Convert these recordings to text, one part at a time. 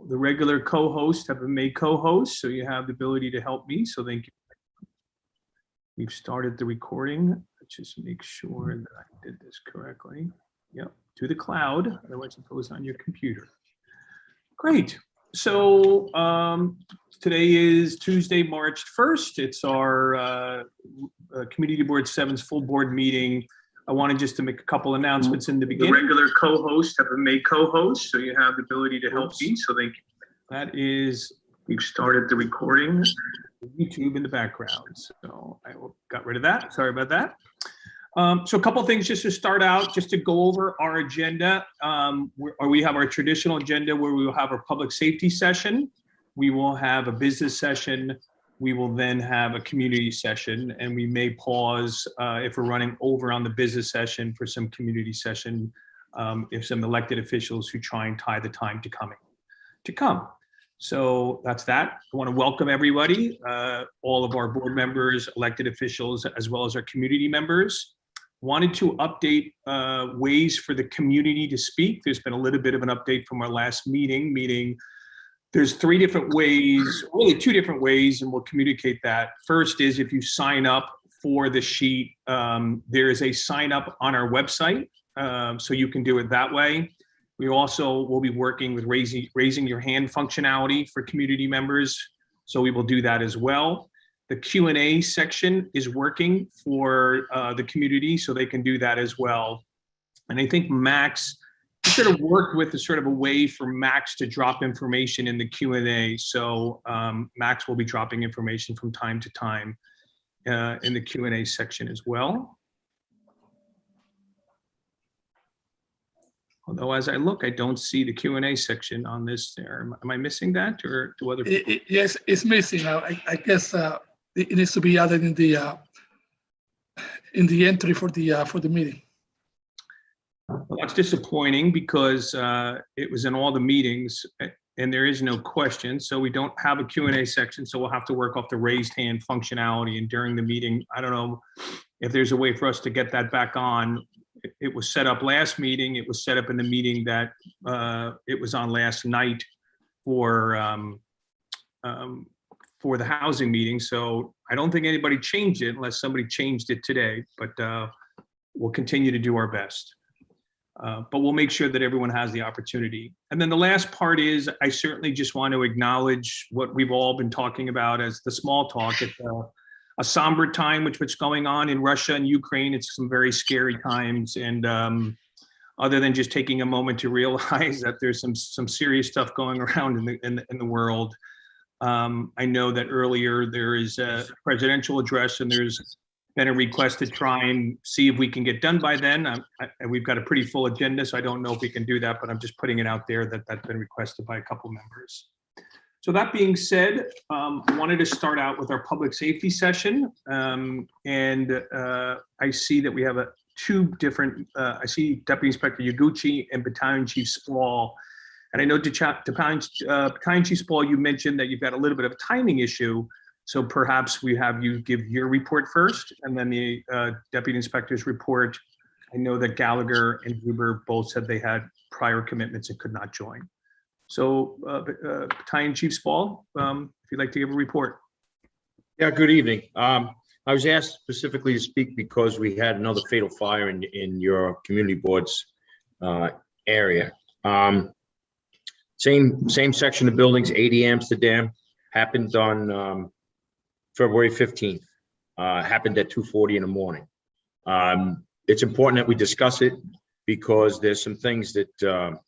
The regular co-hosts have been made co-hosts, so you have the ability to help me. So thank you. We've started the recording. Let's just make sure that I did this correctly. Yep, to the cloud. Otherwise, it goes on your computer. Great. So today is Tuesday, March 1st. It's our Community Board 7's full board meeting. I wanted just to make a couple announcements in the beginning. The regular co-hosts have been made co-hosts, so you have the ability to help me. So thank you. That is, we've started the recording. YouTube in the background. So I got rid of that. Sorry about that. So a couple of things just to start out, just to go over our agenda. We have our traditional agenda where we will have our public safety session. We will have a business session. We will then have a community session, and we may pause if we're running over on the business session for some community session if some elected officials who try and tie the time to come. So that's that. I want to welcome everybody, all of our board members, elected officials, as well as our community members. Wanted to update ways for the community to speak. There's been a little bit of an update from our last meeting. There's 3 different ways, really 2 different ways, and we'll communicate that. First is if you sign up for the sheet, there is a sign up on our website, so you can do it that way. We also will be working with raising your hand functionality for community members, so we will do that as well. The Q&A section is working for the community, so they can do that as well. And I think Max sort of worked with a way for Max to drop information in the Q&A. So Max will be dropping information from time to time in the Q&A section as well. Although as I look, I don't see the Q&A section on this there. Am I missing that, or do other people? Yes, it's missing. I guess it needs to be added in the entry for the meeting. Well, that's disappointing because it was in all the meetings and there is no question. So we don't have a Q&A section. So we'll have to work off the raised hand functionality. And during the meeting, I don't know if there's a way for us to get that back on. It was set up last meeting. It was set up in the meeting that it was on last night for the housing meeting. So I don't think anybody changed it unless somebody changed it today, but we'll continue to do our best. But we'll make sure that everyone has the opportunity. And then the last part is I certainly just want to acknowledge what we've all been talking about as the small talk. It's a somber time, what's going on in Russia and Ukraine. It's some very scary times. And other than just taking a moment to realize that there's some serious stuff going around in the world. I know that earlier there is a presidential address and there's been a request to try and see if we can get done by then. We've got a pretty full agenda, so I don't know if we can do that, but I'm just putting it out there that that's been requested by a couple members. So that being said, I wanted to start out with our public safety session. I see that we have 2 different, I see Deputy Inspector Yaguchi and Battalion Chief Spall. And I know Battalion Chief Spall, you mentioned that you've got a little bit of a timing issue. So perhaps we have you give your report first and then the Deputy Inspector's report. I know that Gallagher and Huber both said they had prior commitments and could not join. So Battalion Chief Spall, if you'd like to give a report. Yeah, good evening. I was asked specifically to speak because we had another fatal fire in your community board's area. Same section of buildings, 80 Amsterdam, happened on February 15th, happened at 2:40 in the morning. It's important that we discuss it because there's some things that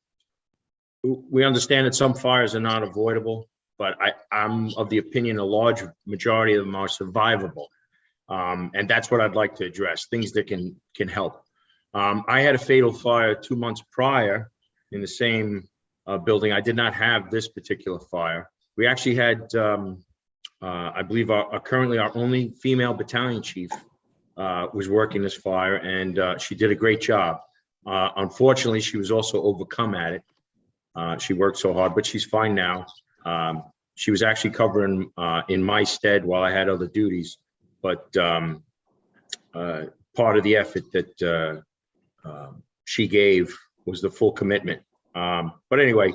we understand that some fires are not avoidable, but I'm of the opinion a large majority of them are survivable. And that's what I'd like to address, things that can help. I had a fatal fire 2 months prior in the same building. I did not have this particular fire. We actually had I believe currently our only female battalion chief was working this fire, and she did a great job. Unfortunately, she was also overcome at it. She worked so hard, but she's fine now. She was actually covering in my stead while I had other duties, but part of the effort that she gave was the full commitment. But anyway,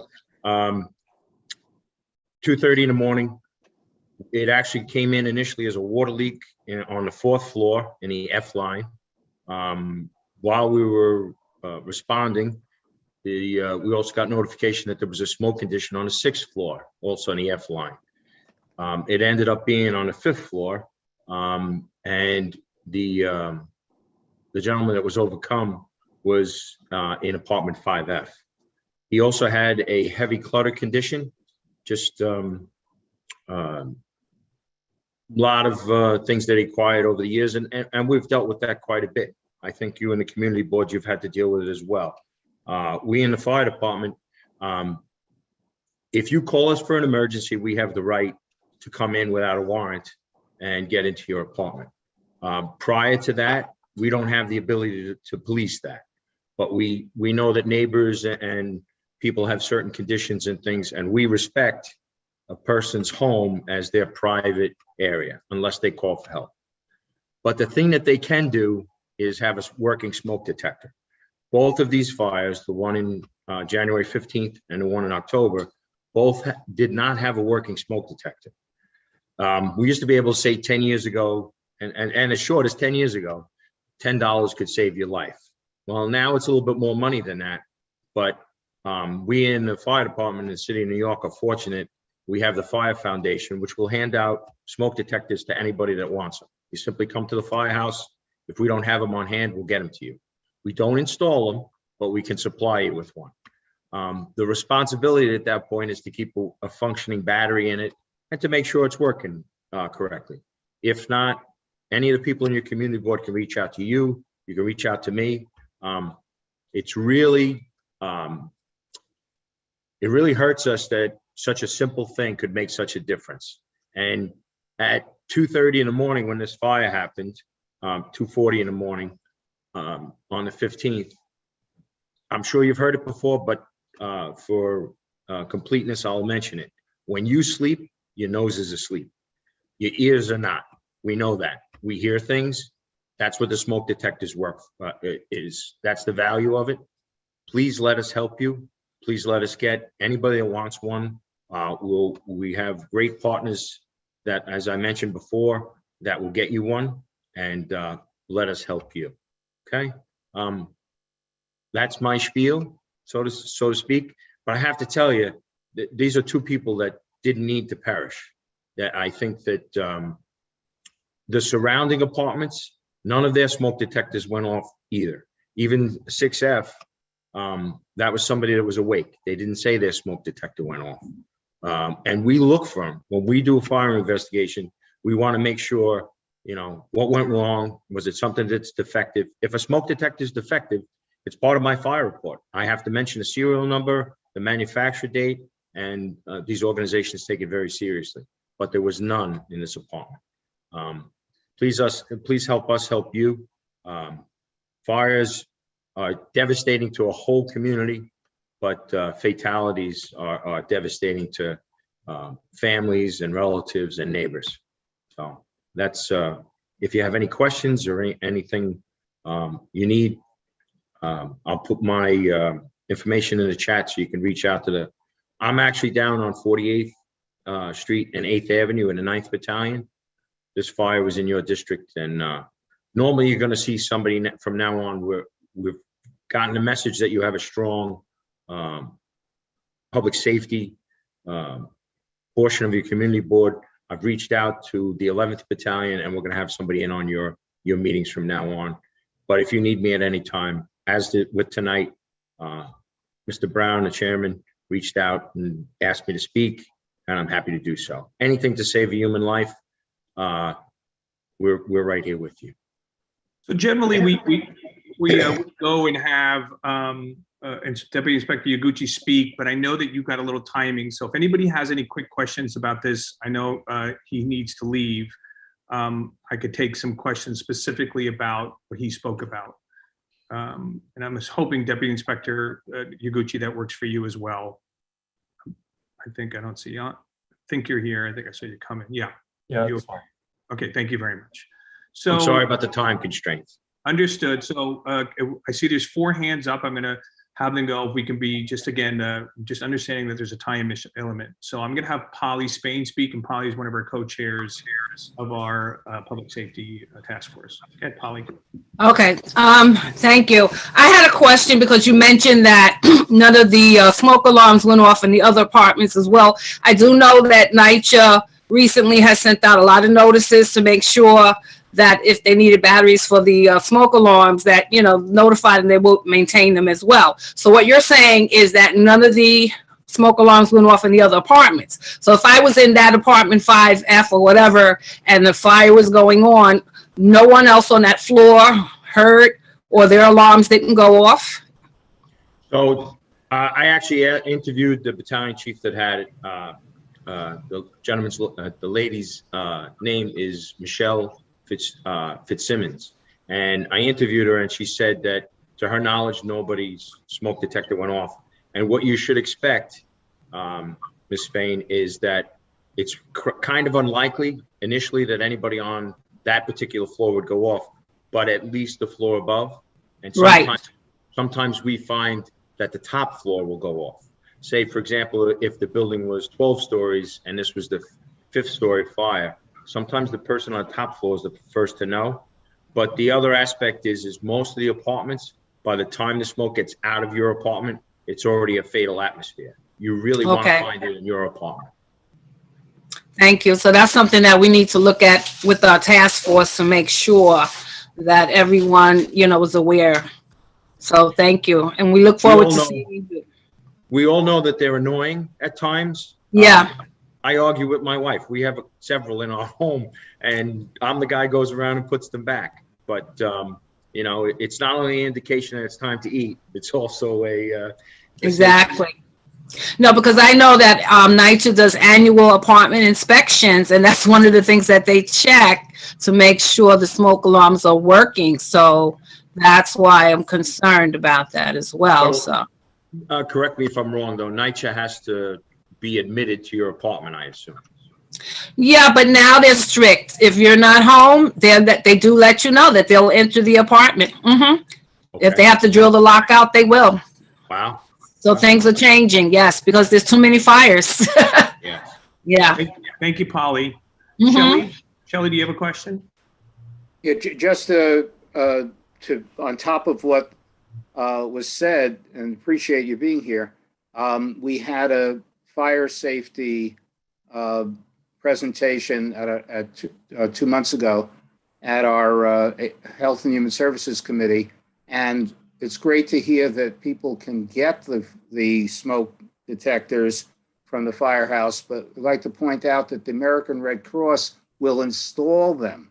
2:30 in the morning. It actually came in initially as a water leak on the 4th floor in the F line. While we were responding, we also got notification that there was a smoke condition on the 6th floor, also on the F line. It ended up being on the 5th floor, and the gentleman that was overcome was in apartment 5F. He also had a heavy clutter condition, just lot of things that he acquired over the years, and we've dealt with that quite a bit. I think you and the community board, you've had to deal with it as well. We in the fire department, if you call us for an emergency, we have the right to come in without a warrant and get into your apartment. Prior to that, we don't have the ability to police that, but we know that neighbors and people have certain conditions and things, and we respect a person's home as their private area unless they call for help. But the thing that they can do is have a working smoke detector. Both of these fires, the one in January 15th and the one in October, both did not have a working smoke detector. We used to be able to say 10 years ago, and as short as 10 years ago, $10 could save your life. Well, now it's a little bit more money than that, but we in the fire department in the city of New York are fortunate. We have the Fire Foundation, which will hand out smoke detectors to anybody that wants them. You simply come to the firehouse. If we don't have them on hand, we'll get them to you. We don't install them, but we can supply you with one. The responsibility at that point is to keep a functioning battery in it and to make sure it's working correctly. If not, any of the people in your community board can reach out to you. You can reach out to me. It's really, it really hurts us that such a simple thing could make such a difference. And at 2:30 in the morning when this fire happened, 2:40 in the morning on the 15th, I'm sure you've heard it before, but for completeness, I'll mention it. When you sleep, your nose is asleep. Your ears are not. We know that. We hear things. That's what the smoke detectors work is. That's the value of it. Please let us help you. Please let us get anybody that wants one. We have great partners that, as I mentioned before, that will get you one, and let us help you. Okay. That's my spiel, so to speak. But I have to tell you that these are two people that didn't need to perish. That I think that the surrounding apartments, none of their smoke detectors went off either. Even 6F, that was somebody that was awake. They didn't say their smoke detector went off. And we look for them. When we do a fire investigation, we want to make sure, you know, what went wrong. Was it something that's defective? If a smoke detector is defective, it's part of my fire report. I have to mention the serial number, the manufacture date, and these organizations take it very seriously. But there was none in this apartment. Please help us help you. Fires are devastating to a whole community, but fatalities are devastating to families and relatives and neighbors. So that's, if you have any questions or anything you need, I'll put my information in the chat so you can reach out to I'm actually down on 48th Street and 8th Avenue in the 9th Battalion. This fire was in your district, and normally you're going to see somebody from now on. We've gotten a message that you have a strong public safety portion of your community board. I've reached out to the 11th Battalion, and we're going to have somebody in on your meetings from now on. But if you need me at any time, as with tonight, Mr. Brown, the chairman, reached out and asked me to speak, and I'm happy to do so. Anything to save a human life, we're right here with you. So generally, we go and have Deputy Inspector Yaguchi speak, but I know that you've got a little timing. So if anybody has any quick questions about this, I know he needs to leave. I could take some questions specifically about what he spoke about. And I'm just hoping, Deputy Inspector Yaguchi, that works for you as well. I think I don't see you. I think you're here. I think I saw you come in. Yeah. Yeah, that's fine. Okay, thank you very much. So I'm sorry about the time constraints. Understood. So I see there's 4 hands up. I'm going to have them go, if we can be just, again, just understanding that there's a time element. So I'm going to have Polly Spain speak, and Polly is one of our co-chairs of our public safety task force. Okay, Polly. Okay, thank you. I had a question because you mentioned that none of the smoke alarms went off in the other apartments as well. I do know that NYCHA recently has sent out a lot of notices to make sure that if they needed batteries for the smoke alarms, that, you know, notify them, they will maintain them as well. So what you're saying is that none of the smoke alarms went off in the other apartments. So if I was in that apartment 5F or whatever, and the fire was going on, no one else on that floor heard, or their alarms didn't go off? So I actually interviewed the battalion chief that had it. The gentleman's, the lady's name is Michelle Fitzsimmons, and I interviewed her, and she said that to her knowledge, nobody's smoke detector went off. And what you should expect, Ms. Spain, is that it's kind of unlikely initially that anybody on that particular floor would go off, but at least the floor above. And sometimes we find that the top floor will go off. Say, for example, if the building was 12 stories and this was the 5th story fire, sometimes the person on the top floor is the first to know. But the other aspect is most of the apartments, by the time the smoke gets out of your apartment, it's already a fatal atmosphere. You really want to find it in your apartment. Thank you. So that's something that we need to look at with our task force to make sure that everyone, you know, is aware. So thank you. And we look forward to seeing you. We all know that they're annoying at times. Yeah. I argue with my wife. We have several in our home, and I'm the guy who goes around and puts them back. But, you know, it's not only an indication that it's time to eat, it's also a... Exactly. No, because I know that NYCHA does annual apartment inspections, and that's one of the things that they check to make sure the smoke alarms are working. So that's why I'm concerned about that as well. So correct me if I'm wrong, though. NYCHA has to be admitted to your apartment, I assume. yeah, but now they're strict. If you're not home, they do let you know that they'll enter the apartment. Okay. If they have to drill the lockout, they will. Wow. So things are changing, yes, because there's too many fires. Yeah. Yeah. Thank you, Polly. Mhm. Shelley, do you have a question? Yeah, just to on top of what was said, and appreciate you being here. We had a fire safety presentation at 2 months ago at our Health and Human Services Committee, and it's great to hear that people can get the smoke detectors from the firehouse, but I'd like to point out that the American Red Cross will install them.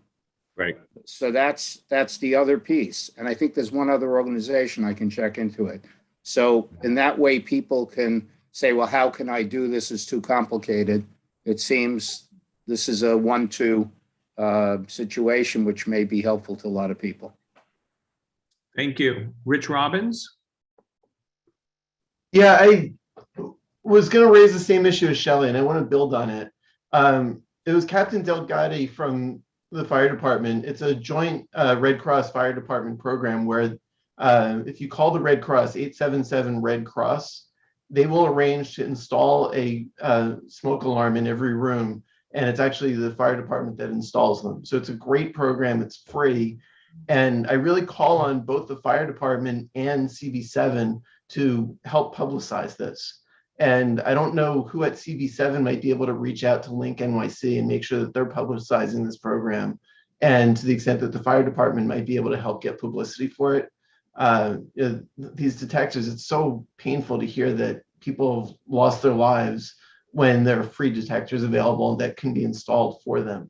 Right. So that's the other piece. And I think there's one other organization I can check into it. So in that way, people can say, well, how can I do this? It's too complicated. It seems this is a 1-2 situation, which may be helpful to a lot of people. Thank you. Rich Robbins? Yeah, I was going to raise the same issue as Shelley, and I want to build on it. It was Captain Delgado from the fire department. It's a joint Red Cross fire department program where if you call the Red Cross, 877 Red Cross, they will arrange to install a smoke alarm in every room, and it's actually the fire department that installs them. So it's a great program. It's free. And I really call on both the fire department and CB7 to help publicize this. And I don't know who at CB7 might be able to reach out to Link NYC and make sure that they're publicizing this program. And to the extent that the fire department might be able to help get publicity for it. These detectors, it's so painful to hear that people have lost their lives when there are free detectors available that can be installed for them.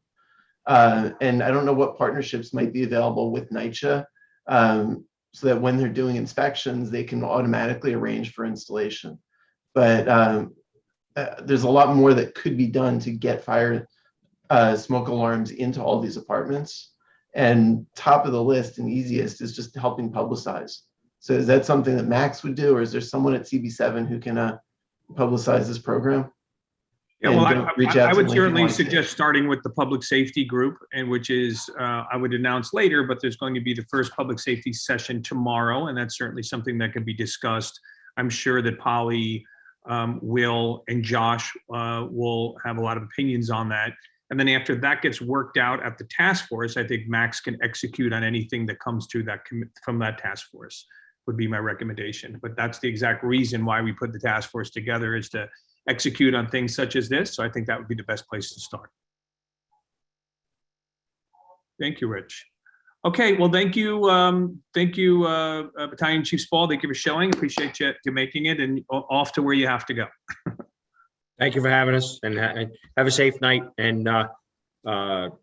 And I don't know what partnerships might be available with NYCHA so that when they're doing inspections, they can automatically arrange for installation. But there's a lot more that could be done to get fire smoke alarms into all these apartments. And top of the list and easiest is just helping publicize. So is that something that Max would do, or is there someone at CB7 who can publicize this program? Yeah, And well, don't reach out I to would Lincoln certainly White. suggest starting with the public safety group, and which is, I would announce later, but there's going to be the first public safety session tomorrow, and that's certainly something that can be discussed. I'm sure that Polly, Will, and Josh will have a lot of opinions on that. And then after that gets worked out at the task force, I think Max can execute on anything that comes to that from that task force, would be my recommendation. But that's the exact reason why we put the task force together, is to execute on things such as this. So I think that would be the best place to start. Thank you, Rich. Okay, well, thank you, Battalion Chief Spall. Thank you for showing. Appreciate you making it, and off to where you have to go. Thank you for having us, and have a safe night. And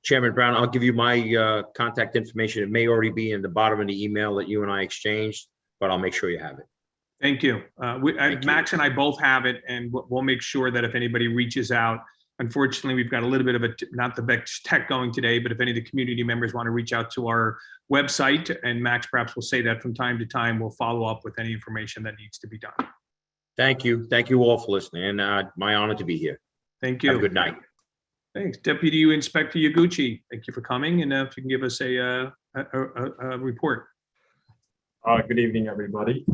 Chairman Brown, I'll give you my contact information. It may already be in the bottom of the email that you and I exchanged, but I'll make sure you have it. Thank you. Thank you. Max and I both have it, and we'll make sure that if anybody reaches out, unfortunately, we've got a little bit of not the best tech going today, but if any of the community members want to reach out to our website, and Max perhaps will say that from time to time, we'll follow up with any information that needs to be done. Thank you all for listening, and my honor to be here. Thank you. Have a good night. Thanks. Deputy Inspector Yaguchi, thank you for coming, and if you can give us a report. Good evening, everybody.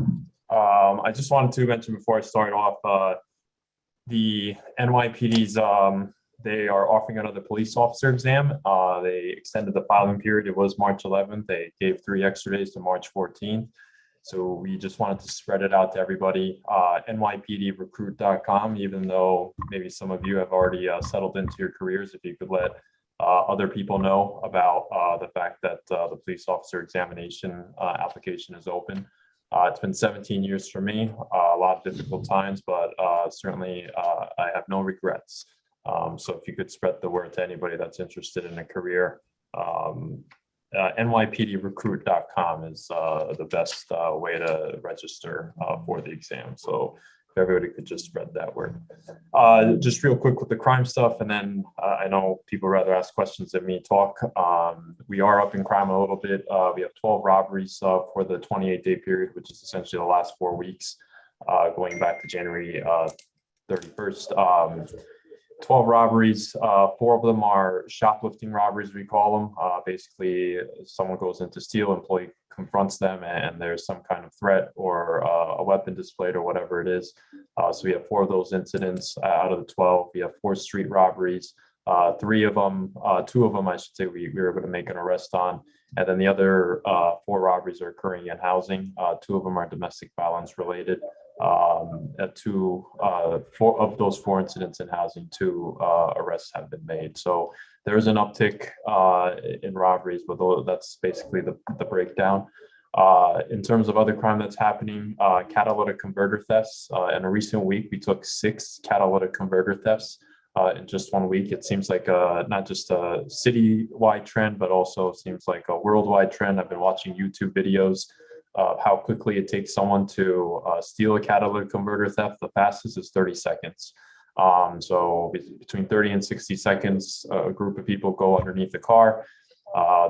I just wanted to mention before I start off, the NYPD's, they are offering another police officer exam. They extended the filing period. It was March 11th. They gave 3 extra days to March 14th. So we just wanted to spread it out to everybody. NYPDrecruit.com, even though maybe some of you have already settled into your careers, if you could let other people know about the fact that the police officer examination application is open. It's been 17 years for me, a lot of difficult times, but certainly I have no regrets. So if you could spread the word to anybody that's interested in a career, NYPDrecruit.com is the best way to register for the exam. So if everybody could just spread that word. Just real quick with the crime stuff, and then I know people rather ask questions than me talk. We are up in crime a little bit. We have 12 robberies for the 28-day period, which is essentially the last 4 weeks, going back to January 31st. 12 robberies, 4 of them are shoplifting robberies, we call them. Basically, someone goes in to steal, employee confronts them, and there's some kind of threat or a weapon displayed or whatever it is. So we have 4 of those incidents out of the 12. We have 4 street robberies. 3 of them, 2 of them, I should say, we were able to make an arrest on. And then the other 4 robberies are occurring in housing. 2 of them are domestic violence related. 4 of those 4 incidents in housing, 2 arrests have been made. So there is an uptick in robberies, but that's basically the breakdown. In terms of other crime that's happening, catalytic converter thefts. In a recent week, we took 6 catalytic converter thefts in just 1 week. It seems like not just a city-wide trend, but also seems like a worldwide trend. I've been watching YouTube videos of how quickly it takes someone to steal a catalytic converter theft. The fastest is 30 seconds. So between 30 and 60 seconds, a group of people go underneath the car.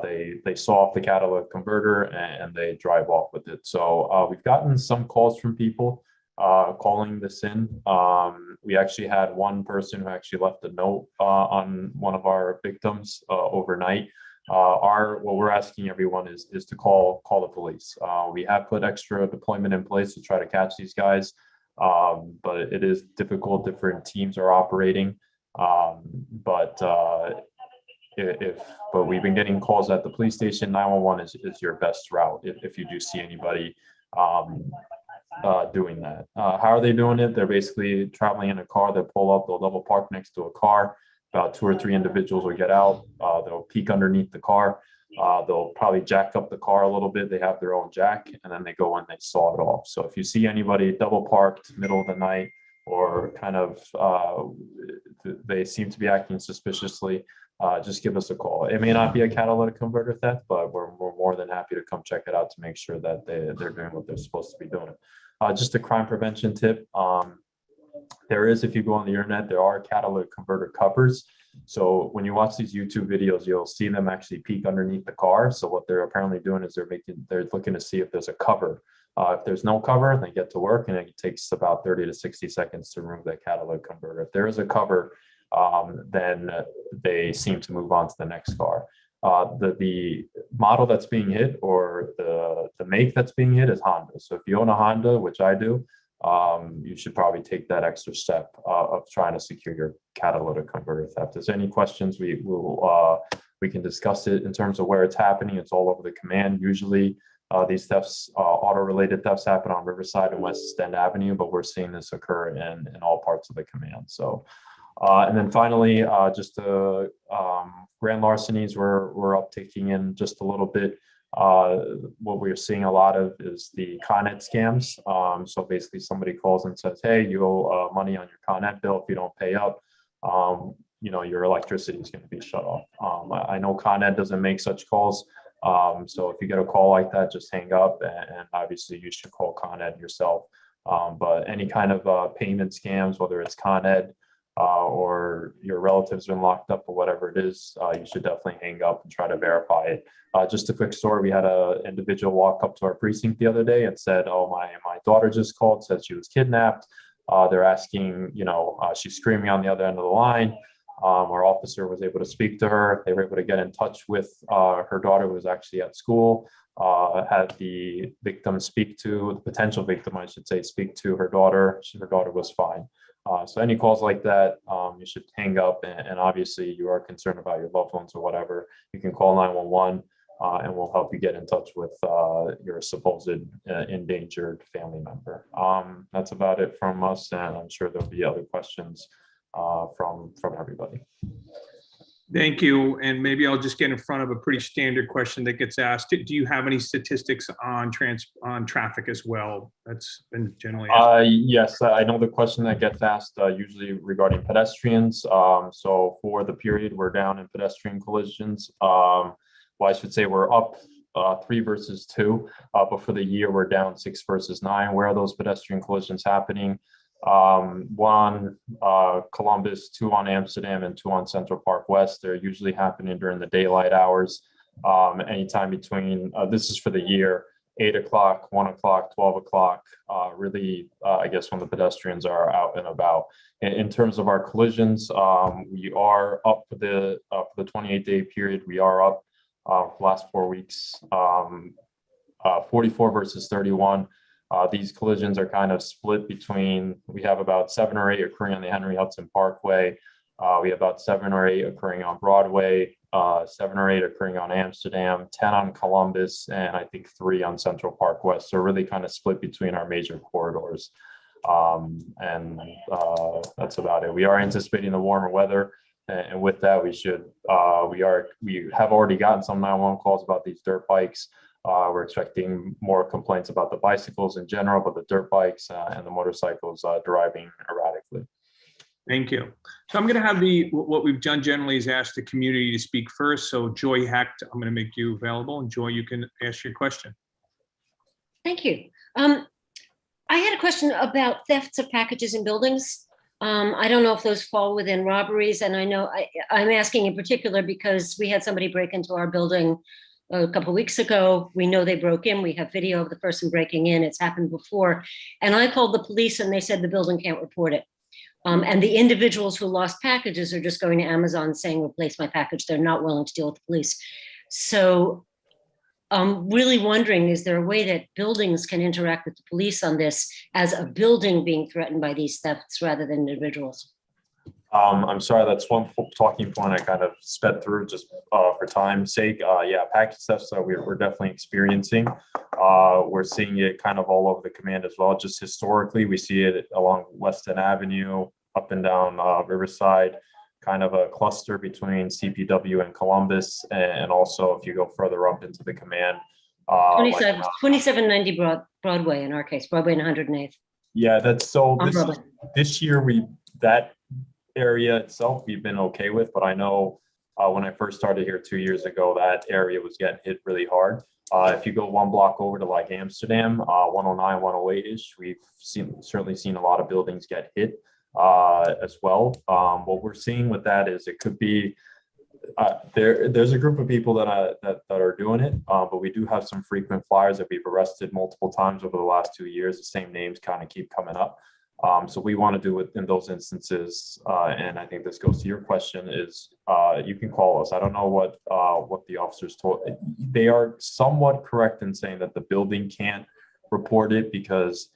They saw off the catalytic converter and they drive off with it. So we've gotten some calls from people calling this in. We actually had one person who actually left a note on one of our victims overnight. What we're asking everyone is to call the police. We have put extra deployment in place to try to catch these guys, but it is difficult. Different teams are operating, but we've been getting calls at the police station. 911 is your best route if you do see anybody doing that. How are they doing it? They're basically traveling in a car. They'll pull up, they'll double park next to a car. About 2 or 3 individuals will get out. They'll peek underneath the car. They'll probably jack up the car a little bit. They have their own jack, and then they go in, they saw it off. So if you see anybody double parked middle of the night, or kind of they seem to be acting suspiciously, just give us a call. It may not be a catalytic converter theft, but we're more than happy to come check it out to make sure that they're doing what they're supposed to be doing. Just a crime prevention tip. There is, if you go on the internet, there are catalytic converter covers. So when you watch these YouTube videos, you'll see them actually peek underneath the car. So what they're apparently doing is they're looking to see if there's a cover If there's no cover, they get to work, and it takes about 30 to 60 seconds to remove that catalytic converter. If there is a cover, then they seem to move on to the next car. The model that's being hit, or the make that's being hit, is Honda. So if you own a Honda, which I do, you should probably take that extra step of trying to secure your catalytic converter theft. If there's any questions, we can discuss it in terms of where it's happening. It's all over the command. Usually these thefts, auto-related thefts, happen on Riverside and West End Avenue, but we're seeing this occur in all parts of the command. So, and then finally, just grand larcenies we're uptaking in just a little bit. What we're seeing a lot of is the Con Ed scams. So basically somebody calls and says, hey, you owe money on your Con Ed bill. If you don't pay up, your electricity is going to be shut off. I know Con Ed doesn't make such calls. So if you get a call like that, just hang up, and obviously you should call Con Ed yourself. But any kind of payment scams, whether it's Con Ed or your relative's been locked up or whatever it is, you should definitely hang up and try to verify it. Just a quick story, we had an individual walk up to our precinct the other day and said, oh, my daughter just called, said she was kidnapped. They're asking, she's screaming on the other end of the line. Our officer was able to speak to her. They were able to get in touch with her daughter, who was actually at school, had the victim the potential victim, I should say, speak to her daughter. Her daughter was fine. So any calls like that, you should hang up, and obviously you are concerned about your loved ones or whatever, you can call 911 and we'll help you get in touch with your supposed endangered family member. That's about it from us, and I'm sure there'll be other questions from everybody. Thank you. And maybe I'll just get in front of a pretty standard question that gets asked. Do you have any statistics on traffic as well? That's been generally asked. Yes, I know the question that gets asked usually regarding pedestrians. So for the period, we're down in pedestrian collisions. Well, I should say we're up 3 versus 2, but for the year we're down 6 versus 9. Where are those pedestrian collisions happening? 1 Columbus, 2 on Amsterdam, and 2 on Central Park West. They're usually happening during the daylight hours, anytime between, this is for the year, 8 o'clock, 1 o'clock, 12 o'clock, really, I guess when the pedestrians are out and about. In terms of our collisions, we are up for the 28-day period. We are up last 4 weeks, 44 versus 31. These collisions are kind of split between, we have about 7 or 8 occurring on the Henry Hudson Parkway. We have about 7 or 8 occurring on Broadway, 7 or 8 occurring on Amsterdam, 10 on Columbus, and I think 3 on Central Park West. So really kind of split between our major corridors. And that's about it. We are anticipating the warmer weather. And with that, we have already gotten some 911 calls about these dirt bikes. We're expecting more complaints about the bicycles in general, but the dirt bikes and the motorcycles driving erratically. Thank you. So I'm going to have what we've done generally is ask the community to speak first. So Joy Hecht, I'm going to make you available, and Joy, you can ask your question. Thank you. I had a question about thefts of packages in buildings. I don't know if those fall within robberies, and I know I'm asking in particular because we had somebody break into our building a couple of weeks ago. We know they broke in. We have video of the person breaking in. It's happened before. And I called the police and they said the building can't report it. And the individuals who lost packages are just going to Amazon saying, replace my package. They're not willing to deal with the police. So I'm really wondering, is there a way that buildings can interact with the police on this as a building being threatened by these thefts rather than individuals? I'm sorry, that's one talking point I kind of sped through just for time's sake. Yeah, package thefts we're definitely experiencing. We're seeing it kind of all over the command as well. Just historically, we see it along West End Avenue, up and down Riverside, kind of a cluster between CPW and Columbus. And also, if you go further up into the command. 2790 Broadway in our case, Broadway and 108th. Yeah, that's so this year that area itself we've been okay with, but I know when I first started here 2 years ago, that area was getting hit really hard. If you go 1 block over to like Amsterdam, 109, 108-ish, we've certainly seen a lot of buildings get hit as well. What we're seeing with that is it could be There's a group of people that are doing it, but we do have some frequent flyers that we've arrested multiple times over the last 2 years. The same names kind of keep coming up. So we want to do it in those instances. And I think this goes to your question is you can call us. I don't know what the officers told. They are somewhat correct in saying that the building can't report it because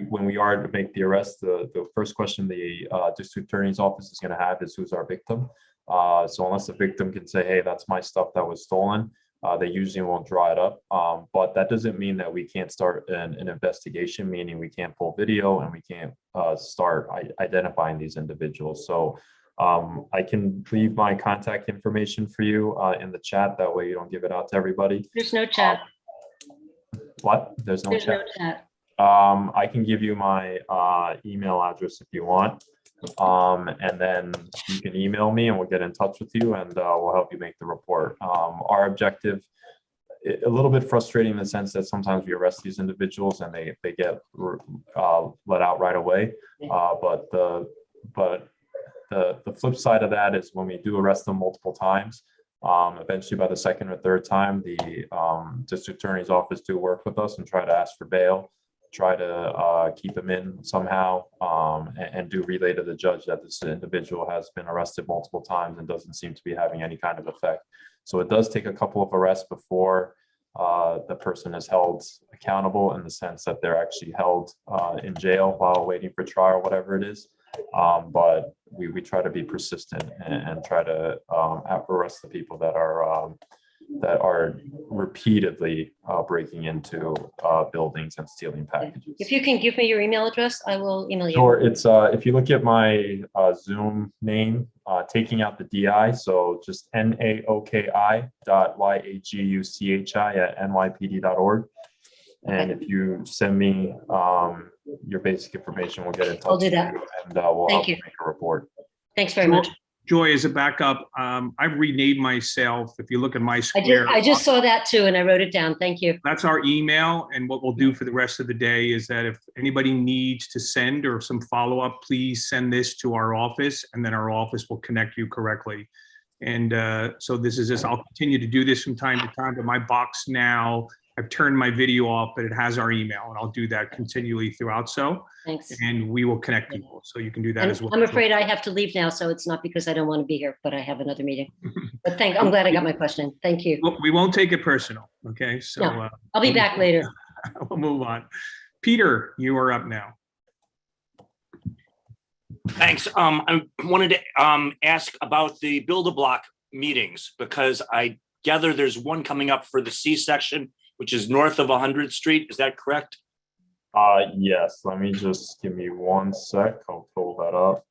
when we are to make the arrest, the first question the district attorney's office is going to have is who's our victim. So unless the victim can say, hey, that's my stuff that was stolen, they usually won't draw it up. But that doesn't mean that we can't start an investigation, meaning we can't pull video and we can't start identifying these individuals. So I can leave my contact information for you in the chat. That way you don't give it out to everybody. There's no chat. What? There's no chat. I can give you my email address if you want. And then you can email me and we'll get in touch with you and we'll help you make the report. Our objective, a little bit frustrating in the sense that sometimes we arrest these individuals and they get let out right away. But the flip side of that is when we do arrest them multiple times, eventually by the second or third time, the district attorney's office do work with us and try to ask for bail, try to keep them in somehow, and do relay to the judge that this individual has been arrested multiple times and doesn't seem to be having any kind of effect. So it does take a couple of arrests before the person is held accountable in the sense that they're actually held in jail while waiting for trial, whatever it is. But we try to be persistent and try to arrest the people that are repeatedly breaking into buildings and stealing packages. If you can give me your email address, I will email you. Sure. It's if you look at my Zoom name, taking out the DI, so just naoki.yaguchi@nypd.org. And if you send me your basic information, we'll get in touch. I'll do that. With you and we'll help you make a report. Thanks very much. Joy, as a backup, I've renamed myself. If you look at my square. I just saw that too, and I wrote it down. Thank you. That's our email. And what we'll do for the rest of the day is that if anybody needs to send or some follow-up, please send this to our office and then our office will connect you correctly. And so this is this. I'll continue to do this from time to time, but my box now, I've turned my video off, but it has our email and I'll do that continually throughout. So, thanks. And we will connect people. So you can do that as well. I'm afraid I have to leave now. So it's not because I don't want to be here, but I have another meeting. But I'm glad I got my question. Thank you. Well, we won't take it personal. Okay. So no, I'll be back later. We'll move on. Peter, you are up now. Thanks. I wanted to ask about the Build-A-Block meetings because I gather there's one coming up for the C section, which is north of 100th Street. Is that correct? Yes. Let me just give me 1 sec. I'll pull that up.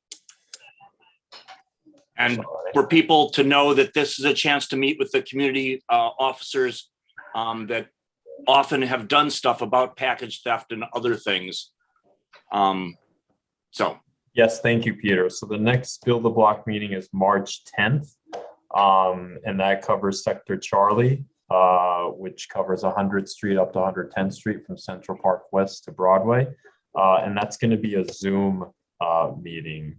And for people to know that this is a chance to meet with the community officers that often have done stuff about package theft and other things. So. Yes, thank you, Peter. So the next Build-A-Block meeting is March 10th, and that covers Sector Charlie, which covers 100th Street up to 110th Street from Central Park West to Broadway. And that's going to be a Zoom meeting.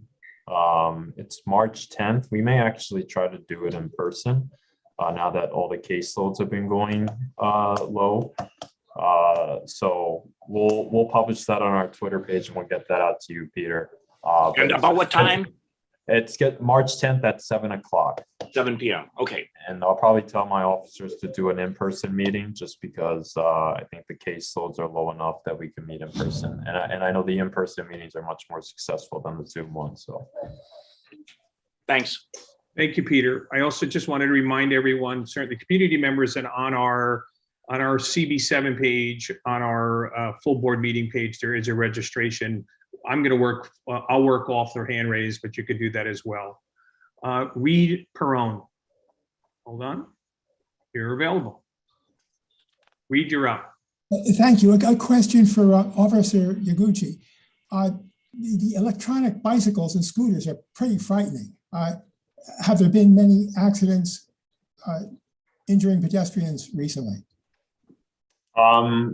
It's March 10th. We may actually try to do it in person now that all the caseloads have been going low. So we'll publish that on our Twitter page and we'll get that out to you, Peter. And about what time? It's March 10th at 7 o'clock. 7 p.m. Okay. And I'll probably tell my officers to do an in-person meeting just because I think the caseloads are low enough that we can meet in person. And I know the in-person meetings are much more successful than the Zoom ones. So thanks. Thank you, Peter. I also just wanted to remind everyone, certainly community members, and on our CB7 page, on our full board meeting page, there is a registration. I'm going to work, I'll work off their hand raised, but you could do that as well. Reed Perone. Hold on. You're available. Reed, you're up. Thank you. A question for Officer Yaguchi. The electronic bicycles and scooters are pretty frightening. Have there been many accidents injuring pedestrians recently?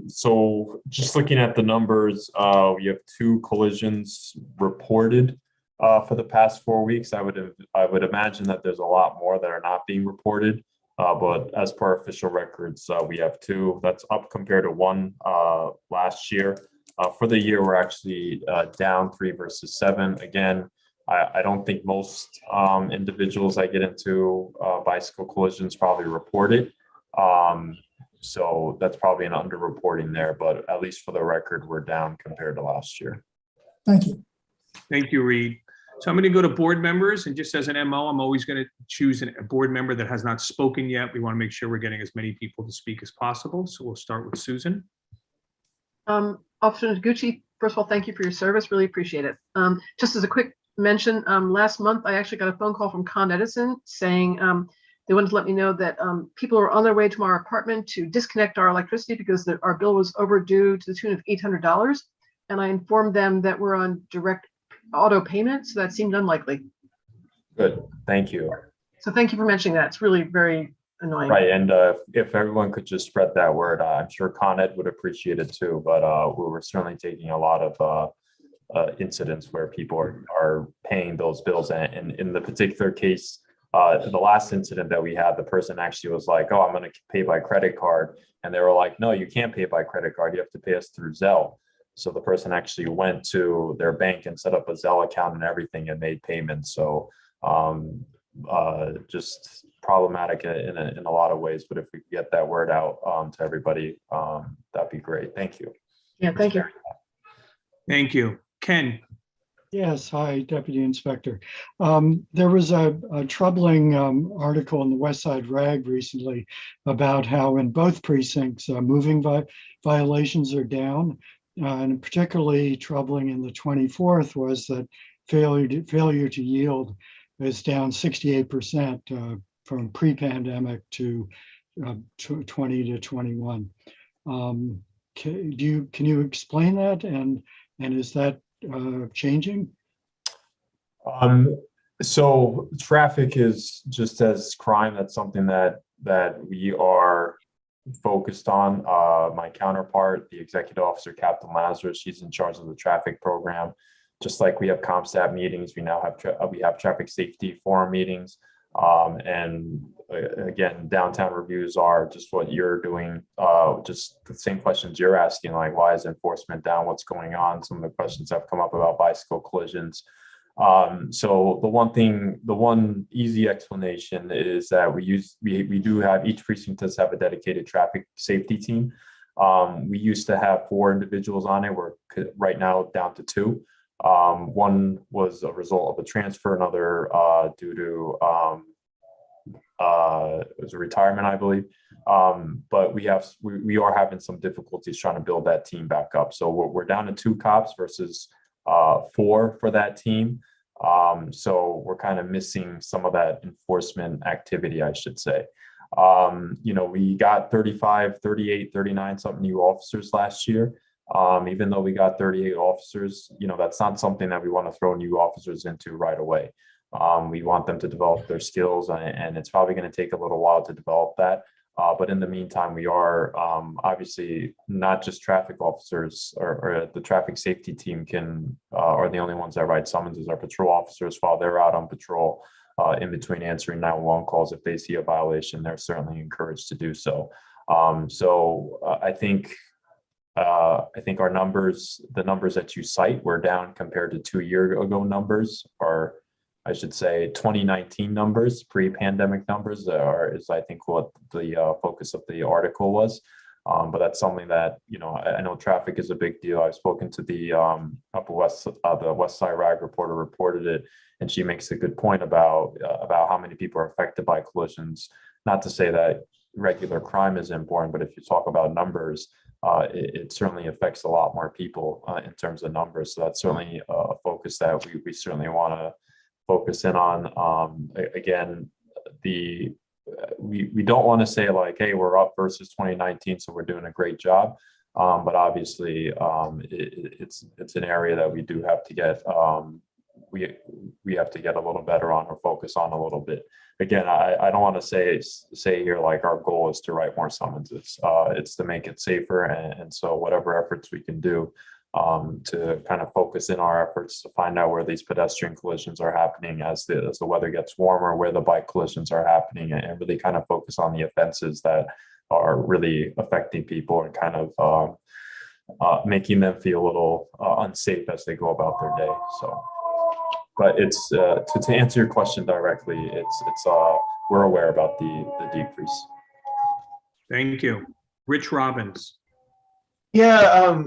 So just looking at the numbers, we have 2 collisions reported For the past 4 weeks, I would imagine that there's a lot more that are not being reported. But as per official records, we have 2. That's up compared to 1 last year. For the year, we're actually down 3 versus 7. Again, I don't think most individuals that get into bicycle collisions probably report it. So that's probably an underreporting there, but at least for the record, we're down compared to last year. Thank you. Thank you, Reed. So I'm going to go to board members, and just as an MO, I'm always going to choose a board member that has not spoken yet. We want to make sure we're getting as many people to speak as possible. So we'll start with Susan. Officer Noguchi, first of all, thank you for your service. Really appreciate it. Just as a quick mention, last month, I actually got a phone call from Con Edison saying they wanted to let me know that people are on their way to our apartment to disconnect our electricity because our bill was overdue to the tune of $800. And I informed them that we're on direct auto payment, so that seemed unlikely. Good, thank you. So thank you for mentioning that. It's really very annoying. Right, and if everyone could just spread that word, I'm sure Con Ed would appreciate it too, but we were certainly taking a lot of incidents where people are paying those bills. And in the particular case, the last incident that we had, the person actually was like, oh, I'm going to pay by credit card. And they were like, no, you can't pay by credit card. You have to pay us through Zelle. So the person actually went to their bank and set up a Zelle account and everything and made payments. So just problematic in a lot of ways. But if we could get that word out to everybody, that'd be great. Thank you. Yeah, thank you. Thank you. Ken. Yes, hi, Deputy Inspector. There was a troubling article in the West Side Rag recently about how in both precincts, moving violations are down. And particularly troubling in the 24th was that failure to yield is down 68% from pre-pandemic to 20 to 21. Can you explain that? And is that changing? So traffic is just as crime. That's something that we are focused on. My counterpart, the executive officer, Captain Lazarus, she's in charge of the traffic program. Just like we have CompStat meetings, we now have traffic safety forum meetings. And again, downtown reviews are just what you're doing, just the same questions you're asking, like why is enforcement down, what's going on? Some of the questions have come up about bicycle collisions. So the one easy explanation is that we do have, each precinct does have a dedicated traffic safety team. We used to have 4 individuals on it. We're right now down to 2. One was a result of a transfer, another due to it was a retirement, I believe. But we are having some difficulties trying to build that team back up. So we're down to 2 cops versus 4 for that team. So we're kind of missing some of that enforcement activity, I should say. We got 35, 38, 39 something new officers last year. Even though we got 38 officers, that's not something that we want to throw new officers into right away. We want them to develop their skills, and it's probably going to take a little while to develop that. But in the meantime, we are obviously not just traffic officers or the traffic safety team are the only ones that write summonses. Our patrol officers, while they're out on patrol, in between answering 911 calls, if they see a violation, they're certainly encouraged to do so. I think our numbers, the numbers that you cite, were down compared to 2 years ago numbers, or I should say 2019 numbers, pre-pandemic numbers is I think what the focus of the article was. But that's something that, I know traffic is a big deal. I've spoken to the the West Side Rag reporter reported it, and she makes a good point about how many people are affected by collisions. Not to say that regular crime is important, but if you talk about numbers, it certainly affects a lot more people in terms of numbers. So that's certainly a focus that we certainly want to focus in on. Again, we don't want to say like, hey, we're up versus 2019, so we're doing a great job. But obviously, it's an area that we do have to get we have to get a little better on or focus on a little bit. Again, I don't want to say here like our goal is to write more summonses. It's to make it safer, and so whatever efforts we can do to kind of focus in our efforts to find out where these pedestrian collisions are happening as the weather gets warmer, where the bike collisions are happening, and really kind of focus on the offenses that are really affecting people and kind of making them feel a little unsafe as they go about their day. So, but it's to answer your question directly, it's we're aware about the decrease. Thank you. Rich Robbins. Yeah,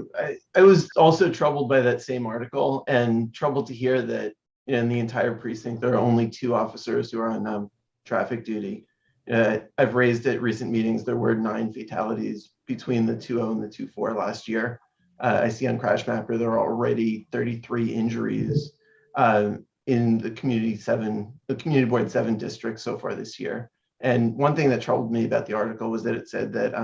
I was also troubled by that same article and troubled to hear that in the entire precinct, there are only 2 officers who are on traffic duty. I've raised at recent meetings, there were 9 fatalities between the 2.0 and the 2.4 last year. I see on Crash Mapper, there are already 33 injuries in the Community Board 7 district so far this year. And one thing that troubled me about the article was that it said that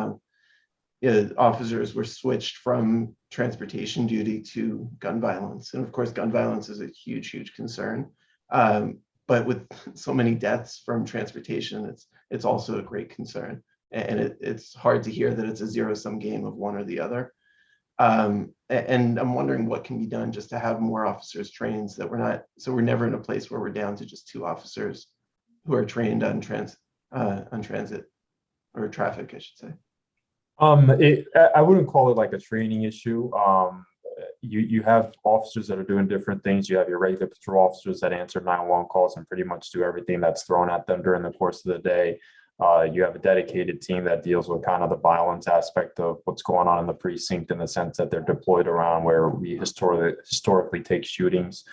officers were switched from transportation duty to gun violence. And of course, gun violence is a huge, huge concern. But with so many deaths from transportation, it's also a great concern. And it's hard to hear that it's a zero-sum game of one or the other. And I'm wondering what can be done just to have more officers trained so that we're never in a place where we're down to just 2 officers who are trained on transit or traffic, I should say. I wouldn't call it like a training issue. You have officers that are doing different things. You have your regular patrol officers that answer 911 calls and pretty much do everything that's thrown at them during the course of the day. You have a dedicated team that deals with kind of the violence aspect of what's going on in the precinct, in the sense that they're deployed around where we historically take shootings.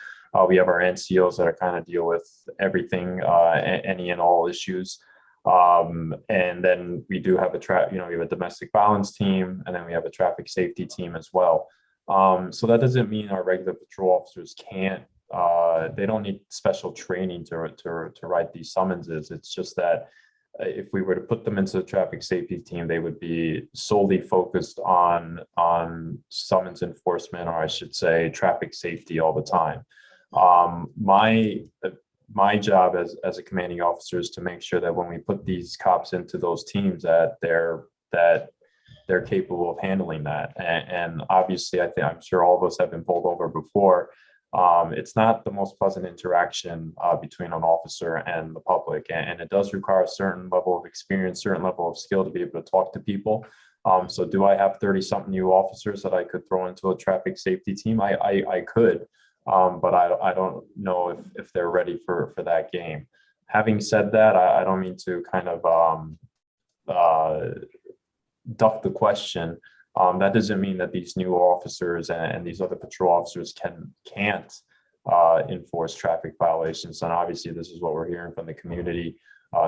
We have our NCOs that are kind of deal with everything, any and all issues. And then we do have we have a domestic violence team, and then we have a traffic safety team as well. So that doesn't mean our regular patrol officers can't, they don't need special training to write these summonses. It's just that if we were to put them into the traffic safety team, they would be solely focused on summons enforcement, or I should say traffic safety all the time. My job as a commanding officer is to make sure that when we put these cops into those teams, that they're capable of handling that. And obviously, I'm sure all of us have been pulled over before. It's not the most pleasant interaction between an officer and the public, and it does require a certain level of experience, certain level of skill to be able to talk to people. So do I have 30-something new officers that I could throw into a traffic safety team? I could. But I don't know if they're ready for that game. Having said that, I don't mean to kind of duck the question. That doesn't mean that these new officers and these other patrol officers can't enforce traffic violations. And obviously, this is what we're hearing from the community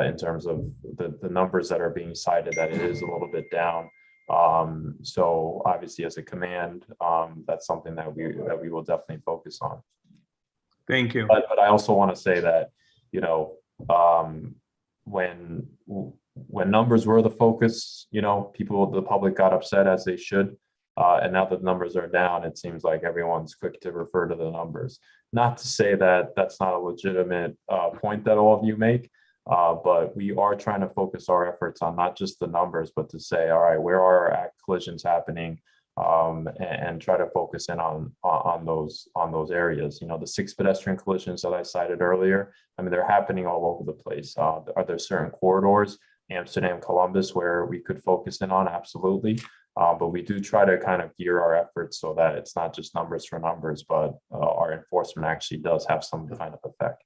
in terms of the numbers that are being cited, that it is a little bit down. So obviously, as a command, that's something that we will definitely focus on. Thank you. But I also want to say that, when numbers were the focus, the public got upset, as they should. And now that the numbers are down, it seems like everyone's quick to refer to the numbers. Not to say that that's not a legitimate point that all of you make. But we are trying to focus our efforts on not just the numbers, but to say, all right, where are our collisions happening, and try to focus in on those areas. The 6 pedestrian collisions that I cited earlier, I mean, they're happening all over the place. Are there certain corridors, Amsterdam, Columbus, where we could focus in on? Absolutely. But we do try to kind of gear our efforts so that it's not just numbers for numbers, but our enforcement actually does have some kind of effect.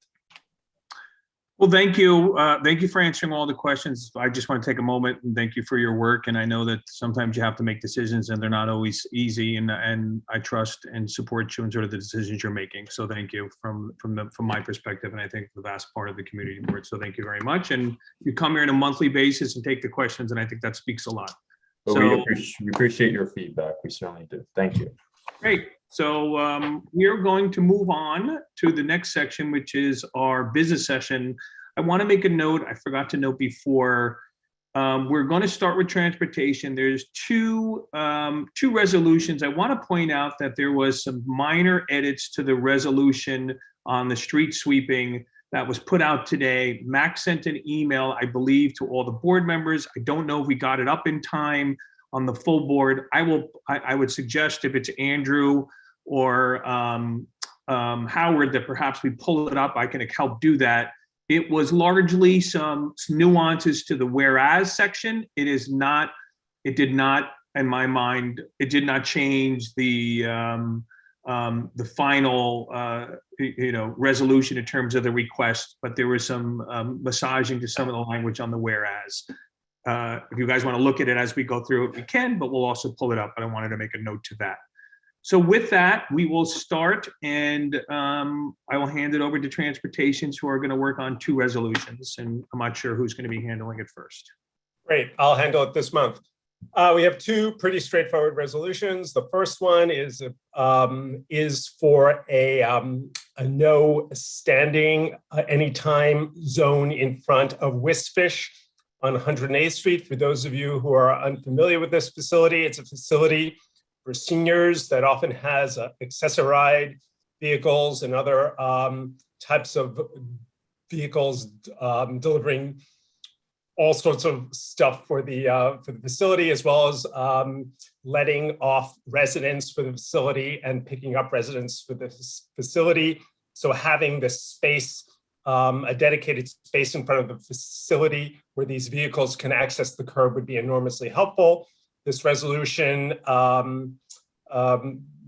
Well, thank you. Thank you for answering all the questions. I just want to take a moment and thank you for your work. And I know that sometimes you have to make decisions and they're not always easy. And I trust and support you in sort of the decisions you're making. So thank you from my perspective, and I think the vast part of the community board. So thank you very much. And you come here on a monthly basis and take the questions, and I think that speaks a lot. But so, we appreciate your feedback. We certainly do. Thank you. Great. So we are going to move on to the next section, which is our business session. I want to make a note. I forgot to note before. We're going to start with transportation. There's two resolutions. I want to point out that there was some minor edits to the resolution on the street sweeping that was put out today. Max sent an email, I believe, to all the board members. I don't know if we got it up in time. on the full board. I would suggest if it's Andrew or Howard, that perhaps we pull it up. I can help do that. It was largely some nuances to the whereas section. It did not, in my mind, it did not change the final, resolution in terms of the request, but there was some massaging to some of the language on the whereas. If you guys want to look at it as we go through it, we can, but we'll also pull it up. But I wanted to make a note to that. So with that, we will start, and I will hand it over to Transportations, who are going to work on 2 resolutions, and I'm not sure who's going to be handling it first. Great, I'll handle it this month. We have 2 pretty straightforward resolutions. The first one is for a no standing anytime zone in front of Wistfish on 108th Street. For those of you who are unfamiliar with this facility, it's a facility for seniors that often has accessoride vehicles and other types of vehicles delivering all sorts of stuff for the facility, as well as letting off residents for the facility and picking up residents for the facility. So having the space, a dedicated space in front of the facility where these vehicles can access the curb would be enormously helpful. This resolution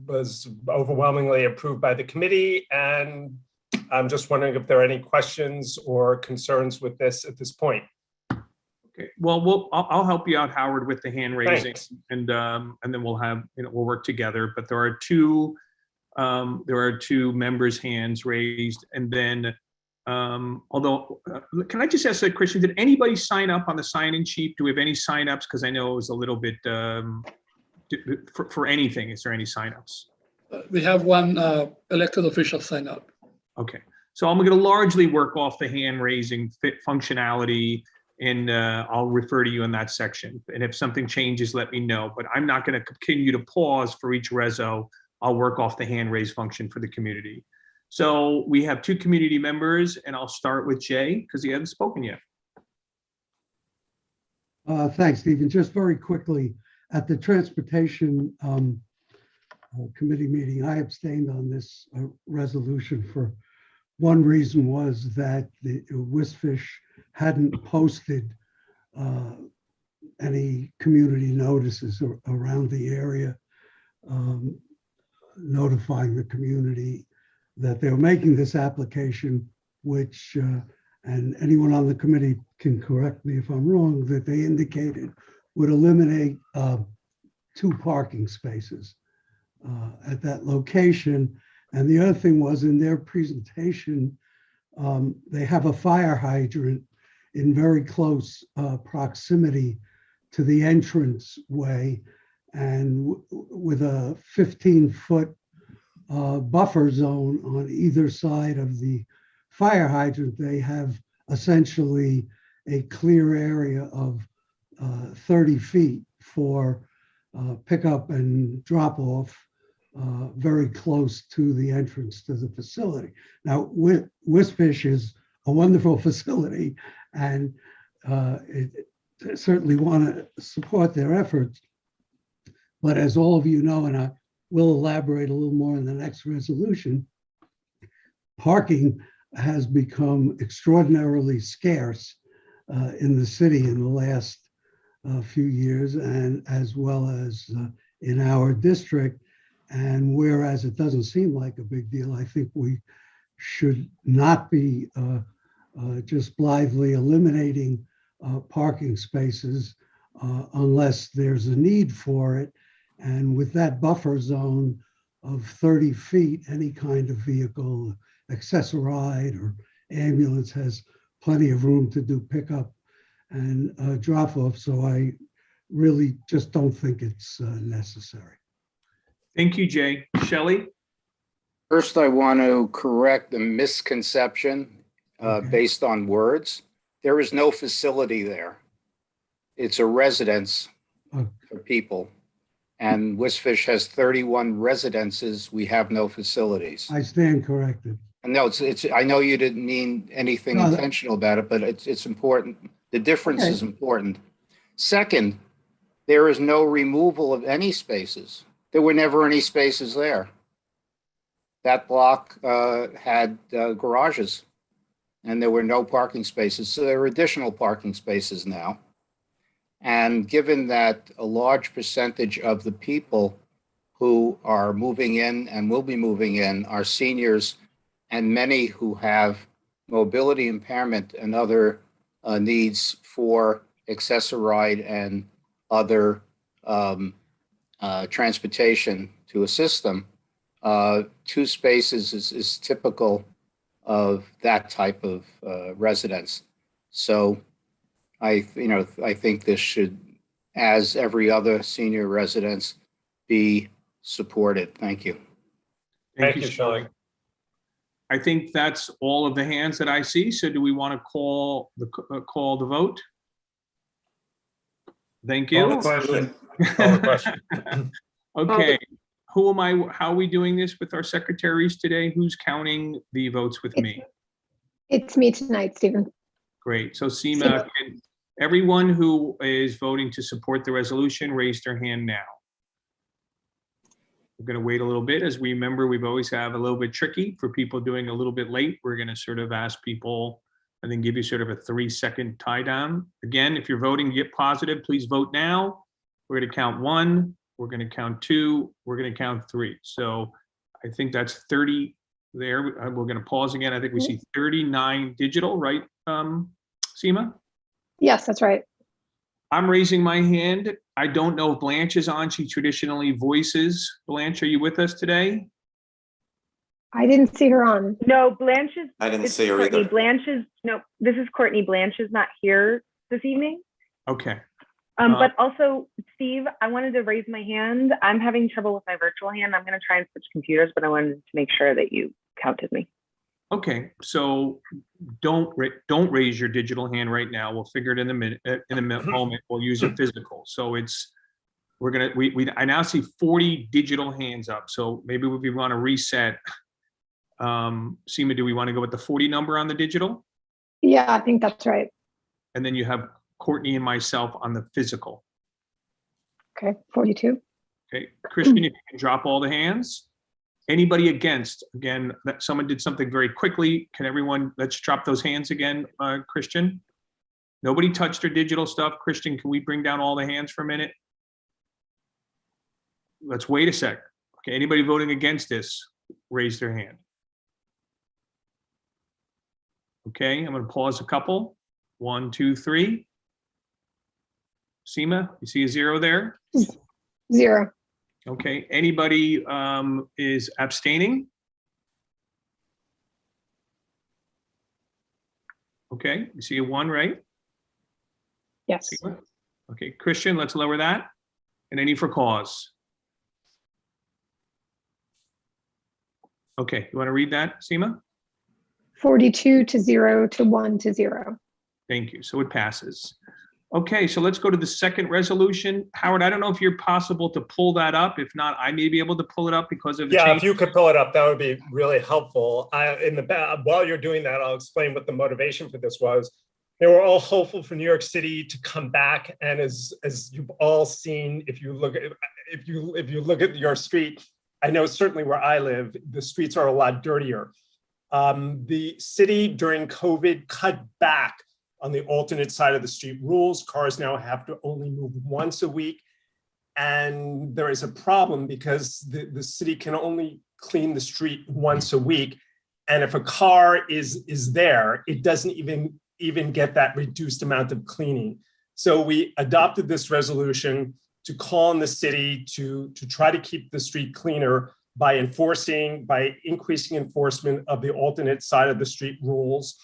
was overwhelmingly approved by the committee, and I'm just wondering if there are any questions or concerns with this at this point. Okay, well, I'll help you out, Howard, with the hand raising, Thanks. and then we'll have, we'll work together. But there are two members' hands raised, and then although, can I just ask a question? Did anybody sign up on the sign-in sheet? Do we have any sign-ups? Because I know it was a little bit for anything. Is there any sign-ups? We have one elected official sign up. Okay, so I'm going to largely work off the hand raising functionality, and I'll refer to you in that section. And if something changes, let me know. But I'm not going to continue to pause for each reso. I'll work off the hand raise function for the community. So we have 2 community members, and I'll start with Jay because he hasn't spoken yet. Thanks, Stephen. Just very quickly, at the Transportation Committee meeting, I abstained on this resolution for one reason, was that the Wistfish hadn't posted any community notices around the area, notifying the community that they were making this application, which, and anyone on the committee can correct me if I'm wrong, that they indicated would eliminate 2 parking spaces at that location. And the other thing was, in their presentation, they have a fire hydrant in very close proximity to the entrance way, and with a 15-foot buffer zone on either side of the fire hydrant, they have essentially a clear area of 30 feet for pickup and drop off very close to the entrance to the facility. Now, Wistfish is a wonderful facility, and certainly want to support their efforts. But as all of you know, and I will elaborate a little more in the next resolution, parking has become extraordinarily scarce in the city in the last few years, and as well as in our district. And whereas it doesn't seem like a big deal, I think we should not be just blithely eliminating parking spaces unless there's a need for it. And with that buffer zone of 30 feet, any kind of vehicle, accessoride or ambulance, has plenty of room to do pickup and drop off. So I really just don't think it's necessary. Thank you, Jay. Shelley? First, I want to correct the misconception based on words. There is no facility there. It's a residence for people. And Wistfish has 31 residences. We have no facilities. I stand corrected. And no, I know you didn't mean anything intentional about it, but it's important. The difference is important. Second, there is no removal of any spaces. There were never any spaces there. That block had garages, and there were no parking spaces. So there are additional parking spaces now. And given that a large percentage of the people who are moving in and will be moving in are seniors, and many who have mobility impairment and other needs for accessoride and other transportation to assist them, 2 spaces is typical of that type of residence. So I think this should, as every other senior residence, be supported. Thank you. Thank you, Shelley. I think that's all of the hands that I see. So do we want to call the vote? Thank you. Call the question. Okay. How are we doing this with our secretaries today? Who's counting the votes with me? It's me tonight, Stephen. Great. So Seema, can everyone who is voting to support the resolution raise their hand now. We're going to wait a little bit. As we remember, we've always have a little bit tricky for people doing a little bit late. We're going to sort of ask people and then give you sort of a 3-second tie down. Again, if you're voting, get positive, please vote now. We're going to count 1. We're going to count 2. We're going to count 3. So I think that's 30 there. We're going to pause again. I think we see 39 digital, right, Seema? Yes, that's right. I'm raising my hand. I don't know if Blanche is on. She traditionally voices. Blanche, are you with us today? I didn't see her on. No, Blanche is. I didn't it's see her Courtney. either. Blanche is, no, this is Courtney. Blanche is not here this evening. Okay. But also, Steve, I wanted to raise my hand. I'm having trouble with my virtual hand. I'm going to try and switch computers, but I wanted to make sure that you counted me. Okay, so don't raise your digital hand right now. We'll figure it in a moment. We'll use a physical. So I now see 40 digital hands up. So maybe we want to reset. Seema, do we want to go with the 40 number on the digital? Yeah, I think that's right. And then you have Courtney and myself on the physical. Okay, 42. Okay, Christian, if you can drop all the hands. Anybody against? Again, that someone did something very quickly. Can everyone, let's drop those hands again, Christian. Nobody touched their digital stuff. Christian, can we bring down all the hands for a minute? Let's wait a sec. Okay, anybody voting against this, raise their hand. Okay, I'm going to pause a couple. 1, 2, 3. Seema, you see a 0 there? 0. Okay, anybody is abstaining? Okay, you see a 1, right? Yes. Seema? Okay, Christian, let's lower that. And any for cause? Okay, you want to read that, Seema? 42 to 0 to 1 to 0. Thank you. So it passes. Okay, so let's go to the second resolution. Howard, I don't know if you're possible to pull that up. If not, I may be able to pull it up because of the Yeah, change. if you could pull it up, that would be really helpful. While you're doing that, I'll explain what the motivation for this was. They were all hopeful for New York City to come back, and as you've all seen, if you look at your street, I know certainly where I live, the streets are a lot dirtier. The city during COVID cut back on the alternate side of the street rules. Cars now have to only move once a week. And there is a problem because the city can only clean the street once a week. And if a car is there, it doesn't even get that reduced amount of cleaning. So we adopted this resolution to call on the city to try to keep the street cleaner by increasing enforcement of the alternate side of the street rules,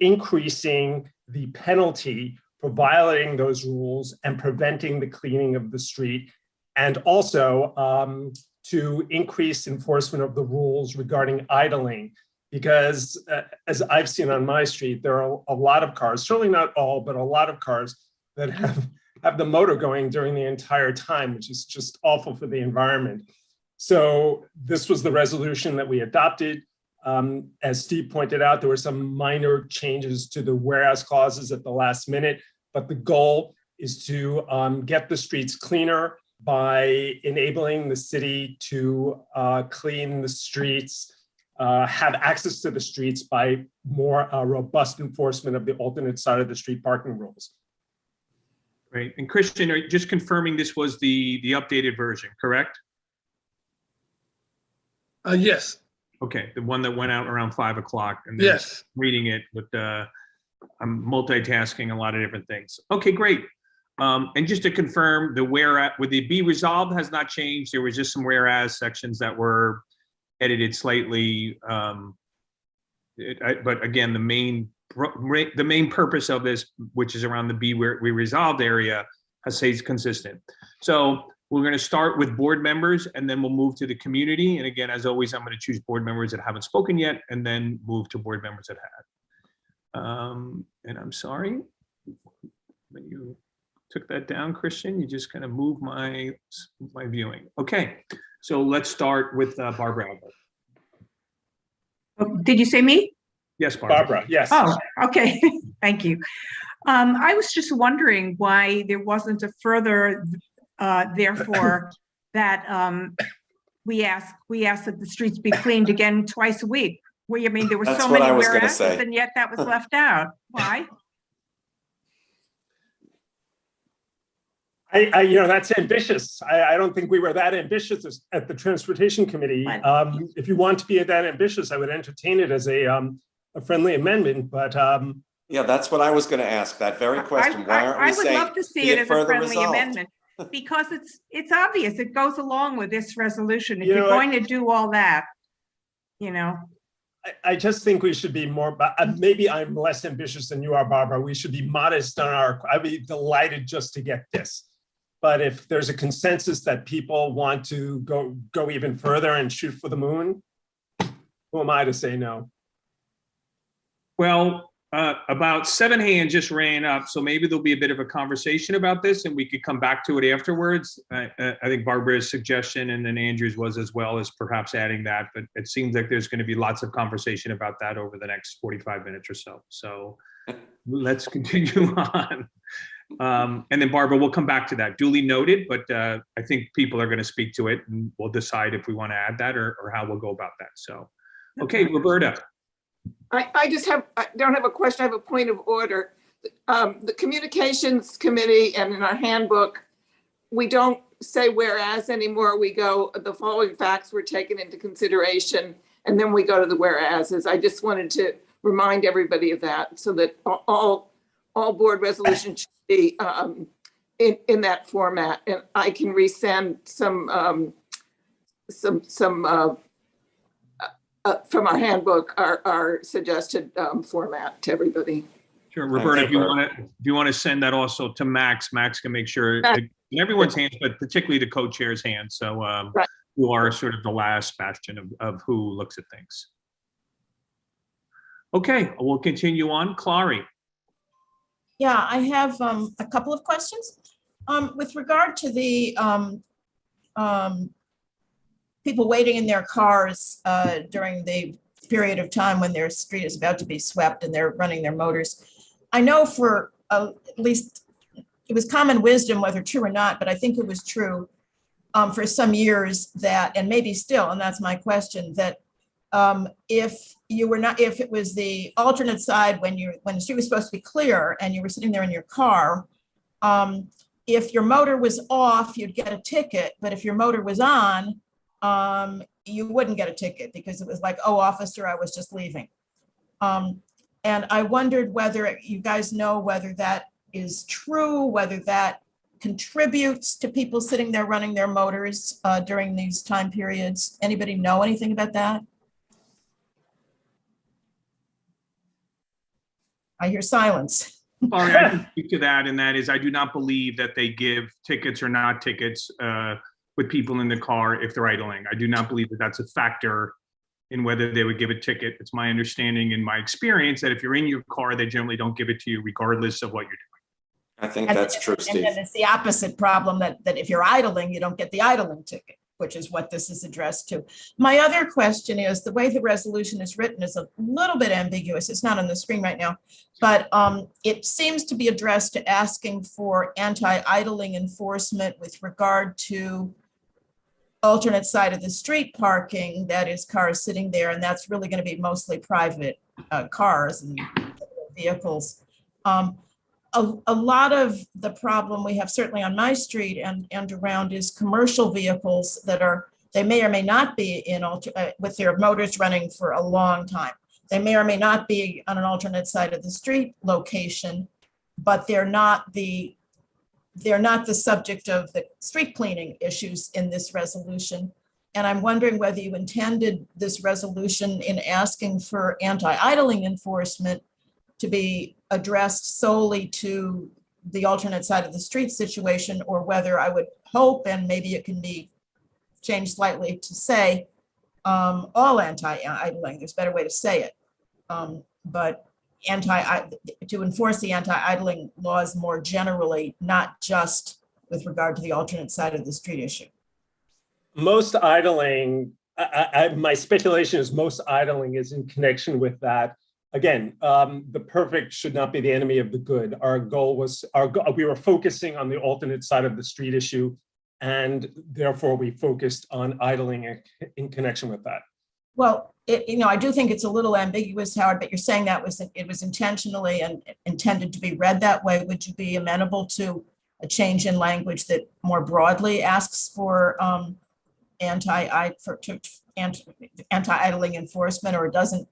increasing the penalty for violating those rules and preventing the cleaning of the street, and also to increase enforcement of the rules regarding idling. Because as I've seen on my street, there are a lot of cars, certainly not all, but a lot of cars that have the motor going during the entire time, which is just awful for the environment. So this was the resolution that we adopted. As Steve pointed out, there were some minor changes to the whereas clauses at the last minute, but the goal is to get the streets cleaner by enabling the city to clean the streets, have access to the streets by more robust enforcement of the alternate side of the street parking rules. Great. And Christian, are you just confirming this was the updated version, correct? Yes, Okay, the one that went out around 5 o'clock. And then yes. reading it with I'm multitasking a lot of different things. Okay, great. And just to confirm, the whereas with the be resolved has not changed. There was just some whereas sections that were edited slightly. But again, the main purpose of this, which is around the be resolved area, has stayed consistent. So we're going to start with board members, and then we'll move to the community. And again, as always, I'm going to choose board members that haven't spoken yet, and then move to board members that have. And I'm sorry, when you took that down, Christian, you just kind of moved my viewing. Okay, so let's start with Barbara Albert. Oh, did you say me? Yes, Barbara. Barbara, yes. Oh, okay. Thank you. I was just wondering why there wasn't a further, therefore, that we asked that the streets be cleaned again twice a week. I mean, there were so many whereas, and yet that was left out. Why? That's ambitious. I don't think we were that ambitious at the Transportation Committee. If you want to be that ambitious, I would entertain it as a friendly amendment, but yeah, that's what I was going to ask, that very question. Why aren't we saying I would love to see it as a friendly amendment, because it's obvious. It goes along with this resolution. If you're going to do all that, I just think we should be more, maybe I'm less ambitious than you are, Barbara. We should be modest on I'd be delighted just to get this. But if there's a consensus that people want to go even further and shoot for the moon, who am I to say no? Well, about 7 hands just ran up, so maybe there'll be a bit of a conversation about this, and we could come back to it afterwards. I think Barbara's suggestion, and then Andrew's was as well, as perhaps adding that, but it seems like there's going to be lots of conversation about that over the next 45 minutes or so. So let's continue on. And then Barbara, we'll come back to that. Duly noted, but I think people are going to speak to it, and we'll decide if we want to add that or how we'll go about that. So, okay, Roberta. I don't have a question, I have a point of order. The Communications Committee and in our handbook, we don't say whereas anymore. We go, the following facts were taken into consideration, and then we go to the whereases. I just wanted to remind everybody of that, so that all board resolutions should be in that format. And I can resend some from our handbook, our suggested format to everybody. Sure, Roberta, if you want to send that also to Max, Max can make sure in everyone's hands, but particularly the co-chair's hands. So right. You are sort of the last bastion of who looks at things. Okay, we'll continue on. Clary. Yeah, I have a couple of questions. With regard to the people waiting in their cars during the period of time when their street is about to be swept and they're running their motors. I know for at least it was common wisdom, whether true or not, but I think it was true for some years that, and maybe still, and that's my question, that if it was the alternate side when the street was supposed to be clear and you were sitting there in your car, if your motor was off, you'd get a ticket, but if your motor was on, you wouldn't get a ticket because it was like, oh, officer, I was just leaving. And I wondered whether you guys know whether that is true, whether that contributes to people sitting there running their motors during these time periods. Anybody know anything about that? I hear silence. Sorry, I can speak to that, and that is I do not believe that they give tickets or not tickets with people in the car if they're idling. I do not believe that that's a factor in whether they would give a ticket. It's my understanding and my experience that if you're in your car, they generally don't give it to you regardless of what you're doing. I think that's true, Steve. And then it's the opposite problem that if you're idling, you don't get the idling ticket. which is what this is addressed to. My other question is, the way the resolution is written is a little bit ambiguous. It's not on the screen right now, but it seems to be addressed to asking for anti-idling enforcement with regard to alternate side of the street parking, that is cars sitting there, and that's really going to be mostly private cars and vehicles. A lot of the problem we have certainly on my street and around is commercial vehicles that they may or may not be in with their motors running for a long time. They may or may not be on an alternate side of the street location, but they're not the subject of the street cleaning issues in this resolution. And I'm wondering whether you intended this resolution in asking for anti-idling enforcement to be addressed solely to the alternate side of the street situation, or whether I would hope, and maybe it can be changed slightly to say all anti-idling, there's a better way to say it. But to enforce the anti-idling laws more generally, not just with regard to the alternate side of the street issue. Most idling, my speculation is most idling is in connection with that. Again, the perfect should not be the enemy of the good. Our goal was, we were focusing on the alternate side of the street issue, and therefore we focused on idling in connection with that. Well, I do think it's a little ambiguous, Howard, but you're saying that it was intentionally and intended to be read that way. Would you be amenable to a change in language that more broadly asks for anti-idling enforcement, or doesn't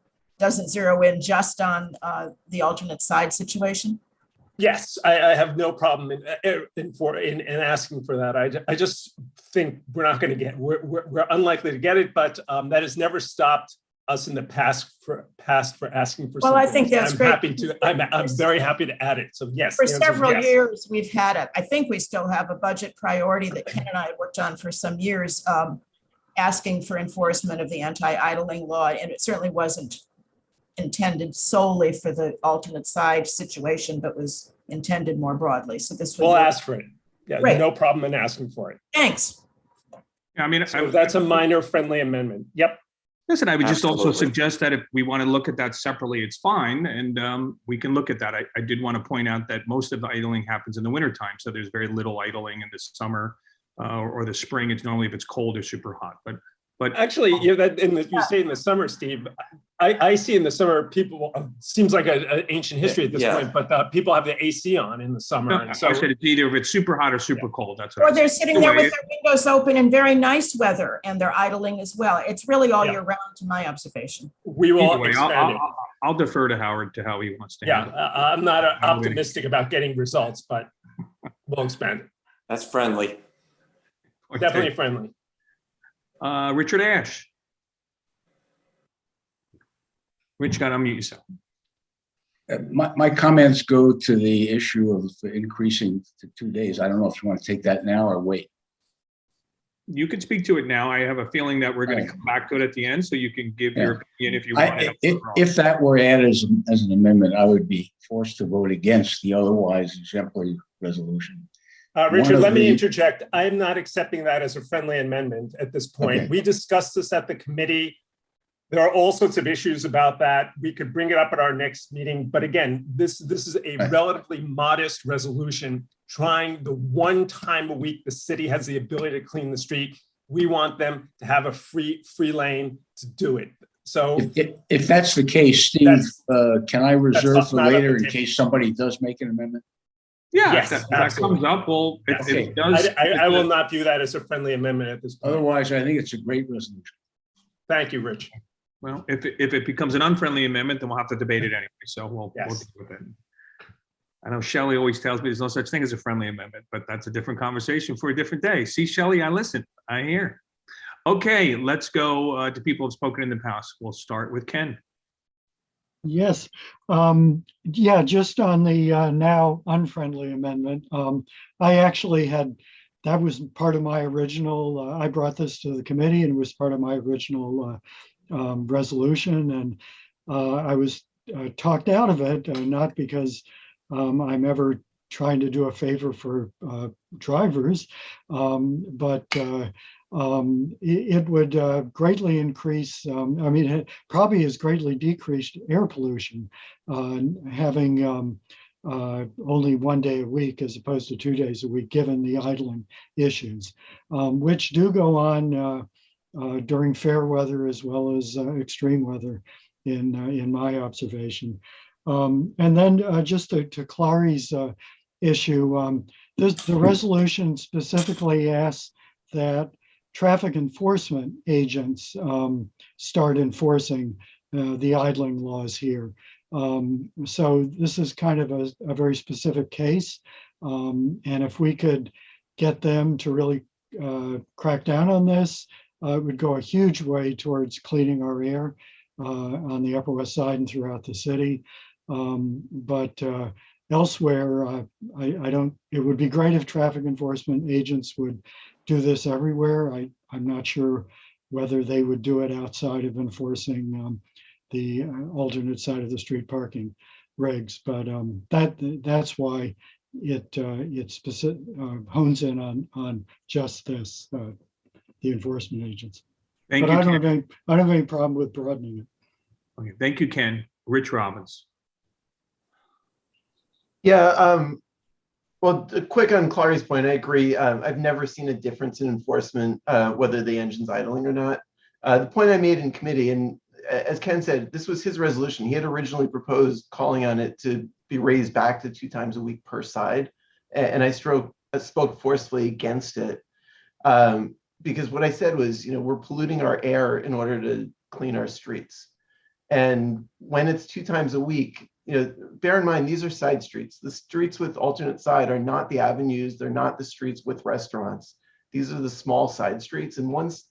zero in just on the alternate side situation? Yes, I have no problem in asking for that. I just think we're not going to we're unlikely to get it, but that has never stopped us in the past for asking for. Well, something. I think that's I'm great. Happy to. I'm very happy to add it. So yes, For the answer is several yes. years, we've had it. I think we still have a budget priority that Ken and I worked on for some years, asking for enforcement of the anti-idling law, and it certainly wasn't intended solely for the alternate side situation, but was intended more broadly. So this would We'll ask for it. Yeah, Great. no problem in asking for it. Thanks. I mean, So that's a minor friendly amendment. Yep. Listen, I would just also Absolutely. suggest that if we want to look at that separately, it's fine, and we can look at that. I did want to point out that most of the idling happens in the wintertime, so there's very little idling in the summer or the spring. It's normally if it's cold or super hot. But Actually, you say in the summer, Steve. I see in the summer people. Seems like an ancient history at this Yeah. point, but people have the AC on in the summer. no, and so I said it's either if it's super hot or super cold. That's what Or I they're said. sitting there Anyway, with their windows open in very nice weather and they're idling as well. It's really all year round to my observation. we will Either way, expand it. I'll defer to Howard to how he wants to Yeah, handle it. I'm not optimistic about getting results, but we'll expand it. That's friendly. Definitely friendly. Richard Ash. Rich, got to unmute yourself. My comments go to the issue of increasing to 2 days. I don't know if you want to take that now or wait. You can speak to it now. I have a feeling that we're going to come back to it at the end, so you can give your opinion if you want. If that were added as an amendment, I would be forced to vote against the otherwise exemplary resolution. Richard, let me interject. I am not accepting that as a friendly amendment at this point. Okay. We discussed this at the committee. There are all sorts of issues about that. We could bring it up at our next meeting. But again, this is a relatively modest resolution trying the one time a week the city has the ability to clean the street. We want them to have a free lane to do it. So if that's the case, Steve, can I reserve for not later up in to case somebody does make an amendment? Yeah, yes, if that comes up, well, if it does. I will not view that as a friendly amendment at this point. Otherwise, I think it's a great resolution. Thank you, Rich. Well, if it becomes an unfriendly amendment, then we'll have to debate it anyway. So we'll deal with it. I know Shelley always tells me there's no such thing as a friendly amendment, but that's a different conversation for a different day. See, Shelley, I listen. I hear. Okay, let's go to people who've spoken in the past. We'll start with Ken. Yes. Yeah, just on the now unfriendly amendment. I actually that was part of my original, I brought this to the committee and it was part of my original resolution. And I was talked out of it, not because I'm ever trying to do a favor for drivers, but it would greatly increase, I mean, it probably has greatly decreased air pollution, having only 1 day a week as opposed to 2 days a week, given the idling issues, which do go on during fair weather as well as extreme weather in my observation. And then just to Clary's issue, the resolution specifically asks that traffic enforcement agents start enforcing the idling laws here. So this is kind of a very specific case. And if we could get them to really crack down on this, it would go a huge way towards cleaning our air on the Upper West Side and throughout the city. But elsewhere, I don't, it would be great if traffic enforcement agents would do this everywhere. I'm not sure whether they would do it outside of enforcing the alternate side of the street parking regs, but that's why it specific hones in on just this, the enforcement agents. Thank But you, I don't Ken. have any problem with broadening it. Okay, thank you, Ken. Rich Robbins. Yeah, well, quick on Clary's point, I agree. I've never seen a difference in enforcement, whether the engine's idling or not. The point I made in committee, and as Ken said, this was his resolution. He had originally proposed calling on it to be raised back to 2 times a week per side. And I spoke forcefully against it. Because what I said was, we're polluting our air in order to clean our streets. And when it's 2 times a week, bear in mind, these are side streets. The streets with alternate side are not the avenues. They're not the streets with restaurants. These are the small side streets. And once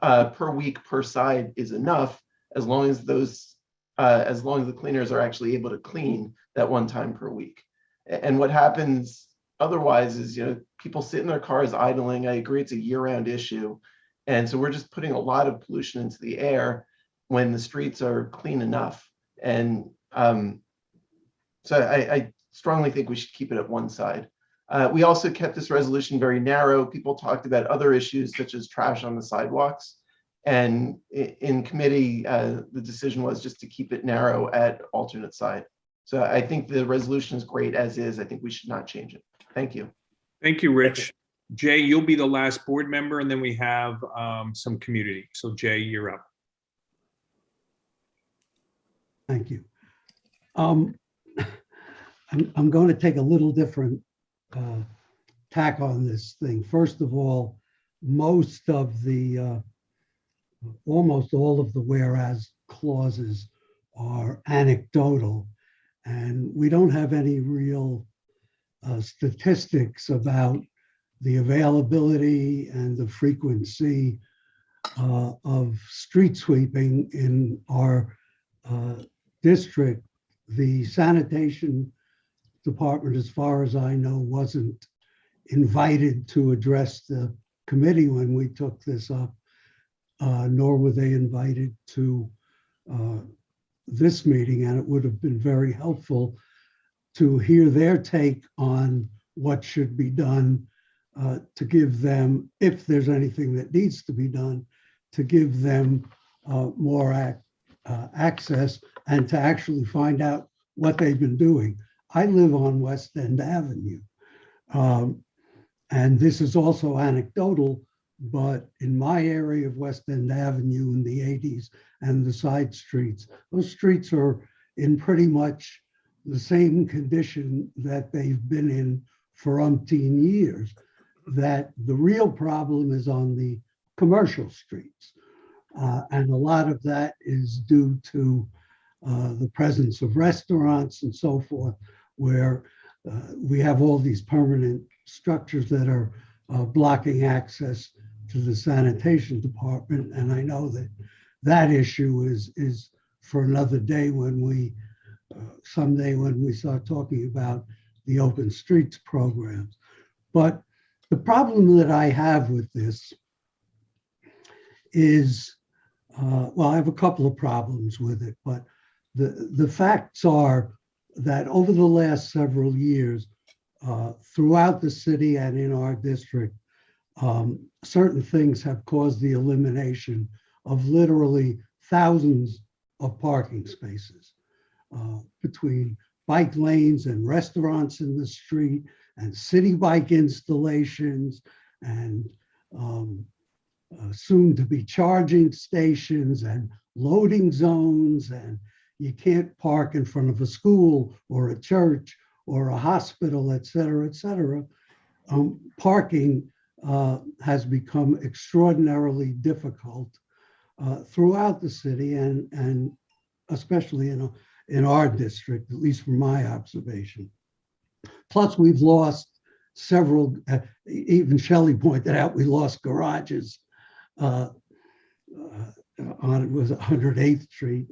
per week per side is enough, as long as the cleaners are actually able to clean that 1 time per week. And what happens otherwise is, people sit in their cars idling. I agree, it's a year-round issue. And so we're just putting a lot of pollution into the air when the streets are clean enough. And so I strongly think we should keep it at 1 side. We also kept this resolution very narrow. People talked about other issues such as trash on the sidewalks. And in committee, the decision was just to keep it narrow at alternate side. So I think the resolution is great as is. I think we should not change it. Thank you. Thank you, Rich. Jay, you'll be the last board member, and then we have some community. So Jay, you're up. Thank you. I'm going to take a little different tack on this thing. First of all, most of the almost all of the whereas clauses are anecdotal, and we don't have any real statistics about the availability and the frequency of street sweeping in our district. The sanitation department, as far as I know, wasn't invited to address the committee when we took this up, nor were they invited to this meeting, and it would have been very helpful to hear their take on what should be done to give them, if there's anything that needs to be done, to give them more access and to actually find out what they've been doing. I live on West End Avenue, and this is also anecdotal, but in my area of West End Avenue in the 80s and the side streets, those streets are in pretty much the same condition that they've been in for umpteen years, that the real problem is on the commercial streets. And a lot of that is due to the presence of restaurants and so forth, where we have all these permanent structures that are blocking access to the sanitation department. And I know that that issue is for another day when we, someday when we start talking about the open streets programs. But the problem that I have with this is, well, I have a couple of problems with it, but the facts are that over the last several years, throughout the city and in our district, certain things have caused the elimination of literally thousands of parking spaces between bike lanes and restaurants in the street and city bike installations and soon to be charging stations and loading zones, and you can't park in front of a school or a church or a hospital, et cetera, et cetera. Parking has become extraordinarily difficult throughout the city and especially in our district, at least from my observation. Plus, we've lost several, even Shelley pointed out, we lost garages on, it was 108th Street.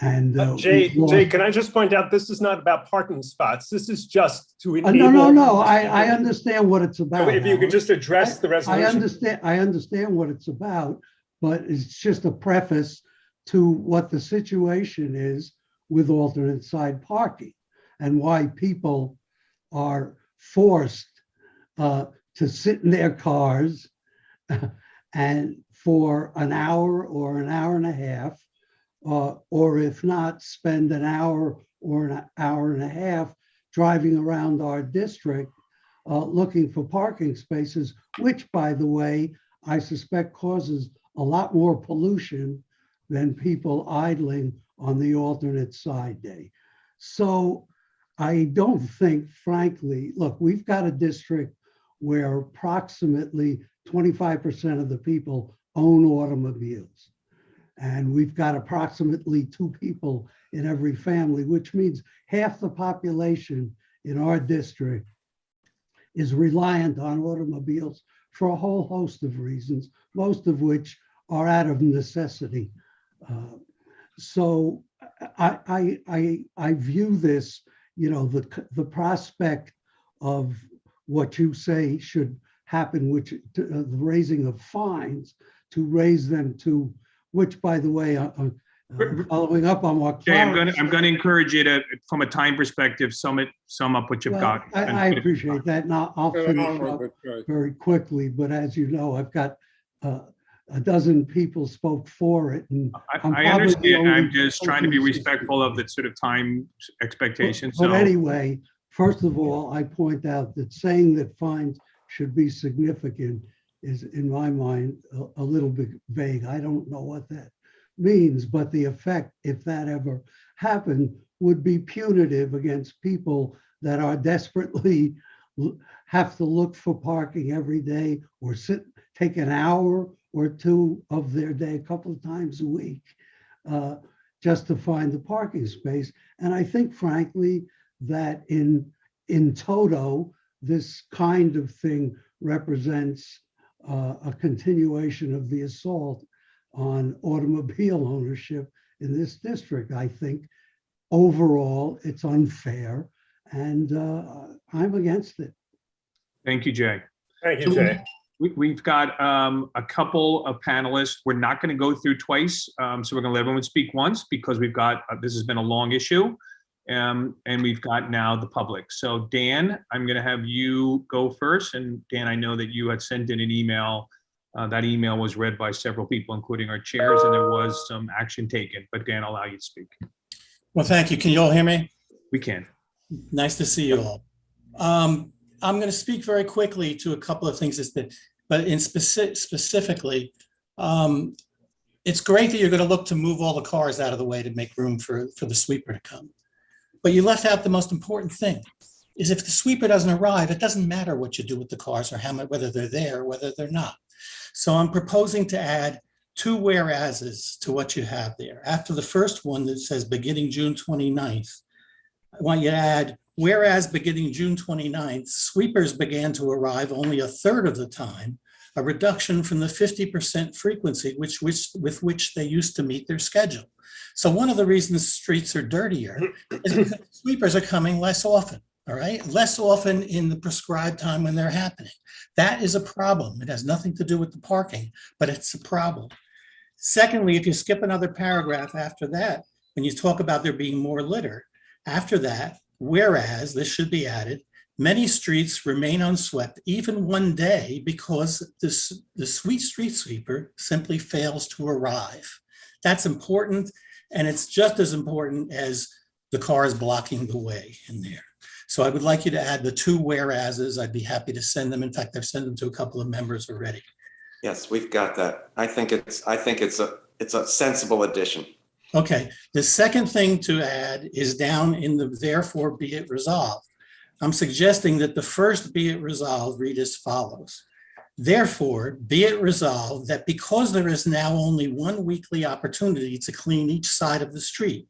And Jay, can I just point out, this is not about parking spots. This is just to enable. No, I understand what it's about. So if you could just address the resolution. I understand what it's about, but it's just a preface to what the situation is with alternate side parking and why people are forced to sit in their cars and for an hour or an hour and a half, or if not, spend an hour or an hour and a half driving around our district looking for parking spaces, which, by the way, I suspect causes a lot more pollution than people idling on the alternate side day. So I don't think, frankly, look, we've got a district where approximately 25% of the people own automobiles. And we've got approximately 2 people in every family, which means half the population in our district is reliant on automobiles for a whole host of reasons, most of which are out of necessity. So I view this, you know, the prospect of what you say should happen, which the raising of fines, to raise them to, which, by the way, following up on what Jay, I'm going to encourage you to, from a time perspective, sum up what you've got. I appreciate that. Now I'll finish up very quickly, but as you know, I've got a dozen people spoke for it, and I understand. I'm just trying to be respectful of the sort of time expectations. But anyway, first of all, I point out that saying that fines should be significant is, in my mind, a little bit vague. I don't know what that means, but the effect, if that ever happened, would be punitive against people that are desperately have to look for parking every day or take an hour or 2 of their day a couple of times a week just to find the parking space. And I think, frankly, that in toto, this kind of thing represents a continuation of the assault on automobile ownership in this district. I think overall it's unfair, and I'm against it. Thank you, Jay. Thank you, Jay. We've got a couple of panelists. We're not going to go through twice, so we're going to let everyone speak once because we've got, this has been a long issue, and we've got now the public. So Dan, I'm going to have you go first. And Dan, I know that you had sent in an email. That email was read by several people, including our chairs, and there was some action taken. But Dan, I'll allow you to speak. Well, thank you. Can you all hear me? We can. Nice to see you all. I'm going to speak very quickly to a couple of things, but in specifically, it's great that you're going to look to move all the cars out of the way to make room for the sweeper to come. But you left out the most important thing, is if the sweeper doesn't arrive, it doesn't matter what you do with the cars or whether they're there or whether they're not. So I'm proposing to add 2 whereases to what you have there. After the first one that says beginning June 29th, I want you to add, whereas beginning June 29th, sweepers began to arrive only 1/3 of the time, a reduction from the 50% frequency with which they used to meet their schedule. So one of the reasons streets are dirtier is because sweepers are coming less often, all right? Less often in the prescribed time when they're happening. That is a problem. It has nothing to do with the parking, but it's a problem. Secondly, if you skip another paragraph after that, when you talk about there being more litter, after that, whereas, this should be added, Many streets remain unswept even one day because the street sweeper simply fails to arrive. That's important, and it's just as important as the cars blocking the way in there. So I would like you to add the 2 whereases. I'd be happy to send them. In fact, I've sent them to a couple of members already. Yes, we've got that. I think it's a sensible addition. Okay, the second thing to add is down in the therefore be it resolved. I'm suggesting that the first be it resolved read as follows. Therefore, be it resolved that because there is now only one weekly opportunity to clean each side of the street,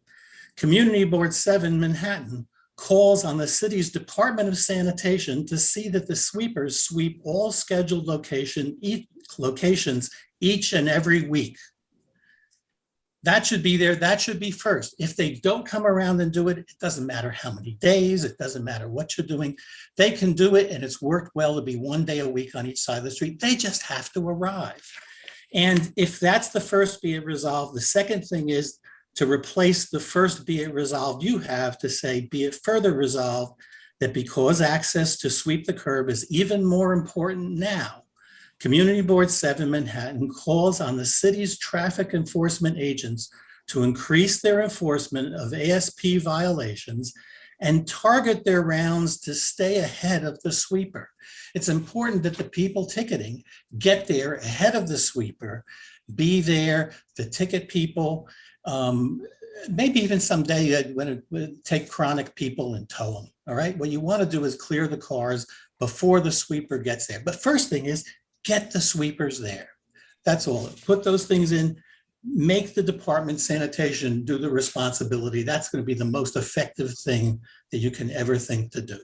Community Board 7 Manhattan calls on the city's Department of Sanitation to see that the sweepers sweep all scheduled locations each and every week. That should be there. That should be first. If they don't come around and do it, it doesn't matter how many days, it doesn't matter what you're doing. They can do it, and it's worked well to be 1 day a week on each side of the street. They just have to arrive. And if that's the first be it resolved, the second thing is to replace the first be it resolved you have to say, be it further resolved that because access to sweep the curb is even more important now, Community Board 7 Manhattan calls on the city's traffic enforcement agents to increase their enforcement of ASP violations and target their rounds to stay ahead of the sweeper. It's important that the people ticketing get there ahead of the sweeper, be there to ticket people, maybe even someday when take chronic people and tow them, all right? What you want to do is clear the cars before the sweeper gets there. But first thing is, get the sweepers there. That's all. Put those things in, make the department sanitation do the responsibility. That's going to be the most effective thing that you can ever think to do.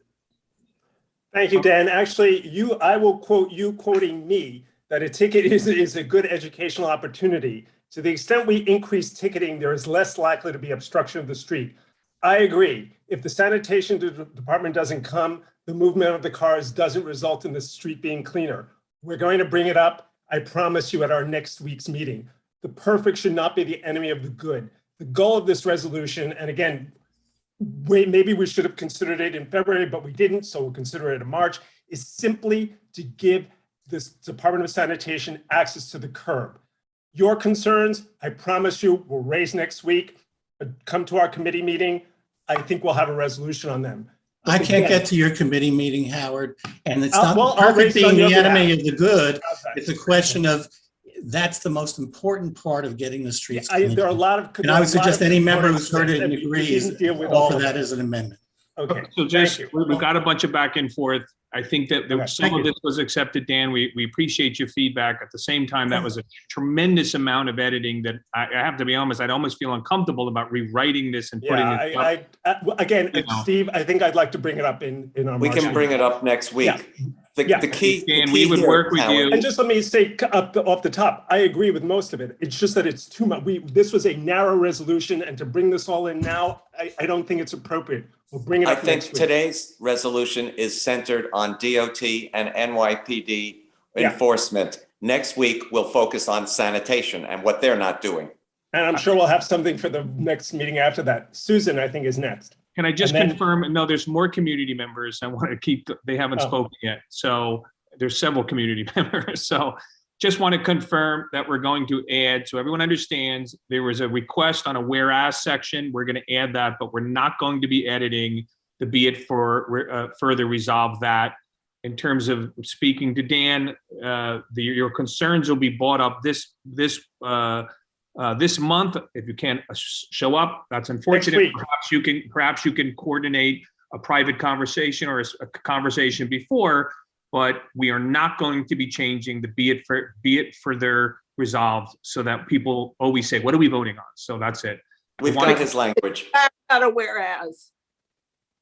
Thank you, Dan. Actually, I will quote you quoting me that a ticket is a good educational opportunity. To the extent we increase ticketing, there is less likely to be obstruction of the street. I agree. If the sanitation department doesn't come, the movement of the cars doesn't result in the street being cleaner. We're going to bring it up, I promise you, at our next week's meeting. The perfect should not be the enemy of the good. The goal of this resolution, and again, maybe we should have considered it in February, but we didn't, so we'll consider it in March, is simply to give this Department of Sanitation access to the curb. Your concerns, I promise you, we'll raise next week. Come to our committee meeting. I think we'll have a resolution on them. I can't get to your committee meeting, Howard, and it's not Well, perfect being the enemy behalf. of the good. It's a question of that's the most important part of getting the streets clean. There are a lot of. And I would suggest any member who's heard it and agrees, offer that as an amendment. Okay. So just, we've got a bunch of back and forth. I think that some of this was accepted, Dan. We appreciate your feedback. At the same time, that was a tremendous amount of editing that I have to be honest, I'd almost feel uncomfortable about rewriting this and putting it up. Again, Steve, I think I'd like to bring it up in our. We can bring it up next week. Yeah. The key. Dan, we would work with you. And just let me say off the top, I agree with most of it. It's just that it's too much. This was a narrow resolution, and to bring this all in now, I don't think it's appropriate. We'll bring it up. I think today's resolution is centered on DOT and NYPD enforcement. Next week, we'll focus on sanitation and what they're not doing. And I'm sure we'll have something for the next meeting after that. Susan, I think, is next. Can I just confirm? No, there's more community members. I want to keep, they haven't spoken yet. So there's several community members. So just want to confirm that we're going to add, so everyone understands, there was a request on a whereas section. We're going to add that, but we're not going to be editing the be it for further resolve that. In terms of speaking to Dan, your concerns will be brought up this month. If you can't show up, that's unfortunate. Perhaps you can coordinate a private conversation or a conversation before, but we are not going to be changing the be it further resolved so that people always say, what are we voting on? So that's it. We've got his language. Not a whereas.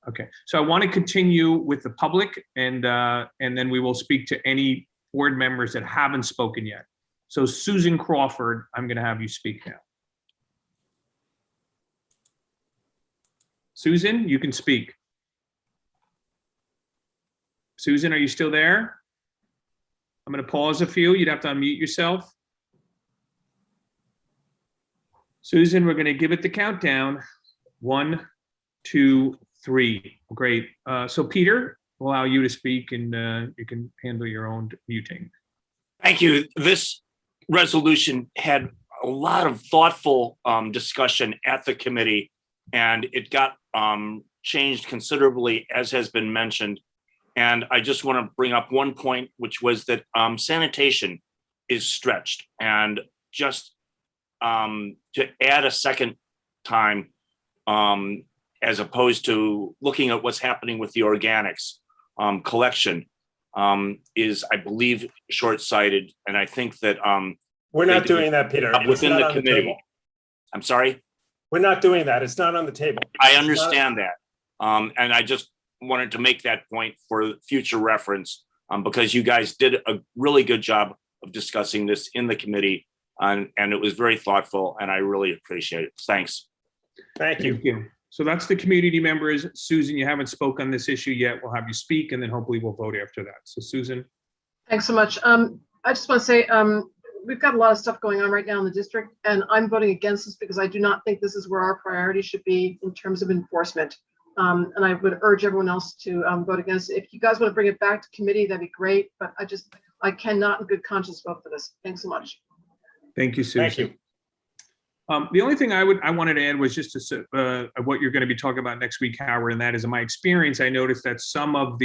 Okay, so I want to continue with the public and then we will speak to any board members that haven't spoken yet. So Susan Crawford, I'm going to have you speak now. Susan, you can speak. Susan, are you still there? I'm going to pause a few. You'd have to unmute yourself. Susan, we're going to give it the countdown. 1, 2, 3. Great. So Peter, allow you to speak, and you can handle your own muting. Thank you. This resolution had a lot of thoughtful discussion at the committee, and it got changed considerably, as has been mentioned. And I just want to bring up one point, which was that sanitation is stretched, and just to add a second time, as opposed to looking at what's happening with the organics collection, is, I believe, short-sighted. And I think that we're not doing that, Peter. It's within not the on the committee. table. I'm sorry? We're not doing that. It's not on the table. I understand that. And I just wanted to make that point for future reference, because you guys did a really good job of discussing this in the committee, and it was very thoughtful, and I really appreciate it. Thanks. Thank you. Thank you. So that's the community members. Susan, you haven't spoken on this issue yet. We'll have you speak, and then hopefully we'll vote after that. So Susan. Thanks so much. I just want to say, we've got a lot of stuff going on right now in the district, and I'm voting against this because I do not think this is where our priority should be in terms of enforcement. And I would urge everyone else to vote against it. If you guys want to bring it back to committee, that'd be great, but I cannot in good conscience vote for this. Thanks so much. Thank you, Susan. Thank you. The only thing I wanted to add was just to what you're going to be talking about next week, Howard, and that is, in my experience, I noticed that some of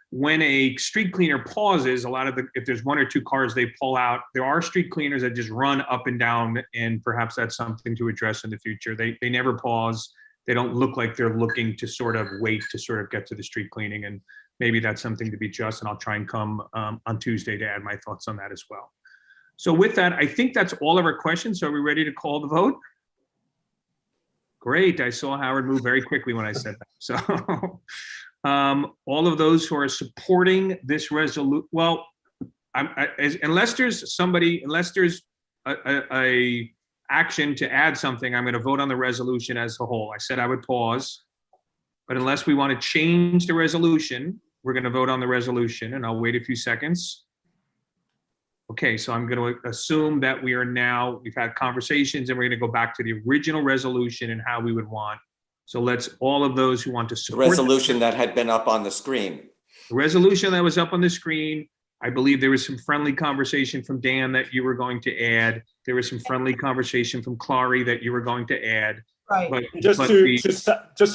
when a street cleaner pauses, if there's one or two cars they pull out, there are street cleaners that just run up and down, and perhaps that's something to address in the future. They never pause. They don't look like they're looking to sort of wait to sort of get to the street cleaning, and maybe that's something to be just, and I'll try and come on Tuesday to add my thoughts on that as well. So with that, I think that's all of our questions. So are we ready to call the vote? Great. I saw Howard move very quickly when I said that. So all of those who are supporting this resolution, well, unless there's a action to add something, I'm going to vote on the resolution as a whole. I said I would pause, but unless we want to change the resolution, we're going to vote on the resolution, and I'll wait a few seconds. Okay, so I'm going to assume that we've had conversations, and we're going to go back to the original resolution and how we would want. So let's, all of those who want to The support resolution that had been up on the screen. the resolution that was up on the screen. I believe there was some friendly conversation from Dan that you were going to add. There was some friendly conversation from Clary that you were going to add. Right. But Just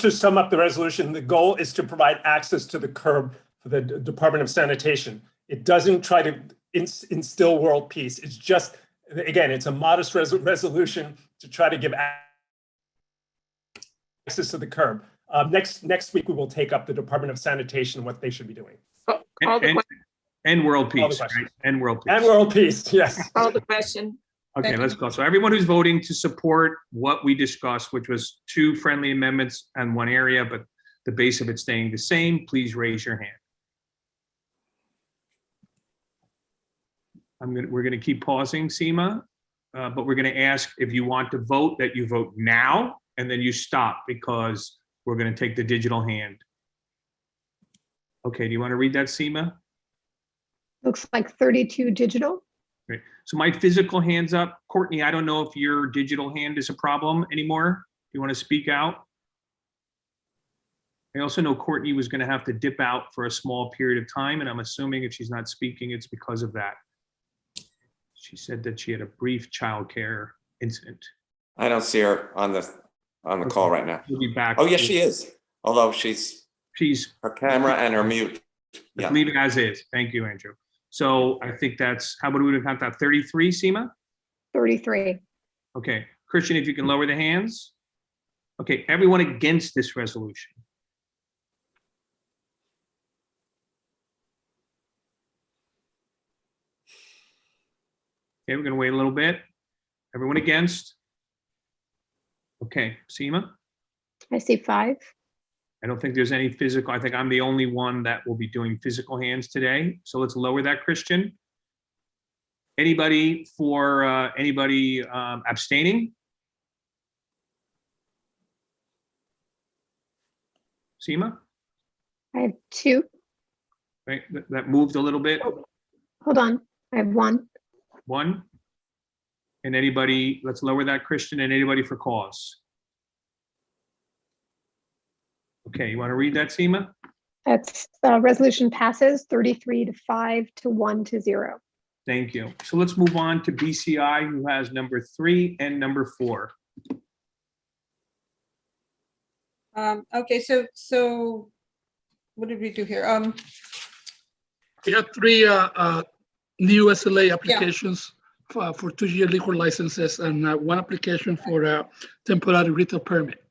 to sum up the resolution, the goal is to provide access to the curb for the Department of Sanitation. It doesn't try to instill world peace. It's just, again, it's a modest resolution to try to give access to the curb. Next week, we will take up the Department of Sanitation, what they should be doing. And world peace, right? And world peace. And world peace, yes. Call the question. Okay, let's go. So everyone who's voting to support what we discussed, which was 2 friendly amendments and 1 area, but the base of it staying the same, please raise your hand. We're going to keep pausing, Seema, but we're going to ask if you want to vote, that you vote now, and then you stop, because we're going to take the digital hand. Okay, do you want to read that, Seema? Looks like 32 digital. Great. So my physical hand's up. Courtney, I don't know if your digital hand is a problem anymore. You want to speak out? I also know Courtney was going to have to dip out for a small period of time, and I'm assuming if she's not speaking, it's because of that. She said that she had a brief childcare incident. I don't see her on the call right now. She'll be back. Oh, yes, she is. Although she's her camera and her mute. Let's leave it as is. Thank you, Andrew. So I think that's, how about we would have that 33, Seema? 33. Okay, Christian, if you can lower the hands. Okay, everyone against this resolution. Okay, we're gonna wait a little bit. Everyone against? Okay, Seema? I see 5. I don't think there's any physical. I think I'm the only one that will be doing physical hands today. So let's lower that, Christian. Anybody abstaining? Seema? I have 2. Right, that moved a little bit. Hold on. I have 1. 1. And anybody, let's lower that, Christian, and anybody for cause. Okay, you want to read that, Seema? That's resolution passes 33 to 5 to 1 to 0. Thank you. So let's move on to BCI, who has number 3 and number 4. Okay, so what did we do here? We have 3 new SLA applications for 2-year liquor licenses and 1 application for a temporary retail permit.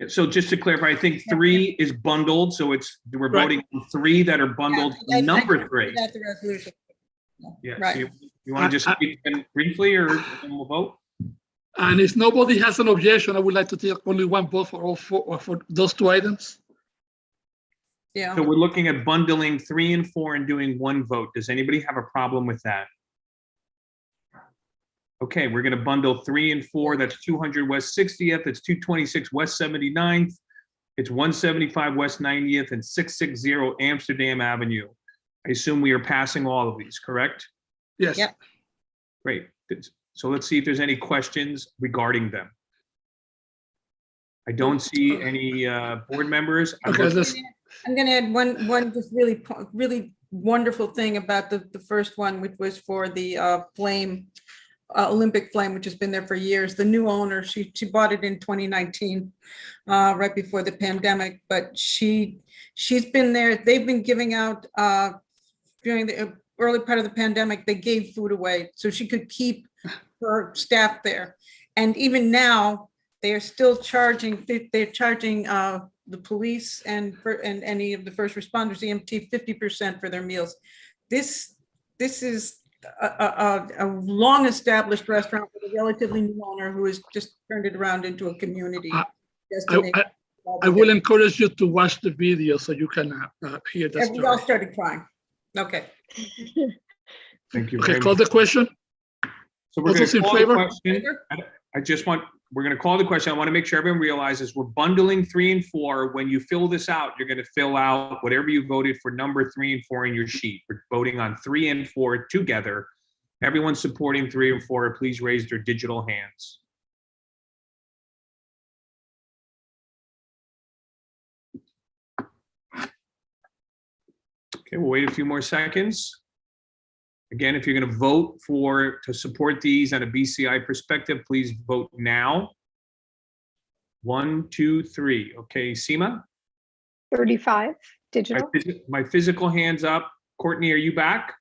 So just to clarify, I think 3 is bundled, so we're voting on 3 that are bundled. Number 3. That's the resolution. Yeah. Right. So you want to just speak briefly, or then we'll vote? And if nobody has an objection, I would like to take only 1 vote for all 4, or for those 2 items. Yeah. So we're looking at bundling 3 and 4 and doing 1 vote. Does anybody have a problem with that? Okay, we're going to bundle 3 and 4. That's 200 West 60th. It's 226 West 79th. It's 175 West 90th and 660 Amsterdam Avenue. I assume we are passing all of these, correct? Yes. Yep. Great. So let's see if there's any questions regarding them. I don't see any board members. I'm Okay, I'm going to add one just really wonderful thing about the first one, which was for the flame, Olympic flame, which has been there for years. The new owner, she bought it in 2019, right before the pandemic, but she's been there. They've been giving out during the early part of the pandemic, they gave food away so she could keep her staff there. And even now, they are still charging, they're charging the police and any of the first responders, EMT, 50% for their meals. This is a long-established restaurant with a relatively new owner who has just turned it around into a community destination. I will encourage you to watch the video so you can hear the We all story. started crying. Okay. Thank you. Okay, call the question. So we're All going those to in call the favor? question. We're going to call the question. I want to make sure everyone realizes we're bundling 3 and 4. When you fill this out, you're going to fill out whatever you voted for number 3 and 4 in your sheet. We're voting on 3 and 4 together. Everyone supporting 3 and 4, please raise their digital hands. Okay, we'll wait a few more seconds. Again, if you're going to vote to support these on a BCI perspective, please vote now. 1, 2, 3. Okay, Seema? 35, digital. My physical hands up. Courtney, are you back?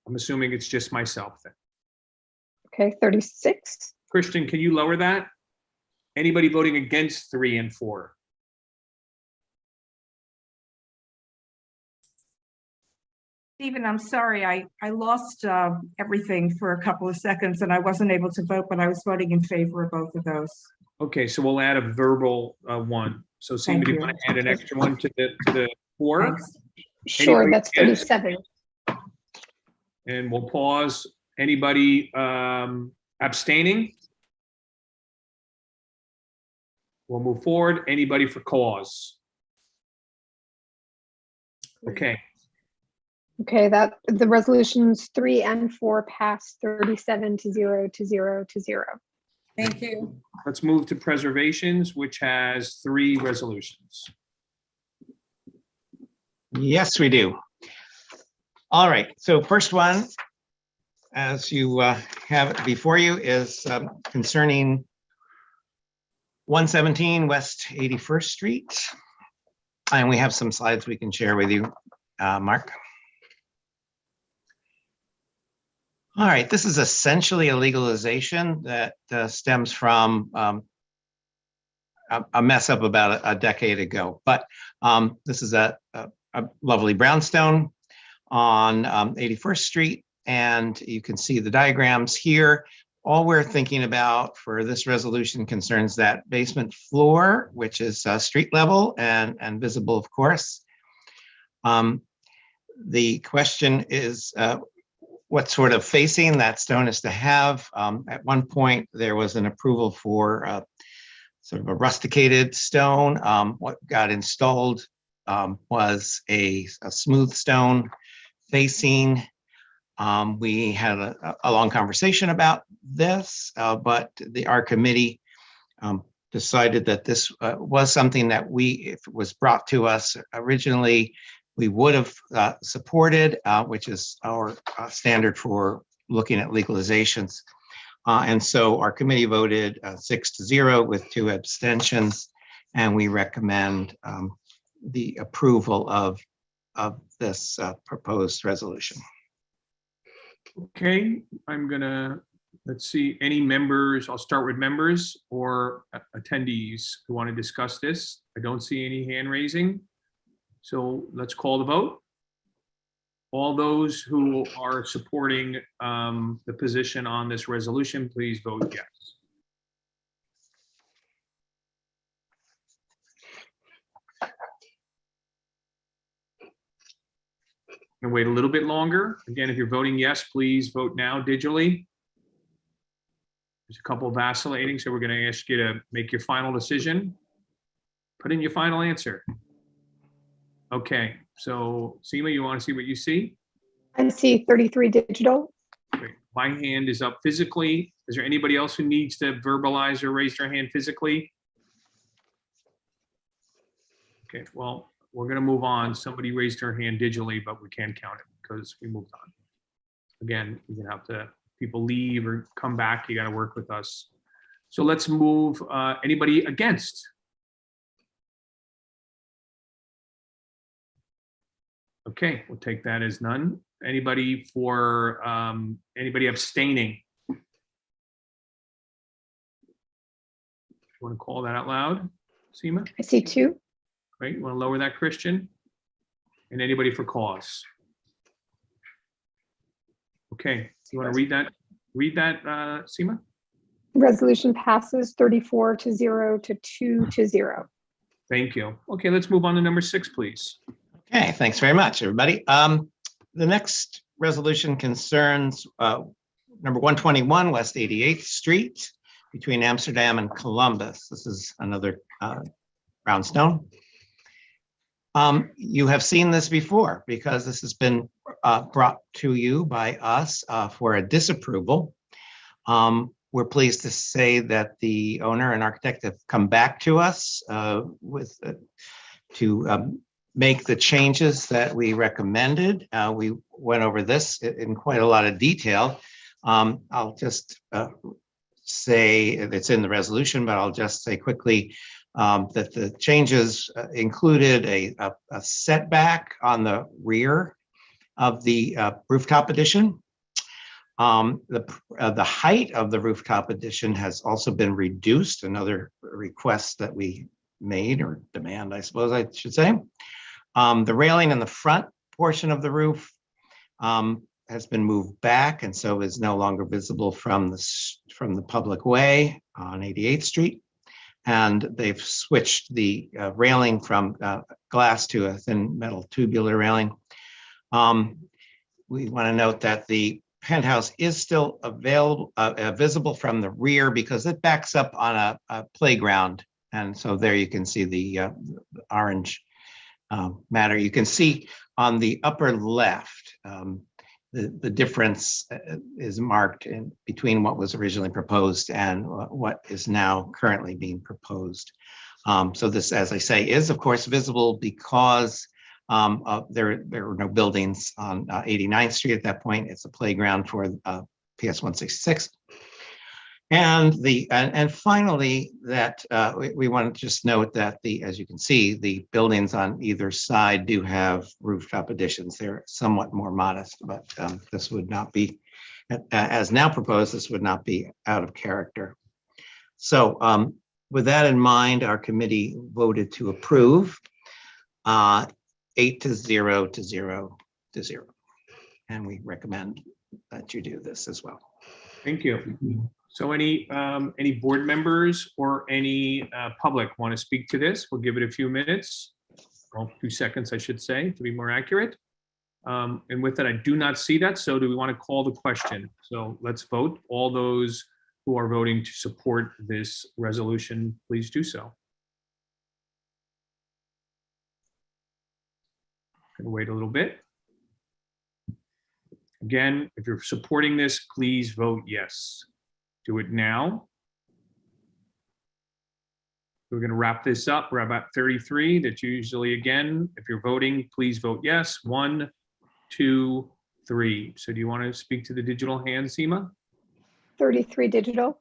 I'm assuming it's just myself then. Okay, 36. Christian, can you lower that? Anybody voting against 3 and 4? Stephen, I'm sorry, I lost everything for a couple of seconds and I wasn't able to vote, but I was voting in favor of both of those. Okay, so we'll add a verbal 1. So Seema, do you want to add an extra 1 to the 4? Thanks. Sure, Anybody that's against? 37. And we'll pause. Anybody abstaining? We'll move forward. Anybody for cause? Okay. Okay, the resolutions 3 and 4 pass 37 to 0 to 0 to 0. Thank you. Let's move to preservations, which has 3 resolutions. Yes, we do. All right, so first one, as you have it before you, is concerning 117 West 81st Street. And we have some slides we can share with you, Mark. All right, this is essentially a legalization that stems from a mess up about a decade ago. But this is a lovely brownstone on 81st Street, and you can see the diagrams here. All we're thinking about for this resolution concerns that basement floor, which is street level and visible, of course. The question is, what sort of facing that stone is to have. At one point, there was an approval for sort of a rusticated stone. What got installed was a smooth stone facing. We had a long conversation about this, but our committee decided that this was something that if it was brought to us originally, we would have supported, which is our standard for looking at legalizations. And so our committee voted 6-0 with 2 abstentions, and we recommend the approval of this proposed resolution. Okay, I'm gonna, let's see, any members, I'll start with members or attendees who want to discuss this. I don't see any hand raising. So let's call the vote. All those who are supporting the position on this resolution, please vote yes. And wait a little bit longer. Again, if you're voting yes, please vote now digitally. There's a couple vacillating, so we're going to ask you to make your final decision. Put in your final answer. Okay, so Seema, you want to see what you see? I see 33 digital. Great. My hand is up physically. Is there anybody else who needs to verbalize or raise their hand physically? Okay, well, we're going to move on. Somebody raised their hand digitally, but we can't count it because we moved on. Again, you're going to have to, people leave or come back. You got to work with us. So let's move. Anybody against? Okay, we'll take that as none. Anybody for, anybody abstaining? Want to call that out loud, Seema? I see 2. Great, you want to lower that, Christian? And anybody for cause? Okay, you want to read that? Read that, Seema? Resolution passes 34-0 to 2-0. Thank you. Okay, let's move on to number 6, please. Okay, thanks very much, everybody. The next resolution concerns number 121 West 88th Street between Amsterdam and Columbus. This is another brownstone. You have seen this before because this has been brought to you by us for a disapproval. We're pleased to say that the owner and architect have come back to us to make the changes that we recommended. We went over this in quite a lot of detail. I'll just say it's in the resolution, but I'll just say quickly that the changes included a setback on the rear of the rooftop addition. The height of the rooftop addition has also been reduced, another request that we made, or demand, I suppose I should say. The railing in the front portion of the roof has been moved back and so is no longer visible from the public way on 88th Street. And they've switched the railing from glass to a thin metal tubular railing. We want to note that the penthouse is still available, visible from the rear because it backs up on a playground. And so there you can see the orange matter. You can see on the upper left, the difference is marked in between what was originally proposed and what is now currently being proposed. So this, as I say, is of course visible because there were no buildings on 89th Street at that point. It's a playground for PS 166. And finally, that we want to just note that as you can see, the buildings on either side do have rooftop additions. They're somewhat more modest, but this would not be, as now proposed, this would not be out of character. So with that in mind, our committee voted to approve 8-0 to 0 to 0. And we recommend that you do this as well. Thank you. So any board members or any public want to speak to this? We'll give it a few minutes, well, 2 seconds, I should say, to be more accurate. And with that, I do not see that. So do we want to call the question? So let's vote. All those who are voting to support this resolution, please do so. Gonna wait a little bit. Again, if you're supporting this, please vote yes. Do it now. We're going to wrap this up. We're about 33. That's usually, again, if you're voting, please vote yes. 1, 2, 3. So do you want to speak to the digital hand, Seema? 33 digital.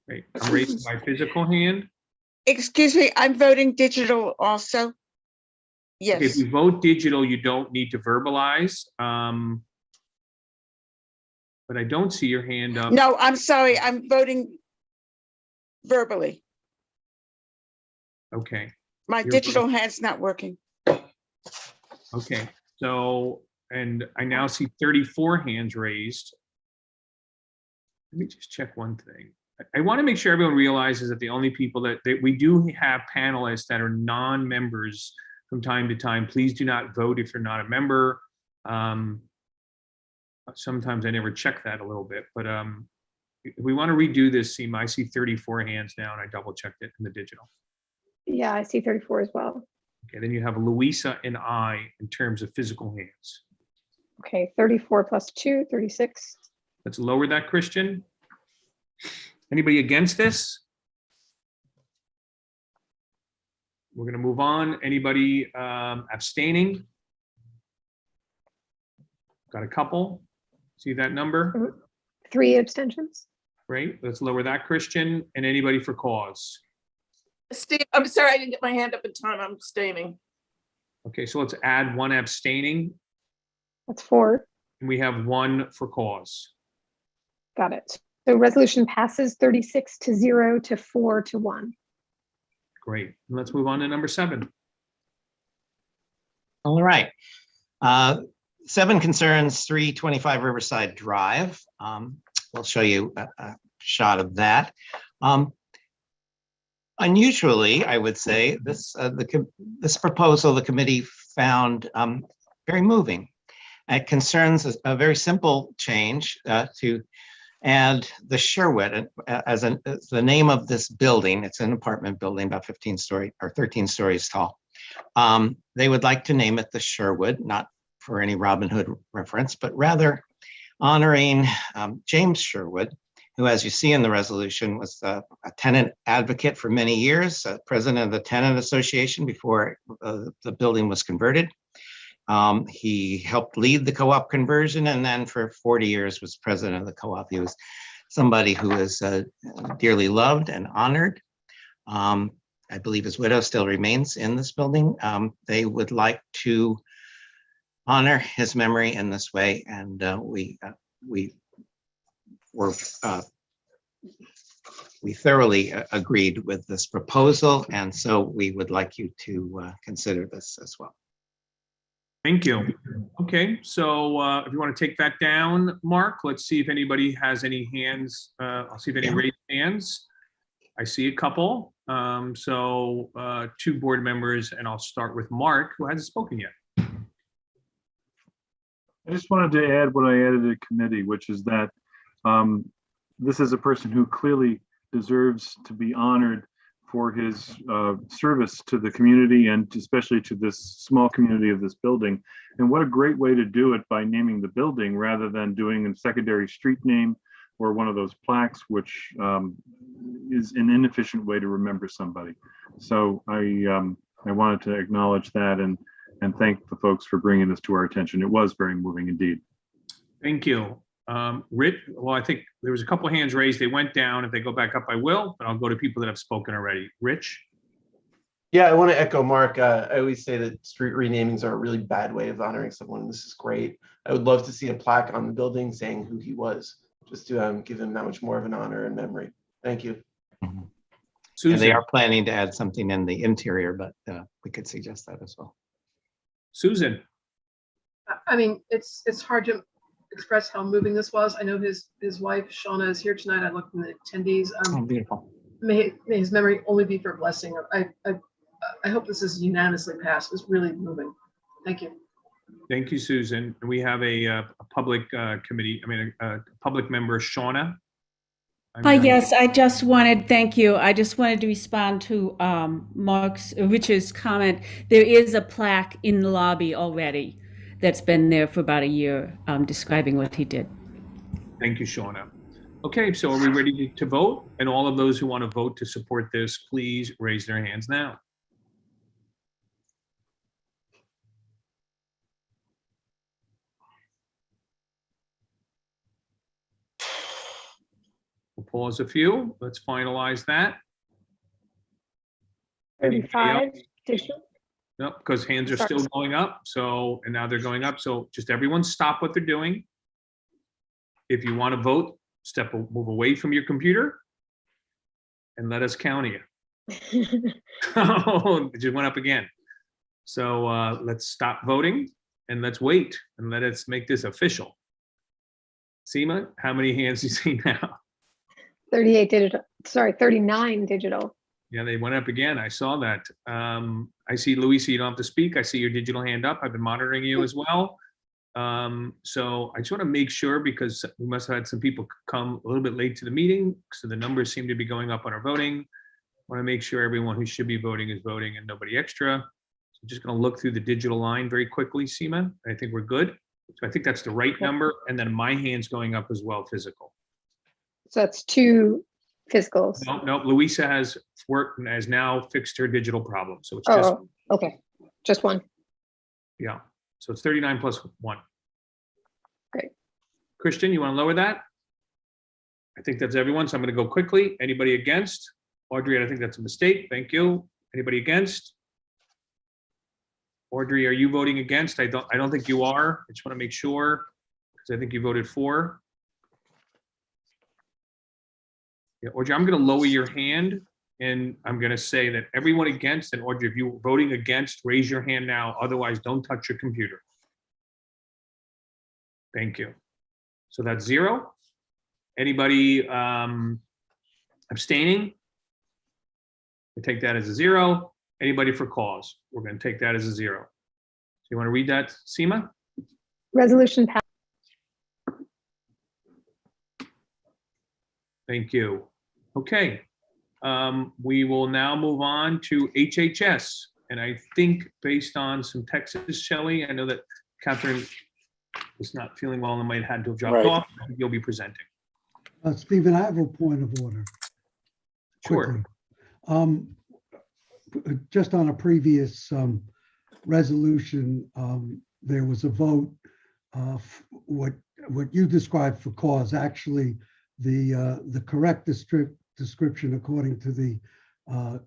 Great. I'm raising my physical hand. Excuse me, I'm voting digital also. Okay, Yes. if you vote digital, you don't need to verbalize. But I don't see your hand up. No, I'm sorry, I'm voting verbally. Okay. My You're digital hand's not working. Okay, so, and I now see 34 hands raised. Let me just check one thing. I want to make sure everyone realizes that the only people that we do have panelists that are non-members from time to time. Please do not vote if you're not a member. Sometimes I never check that a little bit, but if we want to redo this, Seema, I see 34 hands now and I double checked it in the digital. Yeah, I see 34 as well. Okay, then you have Louisa and I in terms of physical hands. Okay, 34 plus 2, 36. Let's lower that, Christian. Anybody against this? We're going to move on. Anybody abstaining? Got a couple. See that number? 3 abstentions. Great. Let's lower that, Christian. And anybody for cause? Steve, I'm sorry, I didn't get my hand up in time. I'm abstaining. Okay, so let's add 1 abstaining. That's 4. And we have 1 for cause. Got it. So resolution passes 36-0 to 4-1. Great. Let's move on to number 7. All right. 7 concerns 325 Riverside Drive. We'll show you a shot of that. Unusually, I would say, this proposal the committee found very moving. It concerns a very simple change to add the Sherwood as the name of this building. It's an apartment building, about 13 stories tall. They would like to name it the Sherwood, not for any Robin Hood reference, but rather honoring James Sherwood, who, as you see in the resolution, was a tenant advocate for many years, president of the Tenant Association before the building was converted. He helped lead the co-op conversion, and then for 40 years was president of the co-op. He was somebody who is dearly loved and honored. I believe his widow still remains in this building. They would like to honor his memory in this way, and we thoroughly agreed with this proposal, and so we would like you to consider this as well. Thank you. Okay, so if you want to take that down, Mark, let's see if anybody has any hands. I'll see if any raised hands. I see a couple. 2 board members, and I'll start with Mark, who hasn't spoken yet. I just wanted to add what I added to committee, which is that this is a person who clearly deserves to be honored for his service to the community and especially to this small community of this building. And what a great way to do it by naming the building rather than doing a secondary street name or one of those plaques, which is an inefficient way to remember somebody. So I wanted to acknowledge that and thank the folks for bringing this to our attention. It was very moving indeed. Thank you. Rich, well, I think there was a couple hands raised. They went down. If they go back up, I will, but I'll go to people that have spoken already. Rich? Yeah, I want to echo Mark. I always say that street renamings are a really bad way of honoring someone. This is great. I would love to see a plaque on the building saying who he was, just to give him that much more of an honor and memory. Thank you. Mm-hmm. And they are planning to add something in the interior, but we could suggest that as well. Susan? I mean, it's hard to express how moving this was. I know his wife, Shauna, is here tonight. I looked in the attendees. Oh, beautiful. May his memory only be for a blessing. I hope this is unanimously passed. It's really moving. Thank you. Thank you, Susan. We have a public committee, a public member, Shauna. Yes, thank you. I just wanted to respond to Rich's comment. There is a plaque in the lobby already that's been there for about a year describing what he did. Thank you, Shauna. Okay, so are we ready to vote? And all of those who want to vote to support this, please raise their hands now. We'll pause a few. Let's finalize that. Anybody 35 else? digital. No, because hands are Sorry. still going up. So, and now they're going up. So just everyone stop what they're doing. If you want to vote, move away from your computer and let us count you. Oh, it just went up again. So let's stop voting and let's wait and let us make this official. Seema, how many hands do you see now? 38 digital, sorry, 39 digital. Yeah, they went up again. I saw that. I see Louisa, you don't have to speak. I see your digital hand up. I've been monitoring you as well. So I just want to make sure, because we must have had some people come a little bit late to the meeting, so the numbers seem to be going up on our voting. I want to make sure everyone who should be voting is voting and nobody extra. So I'm just going to look through the digital line very quickly, Seema. I think we're good. So I think that's the right number. And then my hand's going up as well, physical. So that's 2 physicals. No, Louisa has worked and has now fixed her digital problem. So it's just, okay. Just 1. yeah. So it's 39 plus 1. Great. Christian, you want to lower that? I think that's everyone. So I'm going to go quickly. Anybody against? Audrey, I think that's a mistake. Thank you. Anybody against? Audrey, are you voting against? I don't think you are. I just want to make sure, because I think you voted for. Yeah, Audrey, I'm going to lower your hand and I'm going to say that everyone against, and Audrey, if you're voting against, raise your hand now. Otherwise, don't touch your computer. Thank you. So that's 0. Anybody abstaining? We take that as a 0. Anybody for cause? We're going to take that as a 0. So you want to read that, Seema? Resolution passed. Thank you. Okay. We will now move on to HHS. And I think based on some texts, Shelley, I know that Catherine is not feeling well and might have had to have dropped off. I think you'll be presenting. Stephen, I have a point of order. Sure. Quickly. Just on a previous resolution, there was a vote. What you described for cause, actually, the correct description according to the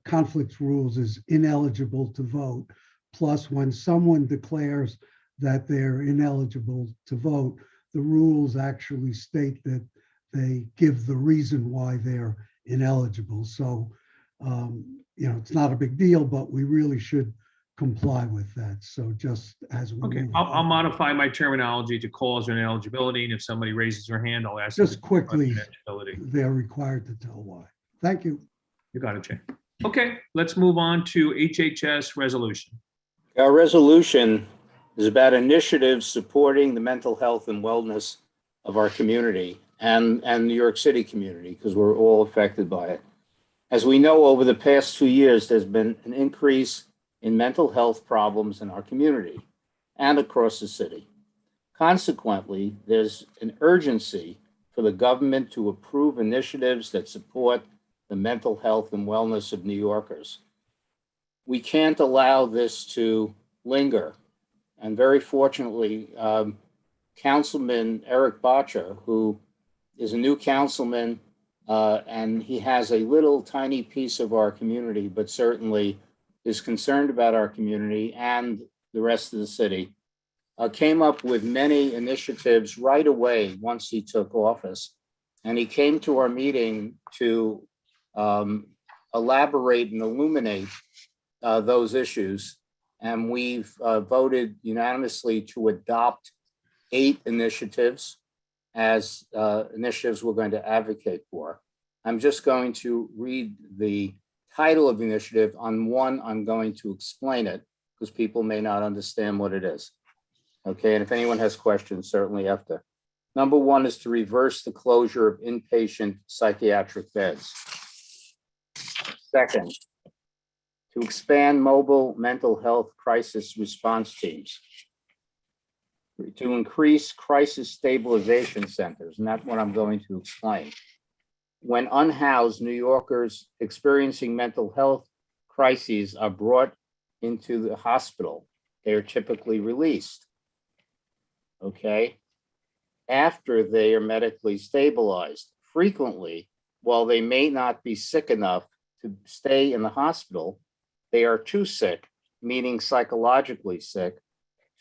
conflicts rules is ineligible to vote. Plus, when someone declares that they're ineligible to vote, the rules actually state that they give the reason why they're ineligible. So, it's not a big deal, but we really should comply with that. So just as we Okay, I'll modify my terminology to cause or ineligibility, and if somebody raises their hand, I'll ask. Just quickly, they're required to tell why. Thank you. You got it, Jay. Okay, let's move on to HHS resolution. Our resolution is about initiatives supporting the mental health and wellness of our community and New York City community, because we're all affected by it. As we know, over the past 2 years, there's been an increase in mental health problems in our community and across the city. Consequently, there's an urgency for the government to approve initiatives that support the mental health and wellness of New Yorkers. We can't allow this to linger. And very fortunately, Councilman Eric Botcher, who is a new councilman, and he has a little tiny piece of our community, but certainly is concerned about our community and the rest of the city, came up with many initiatives right away once he took office. And he came to our meeting to elaborate and illuminate those issues. And we've voted unanimously to adopt 8 initiatives as initiatives we're going to advocate for. I'm just going to read the title of the initiative. On one, I'm going to explain it because people may not understand what it is. Okay, and if anyone has questions, certainly after. Number 1 is to reverse the closure of inpatient psychiatric beds. Second, to expand mobile mental health crisis response teams. to increase crisis stabilization centers, and that's what I'm going to explain. When unhoused New Yorkers experiencing mental health crises are brought into the hospital, they are typically released, okay, after they are medically stabilized. Frequently, while they may not be sick enough to stay in the hospital, they are too sick, meaning psychologically sick,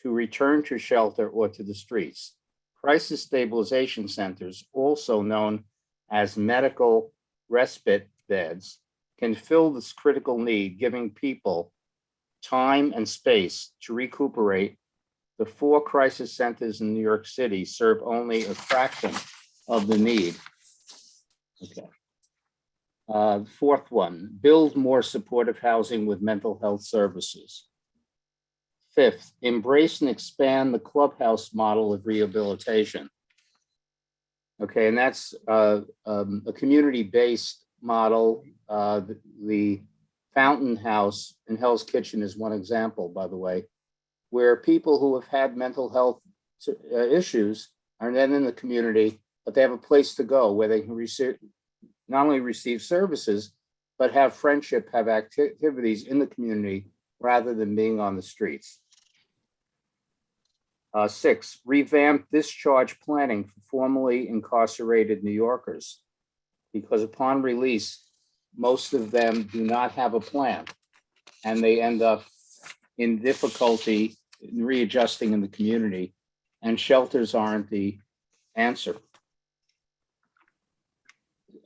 to return to shelter or to the streets. Crisis stabilization centers, also known as medical respite beds, can fill this critical need, giving people time and space to recuperate. The 4 crisis centers in New York City serve only a fraction of the need. Okay. Fourth one, build more supportive housing with mental health services. Fifth, embrace and expand the clubhouse model of rehabilitation. Okay, and that's a community-based model. The Fountain House in Hell's Kitchen is one example, by the way, where people who have had mental health issues are then in the community, but they have a place to go where they can receive, not only receive services, but have friendship, have activities in the community rather than being on the streets. 6, revamp discharge planning for formerly incarcerated New Yorkers, because upon release, most of them do not have a plan, and they end up in difficulty in readjusting in the community, and shelters aren't the answer.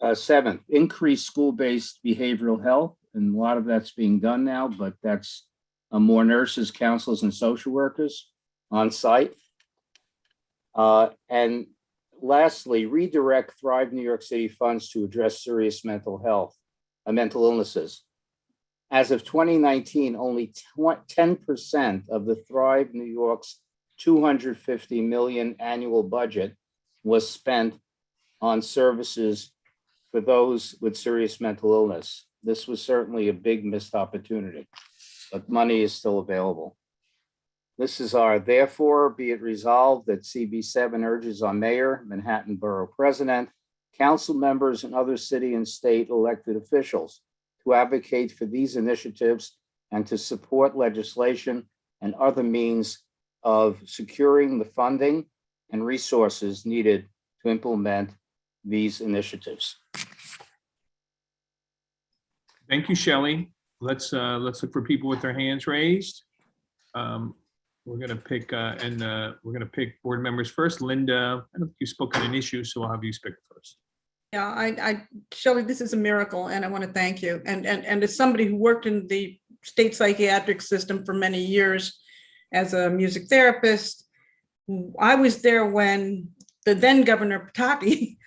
7th, increase school-based behavioral health, and a lot of that's being done now, but that's more nurses, counselors, and social workers on site. And lastly, redirect Thrive New York City funds to address serious mental illnesses. As of 2019, only 10% of the Thrive New York's $250 million annual budget was spent on services for those with serious mental illness. This was certainly a big missed opportunity, but money is still available. This is our therefore be it resolved that CB7 urges our mayor, Manhattan Borough President, council members, and other city and state elected officials to advocate for these initiatives and to support legislation and other means of securing the funding and resources needed to implement these initiatives. Thank you, Shelley. Let's look for people with their hands raised. We're gonna pick board members first. Linda, I don't think you spoke on an issue, so I'll have you speak first. Yeah, Shelley, this is a miracle, and I want to thank you. And as somebody who worked in the state psychiatric system for many years as a music therapist, I was there when the then Governor Pataki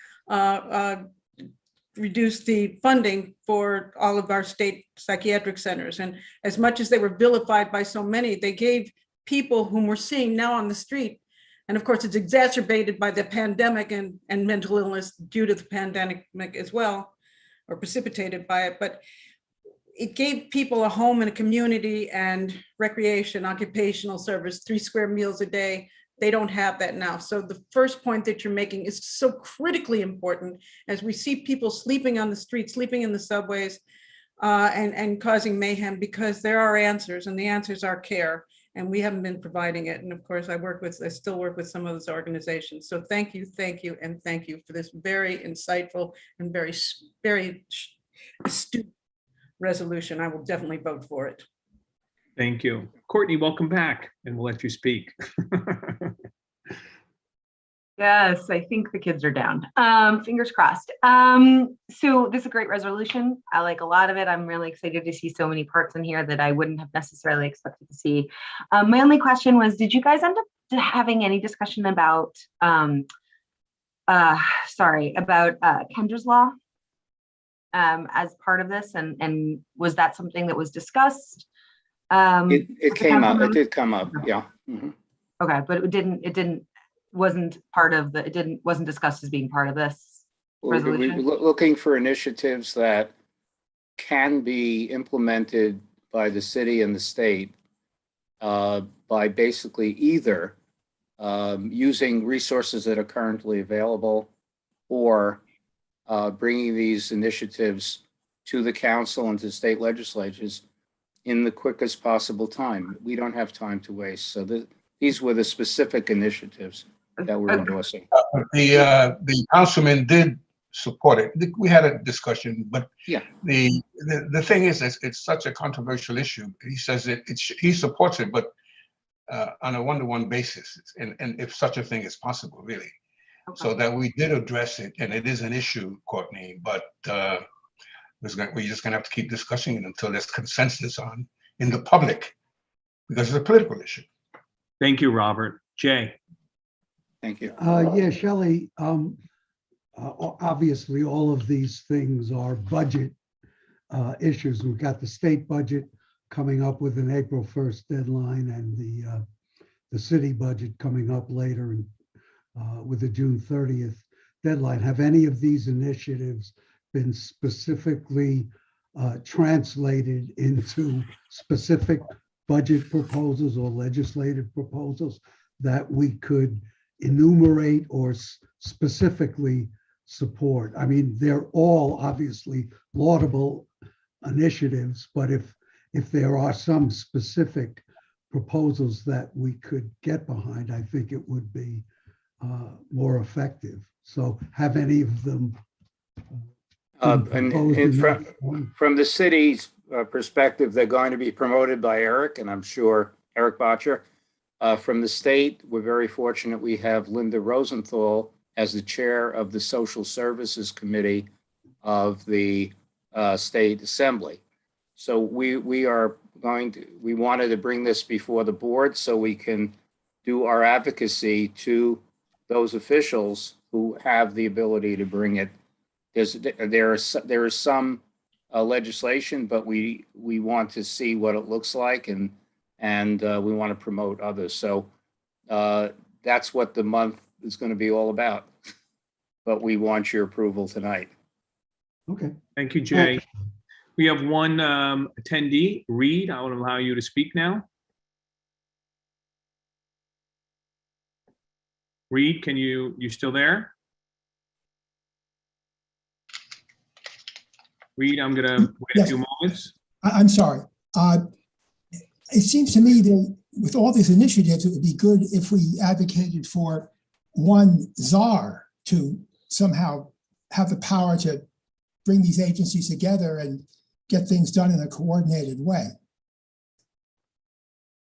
reduced the funding for all of our state psychiatric centers. And as much as they were vilified by so many, they gave people whom we're seeing now on the street. And of course, it's exacerbated by the pandemic and mental illness due to the pandemic as well, or precipitated by it. But it gave people a home and a community and recreation, occupational service, 3 square meals a day. They don't have that now. So the first point that you're making is so critically important as we see people sleeping on the streets, sleeping in the subways, and causing mayhem, because there are answers, and the answers are care. And we haven't been providing it. And of course, I still work with some of those organizations. So thank you, and thank you for this very insightful and very, very astute resolution. I will definitely vote for it. Thank you. Courtney, welcome back, and we'll let you speak. Yes, I think the kids are down. Fingers crossed. So this is a great resolution. I like a lot of it. I'm really excited to see so many parts in here that I wouldn't have necessarily expected to see. My only question was, did you guys end up having any discussion about, Kendra's Law as part of this? And was that something that was discussed? It came up, it did come up, yeah. Mm-hmm. Okay, but it wasn't discussed as being part of this resolution? We're looking for initiatives that can be implemented by the city and the state by basically either using resources that are currently available, or bringing these initiatives to the council and to state legislatures in the quickest possible time. We don't have time to waste. So these were the specific initiatives that we're endorsing. The councilman did support it. We had a discussion, but yeah, the thing is, it's such a controversial issue. He says he supports it, but on a one-to-one basis, and if such a thing is possible, really. Okay. So that we did address it, and it is an issue, Courtney, but we're just gonna have to keep discussing it until there's consensus in the public, because it's a political issue. Thank you, Robert. Jay. Thank you. Yeah, Shelley, obviously all of these things are budget issues. We've got the state budget coming up with an April 1st deadline, and the city budget coming up later with a June 30th deadline. Have any of these initiatives been specifically translated into specific budget proposals or legislative proposals that we could enumerate or specifically support? I mean, they're all obviously laudable initiatives, but if there are some specific proposals that we could get behind, I think it would be more effective. So have any of them from the city's perspective, they're going to be promoted by Eric, and I'm sure Eric Botcher. From the state, we're very fortunate we have Linda Rosenthal as the chair of the Social Services Committee of the State Assembly. So we wanted to bring this before the board so we can do our advocacy to those officials who have the ability to bring it. There is some legislation, but we want to see what it looks like, and we want to promote others. So that's what the month is going to be all about. But we want your approval tonight. Okay. Thank you, Jay. We have one attendee, Reed. I will allow you to speak now. Reed, you still there? Reed, I'm going to wait a few moments. I'm sorry. It seems to me that with all these initiatives, it would be good if we advocated for one czar to somehow have the power to bring these agencies together and get things done in a coordinated way.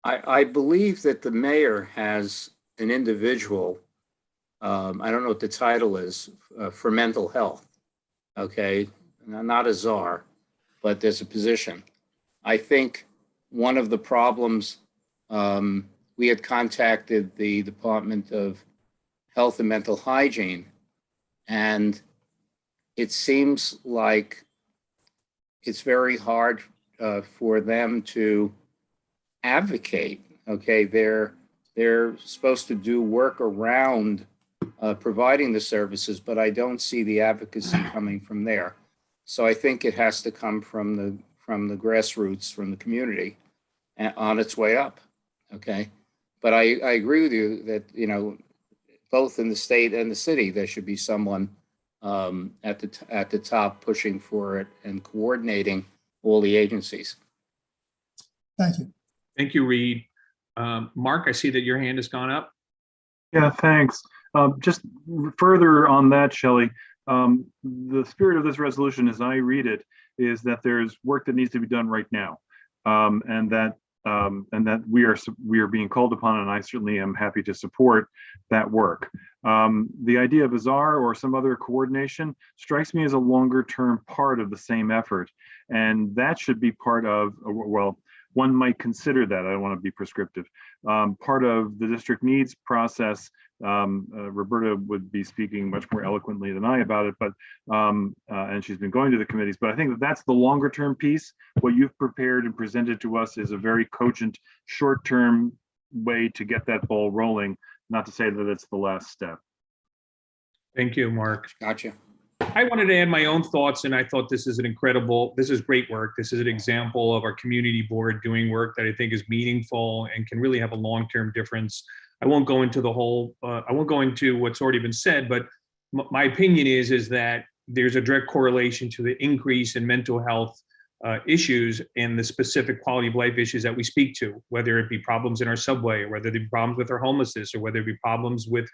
I believe that the mayor has an individual, I don't know what the title is, for mental health, okay? Not a czar, but there's a position. I think one of the problems, we had contacted the Department of Health and Mental Hygiene, and it seems like it's very hard for them to advocate. Okay, they're supposed to do work around providing the services, but I don't see the advocacy coming from there. So I think it has to come from the grassroots, from the community, on its way up. Okay, but I agree with you that both in the state and the city there should be someone at the top pushing for it and coordinating all the agencies. Thank you. Thank you, Reed. Mark, I see that your hand has gone up. Yeah, thanks. Just further on that, Shelley, the spirit of this resolution, as I read it, is that there's work that needs to be done right now, and that we are being called upon, and I certainly am happy to support that work. The idea of a czar or some other coordination strikes me as a longer-term part of the same effort, and that should be part of, well, one might consider that. I don't want to be prescriptive. Part of the district needs process. Roberta would be speaking much more eloquently than I about it, but and she's been going to the committees. But I think that that's the longer term piece. What you've prepared and presented to us is a very cogent, short term way to get that ball rolling. Not to say that it's the last step. Thank you, Mark. Gotcha. I wanted to add my own thoughts, and I thought this is great work. This is an example of our community board doing work that I think is meaningful and can really have a long-term difference I won't go into the whole, I won't go into what's already been said, but my opinion is that there's a direct correlation to the increase in mental health issues and the specific quality of life issues that we speak to, whether it be problems in our subway, or whether it be problems with our homelessness, or whether it be problems with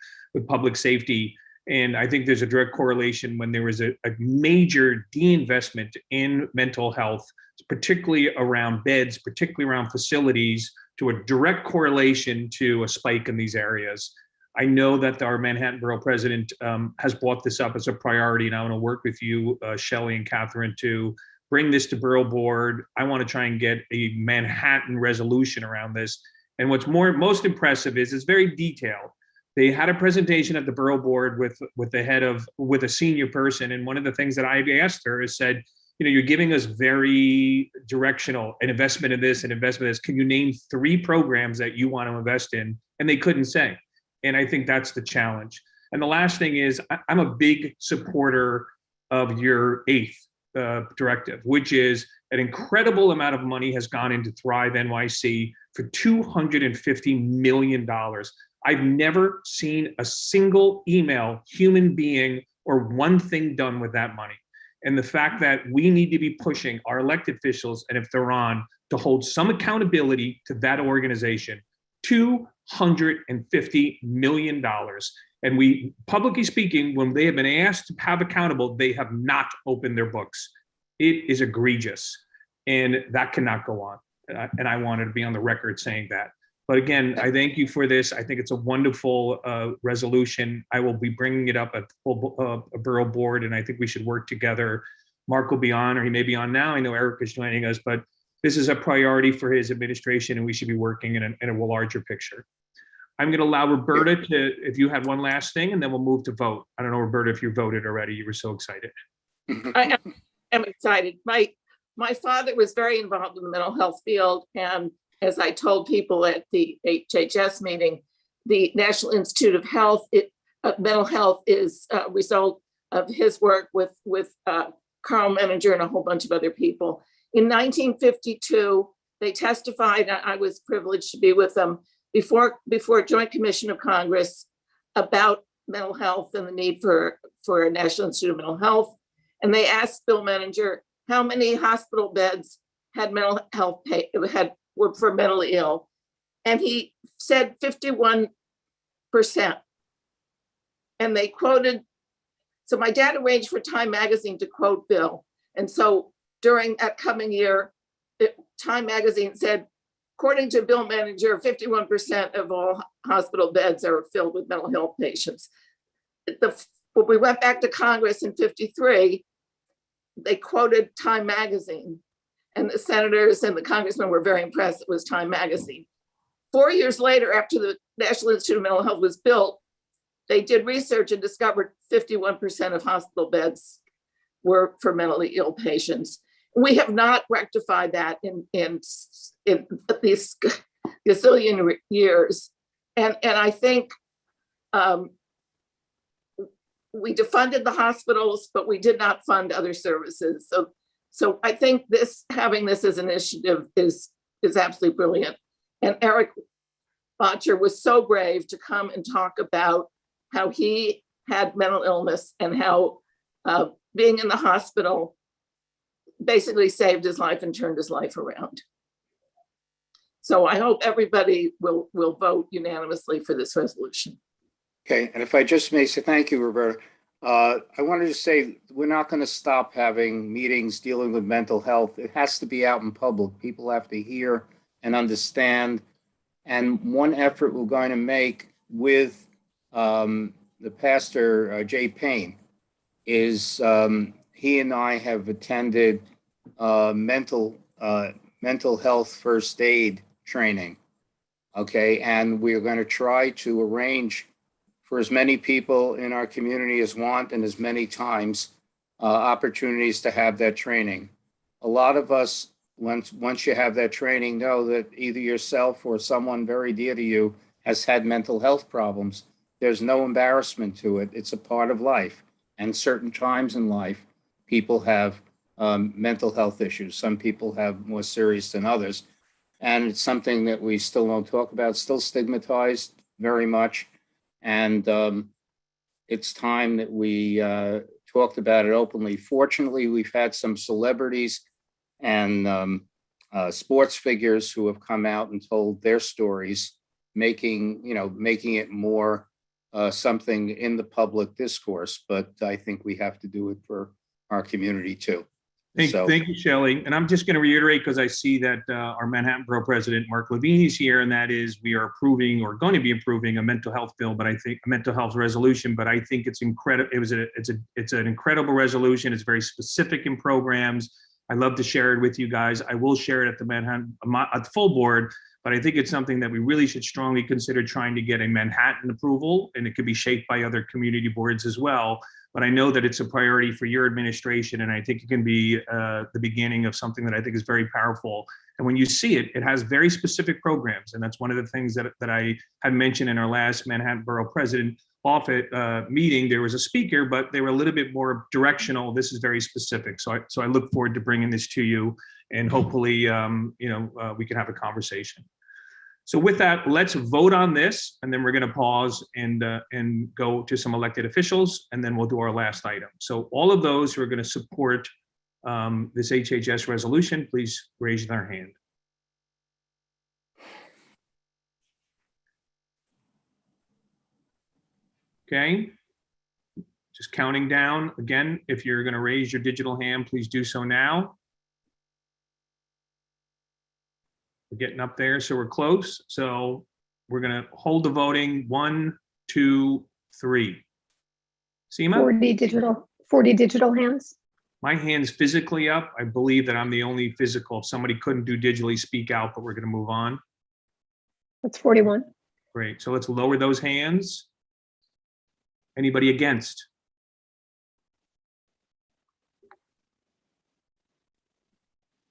public safety. And I think there's a direct correlation when there is a major de-investment in mental health, particularly around beds, particularly around facilities, to a direct correlation to a spike in these areas. I know that our Manhattan Borough President has brought this up as a priority, and I want to work with you, Shelley and Catherine, to bring this to Borough Board. I want to try and get a Manhattan resolution around this. And what's most impressive is it's very detailed. They had a presentation at the Borough Board with a senior person, and one of the things that I asked her is said, you're giving us very directional, an investment in this, an investment in this. Can you name 3 programs that you want to invest in? And they couldn't say. And I think that's the challenge. And the last thing is, I'm a big supporter of your 8th directive, which is an incredible amount of money has gone into Thrive NYC for $250 million. I've never seen a single email, human being, or one thing done with that money. And the fact that we need to be pushing our elected officials, and if they're on, to hold some accountability to that organization, $250 million. And we, publicly speaking, when they have been asked to have accountable, they have not opened their books. It is egregious, and that cannot go on. And I wanted to be on the record saying that. But again, I thank you for this. I think it's a wonderful resolution. I will be bringing it up at a Borough Board, and I think we should work together. Mark will be on, or he may be on now. I know Eric is joining us, but this is a priority for his administration, and we should be working in a larger picture. I'm going to allow Roberta to, if you had one last thing, and then we'll move to vote. I don't know, Roberta, if you voted already. You were so excited. I am excited. My father was very involved in the mental health field, and as I told people at the HHS meeting, the National Institute of Health, mental health is a result of his work with Carl Menninger and a whole bunch of other people. In 1952, they testified, I was privileged to be with them, before Joint Commission of Congress about mental health and the need for a National Institute of Mental Health. And they asked Bill Menninger how many hospital beds had mental health were for mentally ill. And he said 51%. And they quoted, so my dad arranged for Time Magazine to quote Bill. And so during that coming year, Time Magazine said, according to Bill Menninger, 51% of all hospital beds are filled with mental health patients. When we went back to Congress in 53, they quoted Time Magazine, and the senators and the congressmen were very impressed it was Time Magazine. 4 years later, after the National Institute of Mental Health was built, they did research and discovered 51% of hospital beds were for mentally ill patients. We have not rectified that in these gazillion years. And I think we defunded the hospitals, but we did not fund other services. So I think having this as an initiative is absolutely brilliant. And Eric Botcher was so brave to come and talk about how he had mental illness and how being in the hospital basically saved his life and turned his life around. So I hope everybody will vote unanimously for this resolution. Okay, and if I just may say, thank you, Roberta. I wanted to say, we're not going to stop having meetings dealing with mental health. It has to be out in public. People have to hear and understand. And one effort we're going to make with the pastor, Jay Payne, is he and I have attended mental health first aid training. Okay, and we're going to try to arrange for as many people in our community as want, and as many times opportunities to have that training. A lot of us, once you have that training, know that either yourself or someone very dear to you has had mental health problems. There's no embarrassment to it. It's a part of life. And certain times in life, people have mental health issues. Some people have more serious than others. And it's something that we still don't talk about, still stigmatized very much. And it's time that we talked about it openly. Fortunately, we've had some celebrities and sports figures who have come out and told their stories, making it more something in the public discourse. But I think we have to do it for our community too. Thank you, Shelley. And I'm just going to reiterate, because I see that our Manhattan Borough President, Mark Levine, is here, and that is we are approving or going to be approving a mental health bill, but I think a mental health resolution, but I think it's incredible. It's an incredible resolution. It's very specific in programs. I'd love to share it with you guys. I will share it at the Manhattan, at the full board, but I think it's something that we really should strongly consider trying to get a Manhattan approval, and it could be shaped by other community boards as well. But I know that it's a priority for your administration, and I think it can be the beginning of something that I think is very powerful. And when you see it, it has very specific programs, and that's one of the things that I had mentioned in our last Manhattan Borough President office meeting. There was a speaker, but they were a little bit more directional. This is very specific. So I look forward to bringing this to you, and hopefully, we can have a conversation. So with that, let's vote on this, and then we're going to pause and go to some elected officials, and then we'll do our last item. So all of those who are going to support this HHS resolution, please raise their hand. Okay, just counting down. Again, if you're going to raise your digital hand, please do so now. We're getting up there, so we're close. So we're going to hold the voting. 1, 2, 3. Seema? 40 digital hands. My hand's physically up. I believe that I'm the only physical. If somebody couldn't do digitally, speak out, but we're going to move on. That's 41. Great. So let's lower those hands. Anybody against?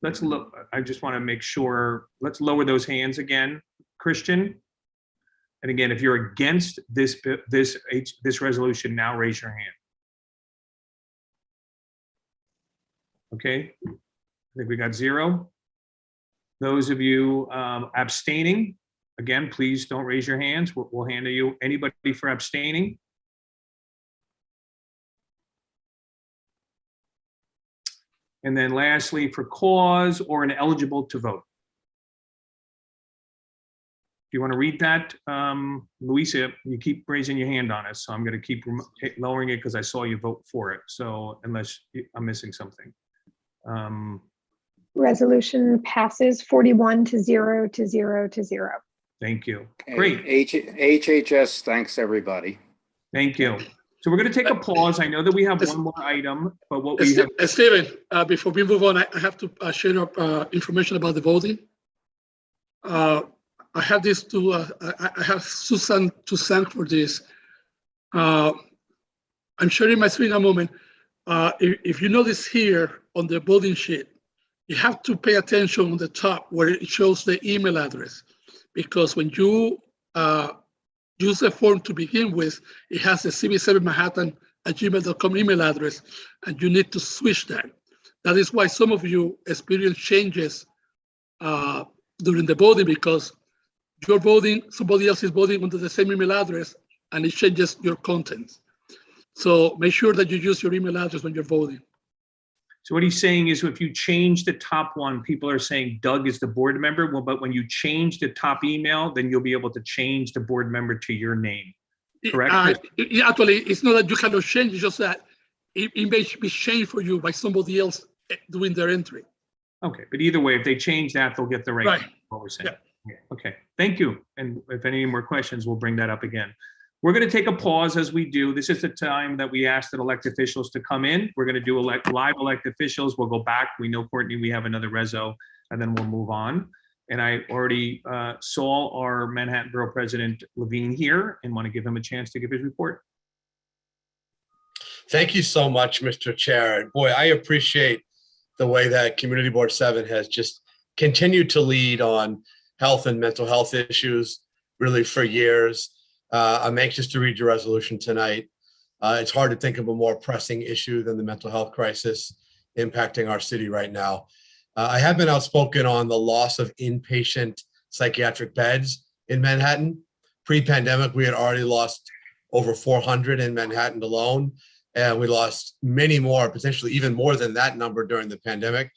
Let's look. I just want to make sure. Let's lower those hands again, Christian. And again, if you're against this resolution, now raise your hand. Okay. I think we got 0. Those of you abstaining, again, please don't raise your hands. We'll handle you. Anybody for abstaining? And then lastly, for cause or ineligible to vote. Do you want to read that? Luisa, you keep raising your hand on us, so I'm going to keep lowering it because I saw you vote for it. So unless I'm missing something. Resolution passes 41 to 0 to 0 to 0. Thank you. Great. HHS, thanks everybody. Thank you. So we're going to take a pause. I know that we have one more item, but what we have. Stephen, before we move on, I have to share up information about the voting. I have this to, I have Susan to thank for this. I'm sharing my screen in a moment. If you notice here on the voting sheet, you have to pay attention on the top where it shows the email address, because when you use the form to begin with, it has the CB7Manhattan@gmail.com email address, and you need to switch that. That is why some of you experience changes during the voting, because you're voting, somebody else is voting under the same email address, and it changes your content. So make sure that you use your email address when you're voting. So what he's saying is, if you change the top one, people are saying Doug is the board member. Well, but when you change the top email, then you'll be able to change the board member to your name. Correct? Actually, it's not that you cannot change, it's just that it may be changed for you by somebody else doing their entry. Okay, but either way, if they change that, they'll get the right. What we're saying. Yeah. Okay, thank you. And if any more questions, we'll bring that up again. We're going to take a pause as we do. This is the time that we asked the elected officials to come in. We're going to do live elected officials. We'll go back. We know, Courtney, we have another reso, and then we'll move on. And I already saw our Manhattan Borough President Levine here and want to give him a chance to give his report. Thank you so much, Mr. Chair. Boy, I appreciate the way that Community Board 7 has just continued to lead on health and mental health issues really for years. I'm anxious to read your resolution tonight. It's hard to think of a more pressing issue than the mental health crisis impacting our city right now. I have been outspoken on the loss of inpatient psychiatric beds in Manhattan, Pre-pandemic, we had already lost over 400 in Manhattan alone, and we lost many more, potentially even more than that number during the pandemic,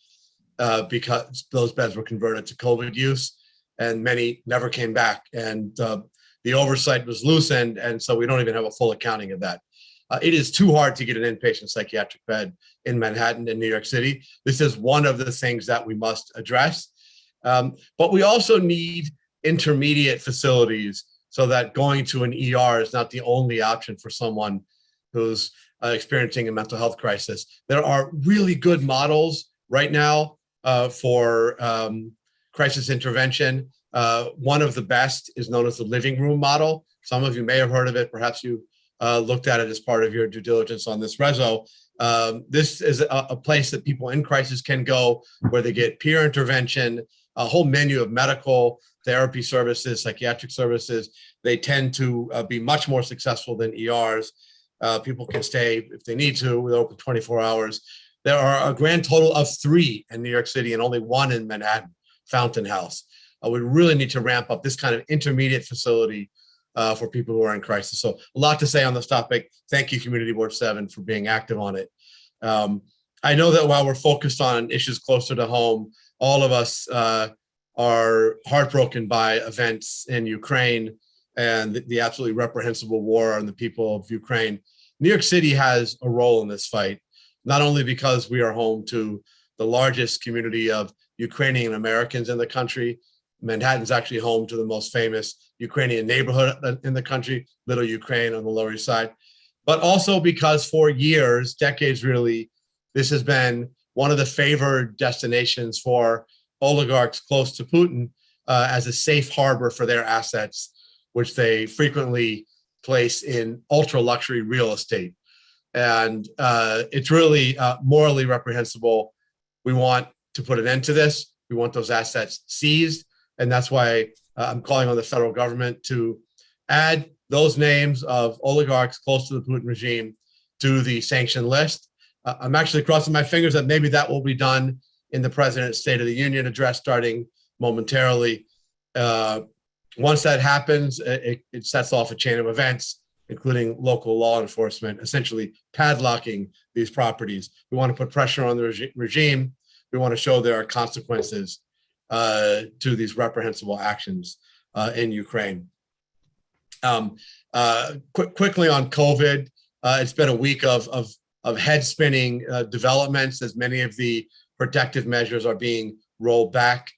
because those beds were converted to COVID use, and many never came back. And the oversight was loosened, and so we don't even have a full accounting of that. It is too hard to get an inpatient psychiatric bed in Manhattan and New York City. This is one of the things that we must address. But we also need intermediate facilities so that going to an ER is not the only option for someone who's experiencing a mental health crisis. There are really good models right now for crisis intervention. One of the best is known as the living room model. Some of you may have heard of it. Perhaps you looked at it as part of your due diligence on this reso. This is a place that people in crisis can go where they get peer intervention, a whole menu of medical therapy services, psychiatric services. They tend to be much more successful than ERs. People can stay if they need to. We're open 24 hours. There are a grand total of 3 in New York City and only 1 in Manhattan, Fountain House. We really need to ramp up this kind of intermediate facility for people who are in crisis. So a lot to say on this topic. Thank you, Community Board 7, for being active on it. I know that while we're focused on issues closer to home, all of us are heartbroken by events in Ukraine and the absolutely reprehensible war on the people of Ukraine. New York City has a role in this fight, not only because we are home to the largest community of Ukrainian Americans in the country. Manhattan's actually home to the most famous Ukrainian neighborhood in the country, Little Ukraine on the Lower East Side, but also because for years, decades really, this has been one of the favored destinations for oligarchs close to Putin as a safe harbor for their assets, which they frequently place in ultra luxury real estate. And it's really morally reprehensible. We want to put an end to this. We want those assets seized. And that's why I'm calling on the federal government to add those names of oligarchs close to the Putin regime to the sanction list. I'm actually crossing my fingers that maybe that will be done in the President's State of the Union address starting momentarily. Once that happens, it sets off a chain of events, including local law enforcement, essentially padlocking these properties. We want to put pressure on the regime. We want to show there are consequences to these reprehensible actions in Ukraine. Quickly on COVID, it's been a week of head-spinning developments as many of the protective measures are being rolled back.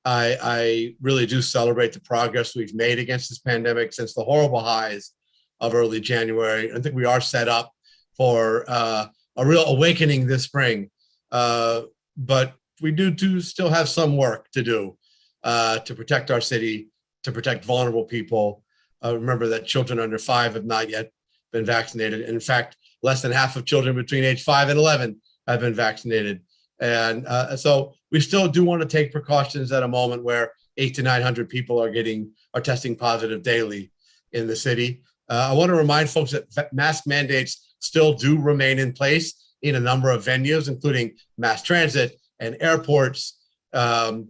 I really do celebrate the progress we've made against this pandemic since the horrible highs of early January. I think we are set up for a real awakening this spring, but we do still have some work to do to protect our city, to protect vulnerable people. Remember that children under 5 have not yet been vaccinated. In fact, less than half of children between age 5 and 11 have been vaccinated. And so we still do want to take precautions at a moment where 800 to 900 people are testing positive daily in the city. I want to remind folks that mask mandates still do remain in place in a number of venues, including mass transit and airports. And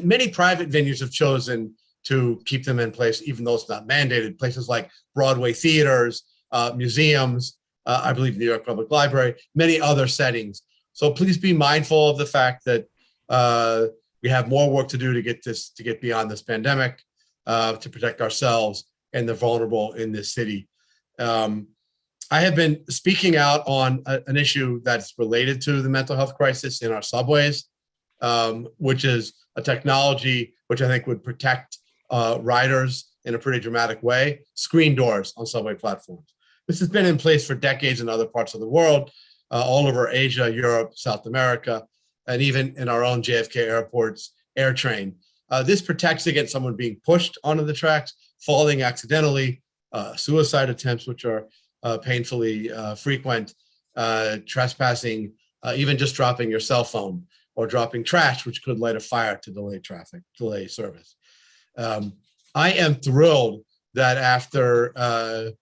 many private venues have chosen to keep them in place, even though it's not mandated. Places like Broadway theaters, museums, I believe New York Public Library, many other settings. So please be mindful of the fact that we have more work to do to get beyond this pandemic, to protect ourselves and the vulnerable in this city. I have been speaking out on an issue that's related to the mental health crisis in our subways, which is a technology which I think would protect riders in a pretty dramatic way: screen doors on subway platforms. This has been in place for decades in other parts of the world, all over Asia, Europe, South America, and even in our own JFK airport's AirTrain. This protects against someone being pushed onto the tracks, falling accidentally, suicide attempts, which are painfully frequent, trespassing, even just dropping your cell phone or dropping trash, which could light a fire to delay service. I am thrilled that after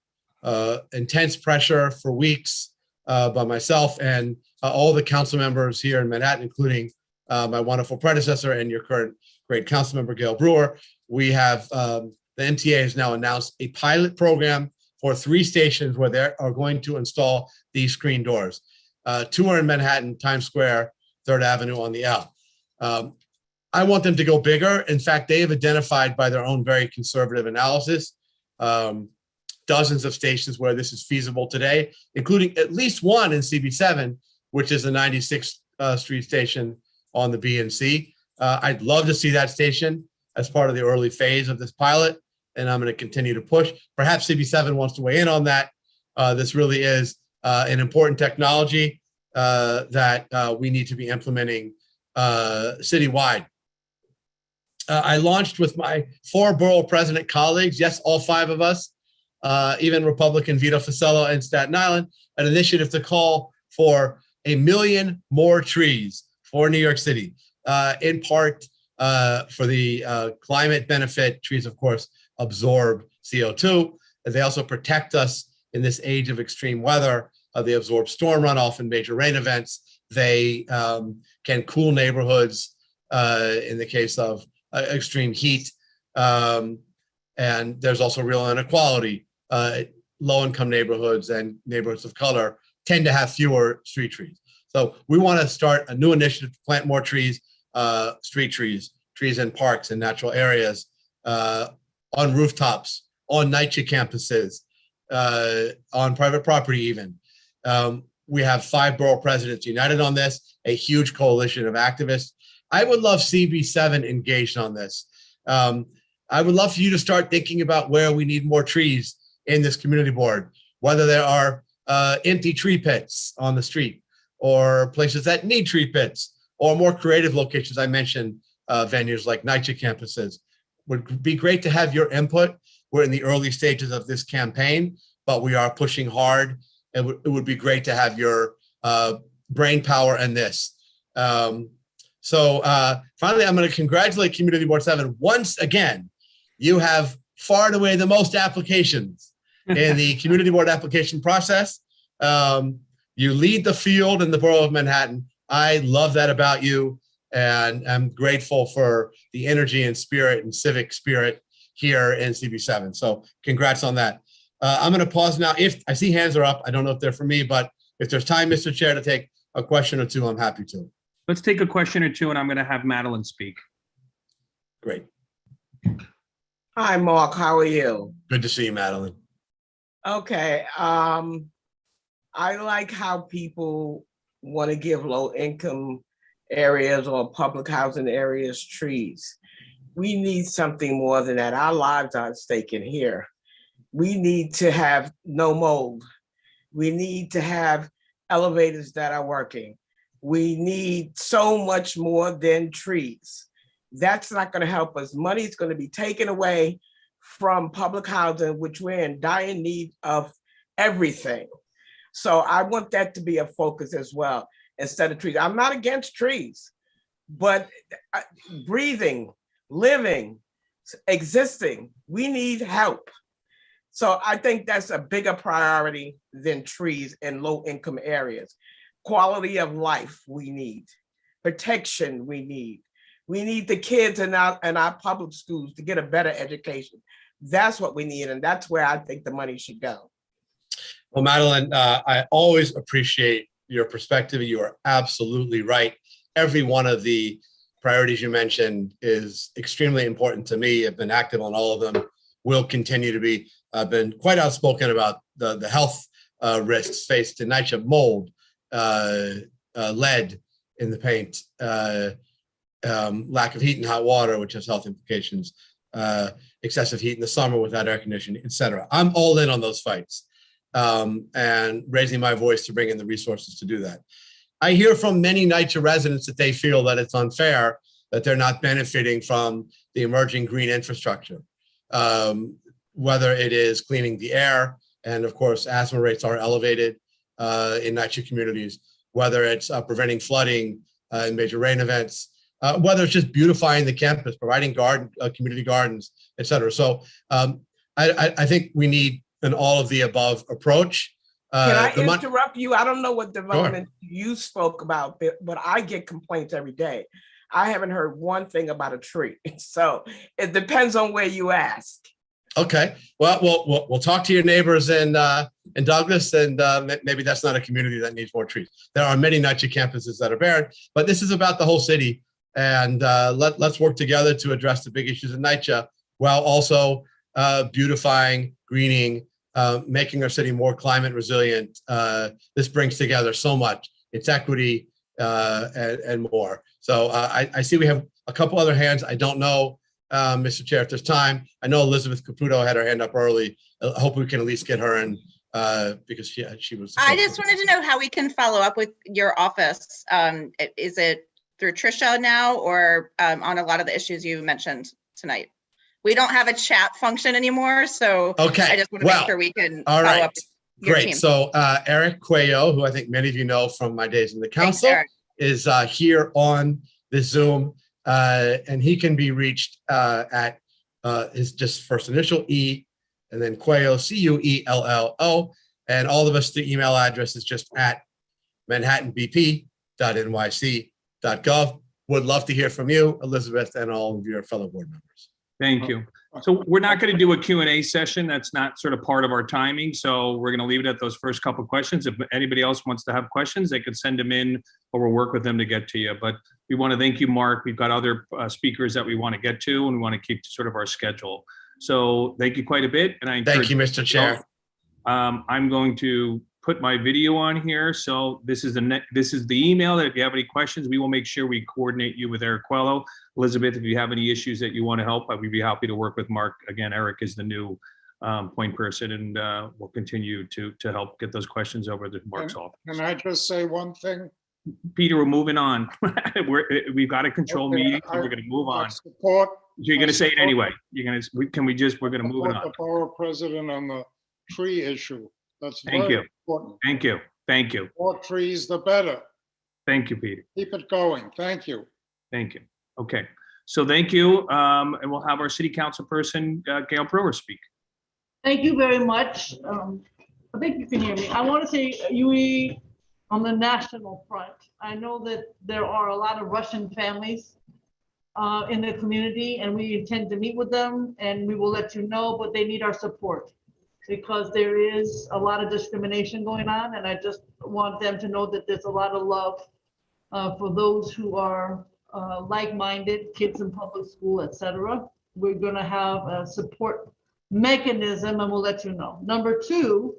intense pressure for weeks by myself and all the council members here in Manhattan, including my wonderful predecessor and your current great council member, Gail Brewer, we have the MTA has now announced a pilot program for 3 stations where they are going to install these screen doors. 2 are in Manhattan, Times Square, 3rd Avenue on the L. I want them to go bigger. In fact, they have identified by their own very conservative analysis, dozens of stations where this is feasible today, including at least one in CB7, which is the 96th Street station on the B and C. I'd love to see that station as part of the early phase of this pilot, and I'm going to continue to push. Perhaps CB7 wants to weigh in on that. This really is an important technology that we need to be implementing citywide. I launched with my 4 borough president colleagues, yes, all 5 of us, even Republican Vito Fossella in Staten Island, an initiative to call for 1 million more trees for New York City, in part for the climate benefit. Trees, of course, absorb CO2. They also protect us in this age of extreme weather. They absorb storm runoff and major rain events. They can cool neighborhoods in the case of extreme heat. And there's also real inequality. Low-income neighborhoods and neighborhoods of color tend to have fewer street trees. So we want to start a new initiative to plant more trees, street trees, trees in parks and natural areas, on rooftops, on NYCHA campuses, on private property even. We have 5 borough presidents united on this, a huge coalition of activists. I would love CB7 engaged on this. I would love for you to start thinking about where we need more trees in this community board, whether there are empty tree pits on the street or places that need tree pits or more creative locations. I mentioned venues like NYCHA campuses. Would be great to have your input. We're in the early stages of this campaign, but we are pushing hard. It would be great to have your brain power in this. So finally, I'm going to congratulate Community Board 7 once again. You have far and away the most applications in the Community Board application process. You lead the field in the borough of Manhattan. I love that about you, and I'm grateful for the energy and spirit and civic spirit here in CB7. So congrats on that. I'm going to pause now. If I see hands are up, I don't know if they're for me, but if there's time, Mr. Chair, to take a question or two, I'm happy to. Let's take a question or two, and I'm going to have Madeline speak. Great. Hi, Mark. How are you? Good to see you, Madeline. Okay. I like how people want to give low-income areas or public housing areas trees. We need something more than that. Our lives are at stake in here. We need to have no mold. We need to have elevators that are working. We need so much more than trees. That's not going to help us. Money is going to be taken away from public housing, which we're in dire need of everything. So I want that to be a focus as well, instead of trees. I'm not against trees, but breathing, living, existing, we need help. So I think that's a bigger priority than trees in low-income areas. Quality of life we need, protection we need. We need the kids in our public schools to get a better education. That's what we need, and that's where I think the money should go. Well, Madeline, I always appreciate your perspective. You are absolutely right. Every one of the priorities you mentioned is extremely important to me. I've been active on all of them, will continue to be. I've been quite outspoken about the health risks faced in NYCHA, mold, lead in the paint, lack of heat and hot water, which has health implications, excessive heat in the summer without air conditioning, et cetera. I'm all in on those fights and raising my voice to bring in the resources to do that. I hear from many NYCHA residents that they feel that it's unfair that they're not benefiting from the emerging green infrastructure, whether it is cleaning the air, and of course, asthma rates are elevated in NYCHA communities, whether it's preventing flooding in major rain events, whether it's just beautifying the campus, providing community gardens, et cetera. So I think we need an all of the above approach. Can I interrupt you? I don't know what development you spoke about, but I get complaints every day. I haven't heard one thing about a tree. So it depends on where you ask. Okay, well, we'll talk to your neighbors in Douglas, and maybe that's not a community that needs more trees. There are many NYCHA campuses that are barren, but this is about the whole city, and let's work together to address the big issues in NYCHA while also beautifying, greening, making our city more climate resilient. This brings together so much. It's equity and more. So I see we have a couple other hands. I don't know, Mr. Chair, if there's time. I know Elizabeth Caputo had her hand up early. I hope we can at least get her in because she was. I just wanted to know how we can follow up with your office. Is it through Trisha now or on a lot of the issues you mentioned tonight? We don't have a chat function anymore, so okay. I just want to make sure we can all follow right. up with your Great. team. So Eric Cuello, who I think many of you know from my days in the council, is here on the Zoom, and he can be reached at his just first initial E, and then Cuello, Cuello, and all of us, the email address is just at manhattanbp.nyc.gov. Would love to hear from you, Elizabeth, and all of your fellow board members. Thank you. So we're not going to do a Q&A session. That's not sort of part of our timing. So we're going to leave it at those first couple of questions. If anybody else wants to have questions, they could send them in or we'll work with them to get to you. But we want to thank you, Mark. We've got other speakers that we want to get to and we want to keep to sort of our schedule. So thank you quite a bit. And I thank you, Mr. Chair. I'm going to put my video on here. So this is the email that if you have any questions, we will make sure we coordinate you with Eric Cuello. Elizabeth, if you have any issues that you want to help, we'd be happy to work with Mark. Again, Eric is the new point person, and we'll continue to help get those questions over to Mark's office. Can I just say one thing? Peter, we're moving on. We've got a control meeting, so we're going to move on. You're going to say it anyway. You're going to. We're going to move it on. The borough president on the tree issue. That's Thank very you. important. Thank you. Thank you. The more trees, the better. Thank you, Peter. Keep it going. Thank you. Thank you. Okay. So thank you. And we'll have our city council person, Gail Brewer, speak. Thank you very much. I think you can hear me. I want to say, UE, on the national front, I know that there are a lot of Russian families in the community, and we intend to meet with them, and we will let you know, but they need our support because there is a lot of discrimination going on, and I just want them to know that there's a lot of love for those who are like-minded, kids in public school, etc. We're going to have a support mechanism, and we'll let you know. Number two,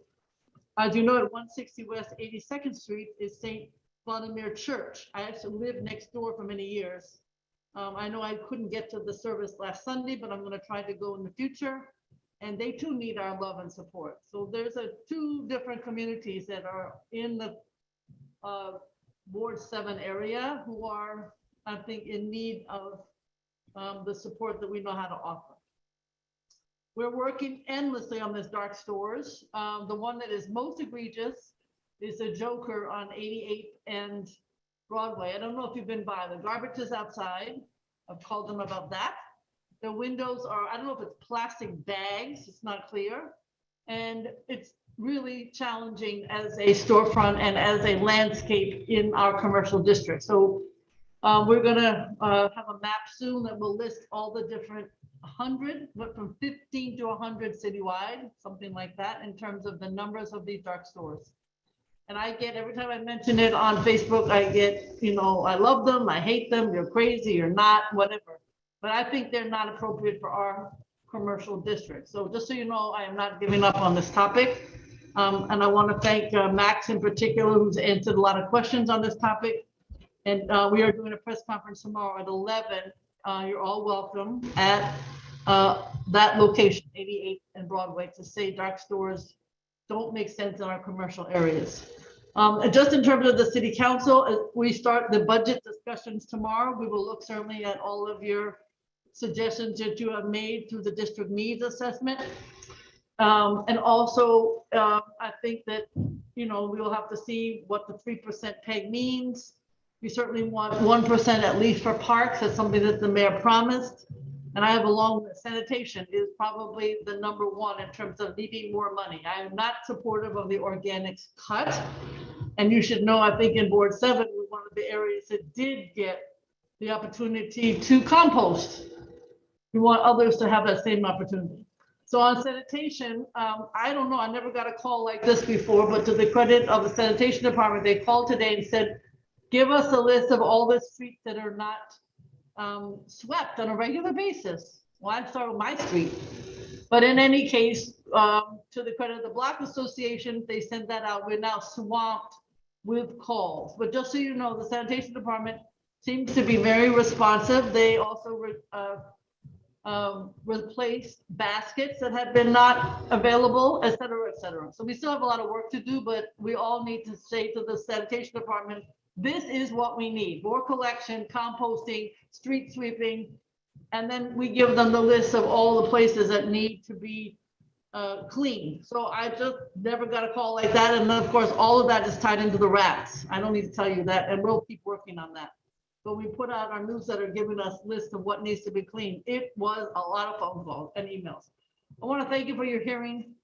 as you know, at 160 West 82nd Street is St. Vladimir Church. I actually lived next door for many years. I know I couldn't get to the service last Sunday, but I'm going to try to go in the future. And they too need our love and support. So there's two different communities that are in the Ward 7 area who are, I think, in need of the support that we know how to offer. We're working endlessly on this dark stores. The one that is most egregious is a Joker on 88th and Broadway. I don't know if you've been by. The garbage is outside. I've called them about that. The windows are, I don't know if it's plastic bags, it's not clear. And it's really challenging as a storefront and as a landscape in our commercial district. So we're gonna have a map soon that will list all the different 100, but from 15 to 100 citywide, something like that, in terms of the numbers of these dark stores. And I get, every time I mention it on Facebook, I get, you know, I love them, I hate them, you're crazy, you're not, whatever. But I think they're not appropriate for our commercial district. So just so you know, I am not giving up on this topic. And I want to thank Max in particular, who's answered a lot of questions on this topic. And we are doing a press conference tomorrow at 11. You're all welcome at that location, 88th and Broadway, to say dark stores don't make sense in our commercial areas. Just in terms of the city council, as we start the budget discussions tomorrow, we will look certainly at all of your suggestions that you have made through the district needs assessment. And also, I think that, you know, we will have to see what the 3% peg means. We certainly want 1% at least for parks. That's something that the mayor promised. And I have along with sanitation is probably the #1 in terms of needing more money. I am not supportive of the organics cut. And you should know, I think in Board 7, we're one of the areas that did get the opportunity to compost. We want others to have that same opportunity. So on sanitation, I don't know, I never got a call like this before, but to the credit of the sanitation department, they called today and said, give us a list of all the streets that are not swept on a regular basis. Well, I'm sorry, my street. But in any case, to the credit of the Block Association, they sent that out. We're now swamped with calls. But just so you know, the sanitation department seems to be very responsive. They also replaced baskets that had been not available, et cetera, et cetera. So we still have a lot of work to do, but we all need to say to the sanitation department, this is what we need: more collection, composting, street sweeping, and then we give them the list of all the places that need to be cleaned. So I just never got a call like that. And of course, all of that is tied into the rats. I don't need to tell you that, and we'll keep working on that. But we put out our newsletter giving us lists of what needs to be cleaned. It was a lot of phone calls and emails. I want to thank you for your hearing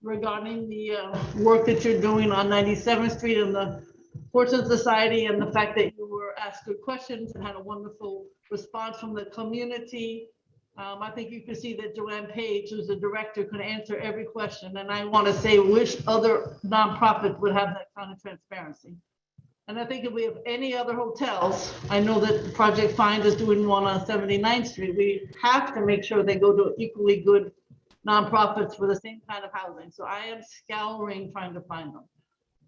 regarding the work that you're doing on 97th Street and the Fortune Society, and the fact that you were asked good questions and had a wonderful response from the community. I think you can see that Joanne Page, who's the director, could answer every question. And I want to say, wish other nonprofits would have that kind of transparency. And I think if we have any other hotels, I know that Project Find is doing one on 79th Street. We have to make sure they go to equally good nonprofits for the same kind of housing. So I am scouring trying to find them.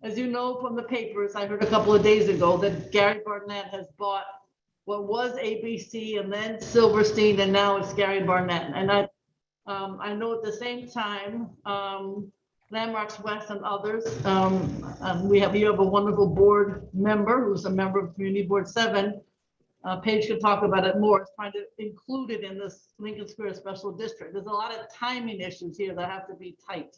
As you know from the papers, I heard a couple of days ago that Gary Barnett has bought what was ABC and then Silverstein, and now it's Gary Barnett. And I know at the same time, Landmarks West and others, you have a wonderful board member who's a member of Community Board 7. Paige could talk about it more. It's trying to include it in this Lincoln Square Special District. There's a lot of timing issues here that have to be tight.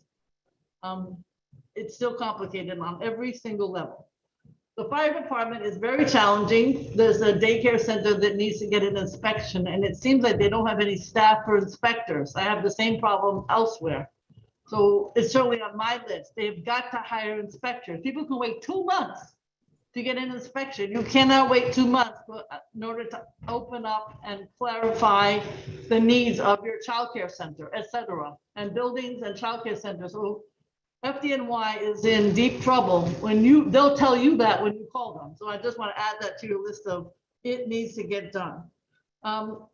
It's still complicated on every single level. The fire department is very challenging. There's a daycare center that needs to get an inspection, and it seems like they don't have any staff for inspectors. I have the same problem elsewhere. So it's certainly on my list. They've got to hire inspectors. People can wait 2 months to get an inspection. You cannot wait 2 months in order to open up and clarify the needs of your childcare center, et cetera, and buildings and childcare centers. So FDNY is in deep trouble when they'll tell you that when you call them. So I just want to add that to your list of it needs to get done.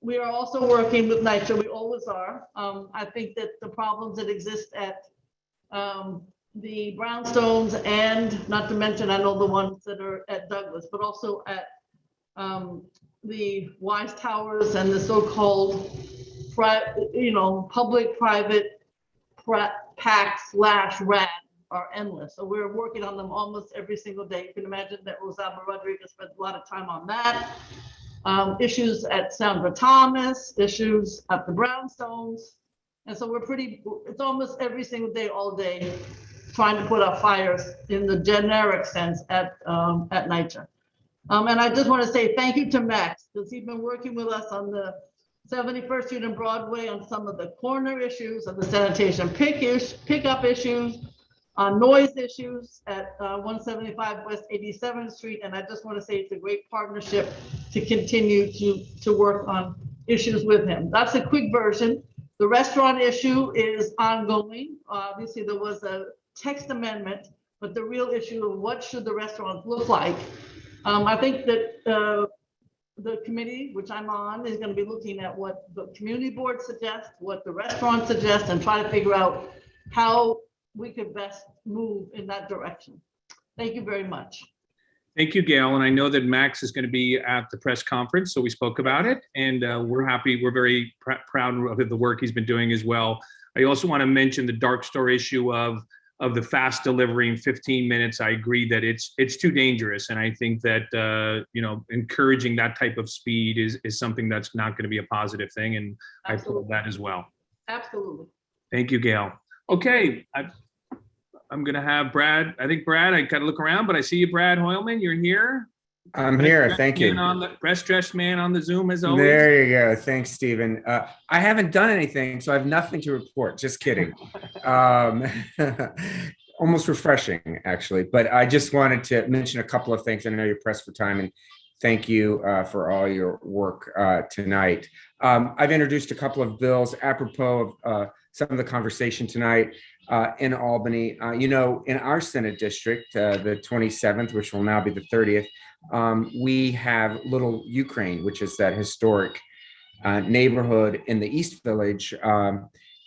We are also working with NYCHA. We always are. I think that the problems that exist at the brownstones, and not to mention, I know the ones that are at Douglas, but also at the Wise Towers and the so-called, public-private PAC/RAD are endless. So we're working on them almost every single day. You can imagine that Rosalba Rodriguez spent a lot of time on that. Issues at Sandra Thomas, issues at the brownstones. And so it's almost every single day, all day, trying to put out fires in the generic sense at NYCHA. And I just want to say thank you to Max, because he's been working with us on the 71st Street and Broadway on some of the corner issues of the sanitation pickup issues, noise issues at 175 West 87th Street. And I just want to say it's a great partnership to continue to work on issues with him. That's a quick version. The restaurant issue is ongoing. Obviously, there was a text amendment, but the real issue of what should the restaurants look like. I think that the committee, which I'm on, is going to be looking at what the community board suggests, what the restaurant suggests, and try to figure out how we could best move in that direction. Thank you very much. Thank you, Gail. And I know that Max is going to be at the press conference, so we spoke about it, and we're happy. We're very proud of the work he's been doing as well. I also want to mention the dark store issue of the fast delivery in 15 minutes. I agree that it's too dangerous, and I think that encouraging that type of speed is something that's not going to be a positive thing, and Absolutely. I feel that as well. Absolutely. Thank you, Gail. Okay, I'm going to have Brad. I think Brad, I got to look around, but I see you, Brad Hoylman. You're here. I'm here. Thank you. Best dressed man on the Zoom as always. There you go. Thanks, Stephen. I haven't done anything, so I have nothing to report. Just kidding. Almost refreshing, actually. But I just wanted to mention a couple of things. I know you're pressed for time, and thank you for all your work tonight. I've introduced a couple of bills apropos of some of the conversation tonight in Albany. You know, in our Senate district, the 27th, which will now be the 30th, we have Little Ukraine, which is that historic neighborhood in the East Village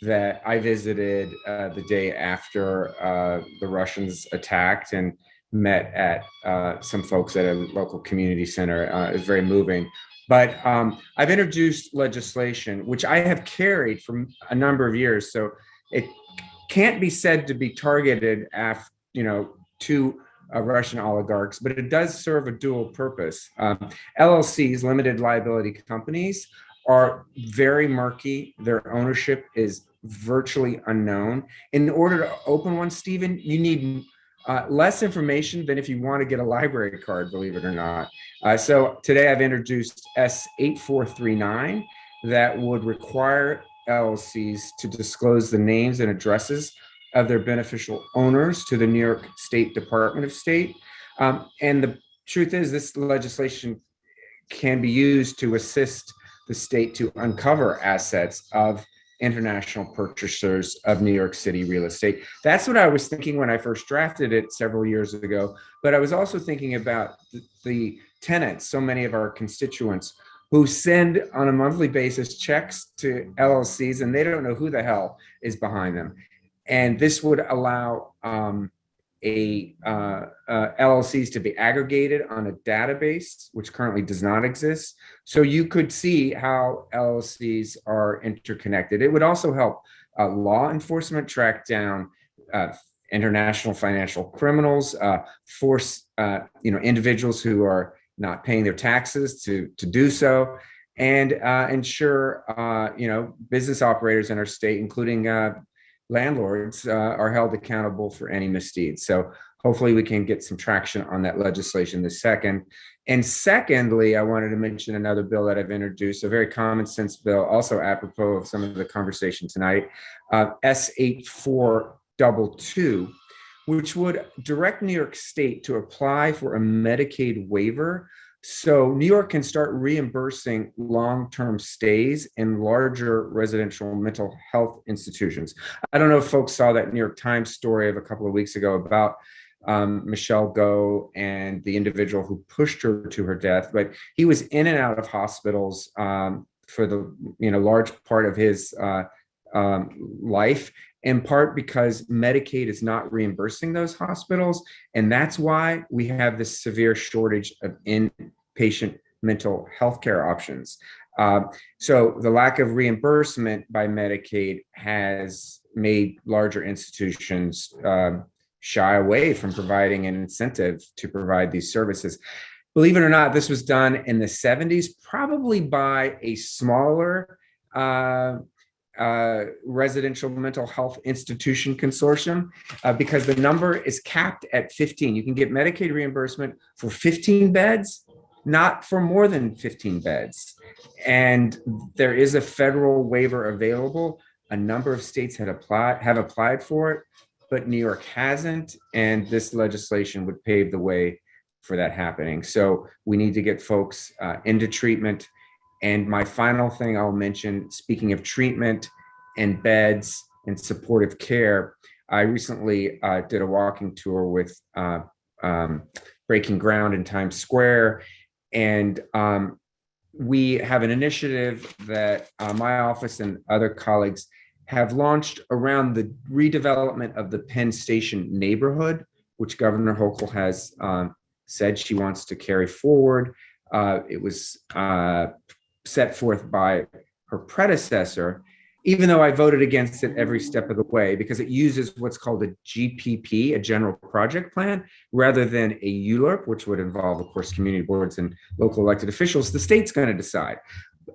that I visited the day after the Russians attacked and met at some folks at a local community center. It was very moving. But I've introduced legislation, which I have carried for a number of years. So it can't be said to be targeted to Russian oligarchs, but it does serve a dual purpose. LLCs, limited liability companies, are very murky. Their ownership is virtually unknown. In order to open one, Stephen, you need less information than if you want to get a library card, believe it or not. So today I've introduced S8439 that would require LLCs to disclose the names and addresses of their beneficial owners to the New York State Department of State. And the truth is, this legislation can be used to assist the state to uncover assets of international purchasers of New York City real estate. That's what I was thinking when I first drafted it several years ago. But I was also thinking about the tenants, so many of our constituents who send on a monthly basis checks to LLCs and they don't know who the hell is behind them. And this would allow LLCs to be aggregated on a database, which currently does not exist. So you could see how LLCs are interconnected. It would also help law enforcement track down international financial criminals, force individuals who are not paying their taxes to do so, and ensure business operators in our state, including landlords, are held accountable for any misdeeds. So hopefully we can get some traction on that legislation this second. And secondly, I wanted to mention another bill that I've introduced, a very common sense bill, also apropos of some of the conversation tonight, S8422, which would direct New York State to apply for a Medicaid waiver so New York can start reimbursing long-term stays in larger residential mental health institutions. I don't know if folks saw that New York Times story of a couple of weeks ago about Michelle Go and the individual who pushed her to her death, but he was in and out of hospitals for the large part of his life, in part because Medicaid is not reimbursing those hospitals. And that's why we have this severe shortage of inpatient mental health care options. So the lack of reimbursement by Medicaid has made larger institutions shy away from providing an incentive to provide these services. Believe it or not, this was done in the 70s, probably by a smaller residential mental health institution consortium, because the number is capped at 15. You can get Medicaid reimbursement for 15 beds, not for more than 15 beds. And there is a federal waiver available. A number of states have applied for it, but New York hasn't. And this legislation would pave the way for that happening. So we need to get folks into treatment. And my final thing I'll mention, speaking of treatment and beds and supportive care, I recently did a walking tour with Breaking Ground in Times Square. And we have an initiative that my office and other colleagues have launched around the redevelopment of the Penn Station neighborhood, which Governor Hochul has said she wants to carry forward. It was set forth by her predecessor, even though I voted against it every step of the way, because it uses what's called a GPP, a general project plan, rather than a ULURP, which would involve, of course, community boards and local elected officials. The state's going to decide.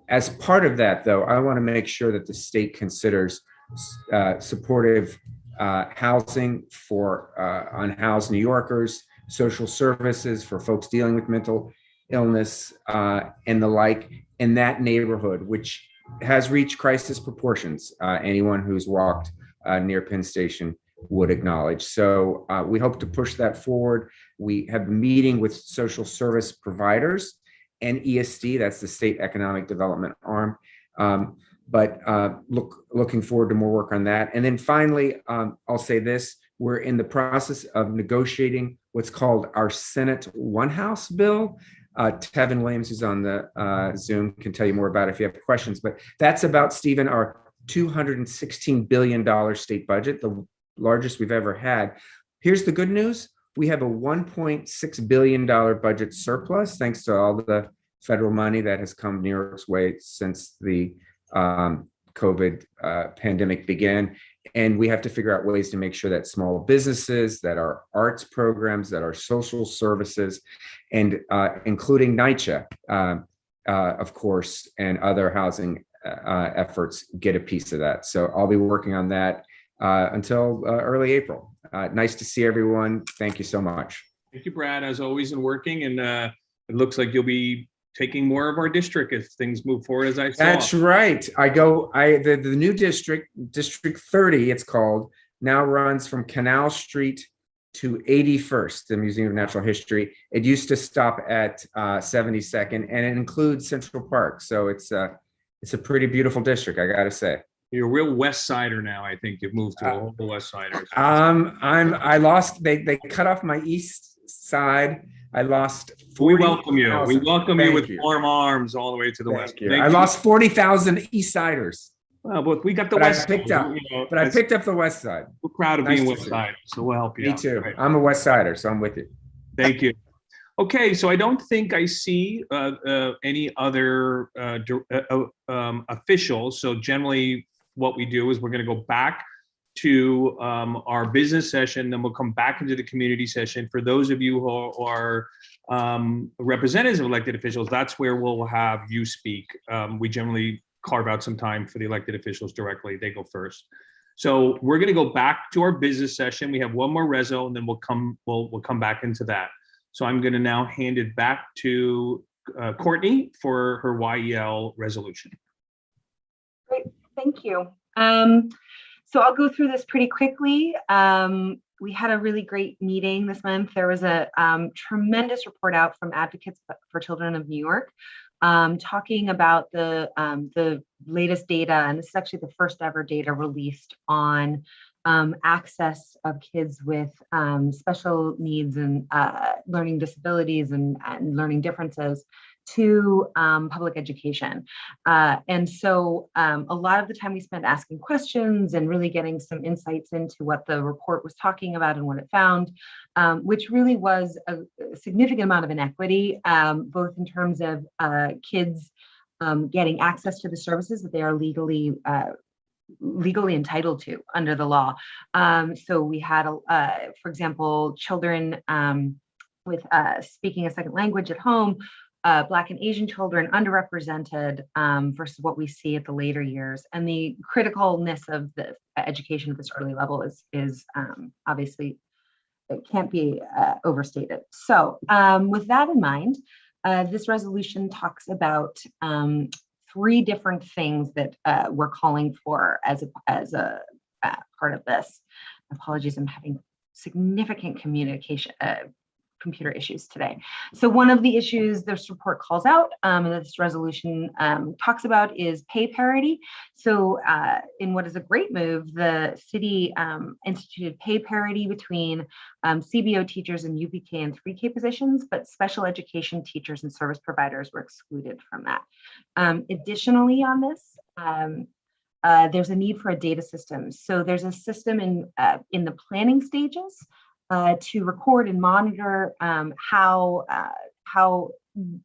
As part of that, though, I want to make sure that the state considers supportive housing for unhoused New Yorkers, social services for folks dealing with mental illness and the like in that neighborhood, which has reached crisis proportions. Anyone who's walked near Penn Station would acknowledge. So we hope to push that forward. We have a meeting with social service providers NESD, that's the State Economic Development Arm. But looking forward to more work on that. And then finally, I'll say this, we're in the process of negotiating what's called our Senate One House bill. Tevin Williams, who's on the Zoom, can tell you more about it if you have questions, but that's about, Stephen, our $216 billion state budget, the largest we've ever had. Here's the good news. We have a $1.6 billion budget surplus, thanks to all the federal money that has come New York's way since the COVID pandemic began. And we have to figure out ways to make sure that small businesses, that our arts programs, that our social services, and including NYCHA, of course, and other housing efforts get a piece of that. So I'll be working on that until early April. Nice to see everyone. Thank you so much. Thank you, Brad, as always, in working. And it looks like you'll be taking more of our district as things move forward, as I saw. That's right. The new district, District 30, it's called, now runs from Canal Street to 81st, the Museum of Natural History. It used to stop at 72nd, and it includes Central Park. So it's a pretty beautiful district, I gotta say. You're a real West Sider now. I think you've moved to a whole West Sider. I lost, they cut off my east side. I lost 40, we welcome you. We welcome you with you. warm arms all the way to the west. I lost 40,000 East Siders. Well, but we got the but west. I picked up, but I picked up the west side. We're proud of being West Side, so we'll help you. Me too. Right. I'm a West Sider, so I'm with you. Thank you. Okay, so I don't think I see any other officials. So generally, what we do is we're going to go back to our business session, then we'll come back into the community session. For those of you who are representatives of elected officials, that's where we'll have you speak. We generally carve out some time for the elected officials directly. They go first. So we're going to go back to our business session. We have one more reso, and then we'll come back into that. So I'm going to now hand it back to Courtney for her YEL resolution. Great, thank you. So I'll go through this pretty quickly. We had a really great meeting this month. There was a tremendous report out from Advocates for Children of New York, talking about the latest data, and this is actually the first ever data released on access of kids with special needs and learning disabilities and learning differences to public education. And so a lot of the time we spent asking questions and really getting some insights into what the report was talking about and what it found, which really was a significant amount of inequity, both in terms of kids getting access to the services that they are legally entitled to under the law. So we had, for example, children with speaking a second language at home, Black and Asian children underrepresented versus what we see at the later years. And the criticalness of the education at this early level is obviously, it can't be overstated. So with that in mind, this resolution talks about 3 different things that we're calling for as a part of this. Apologies, I'm having significant computer issues today. So one of the issues this report calls out and this resolution talks about is pay parity. So in what is a great move, the city instituted pay parity between CBO teachers and UPK and 3K positions, but special education teachers and service providers were excluded from that. Additionally on this, there's a need for a data system. So there's a system in the planning stages to record and monitor how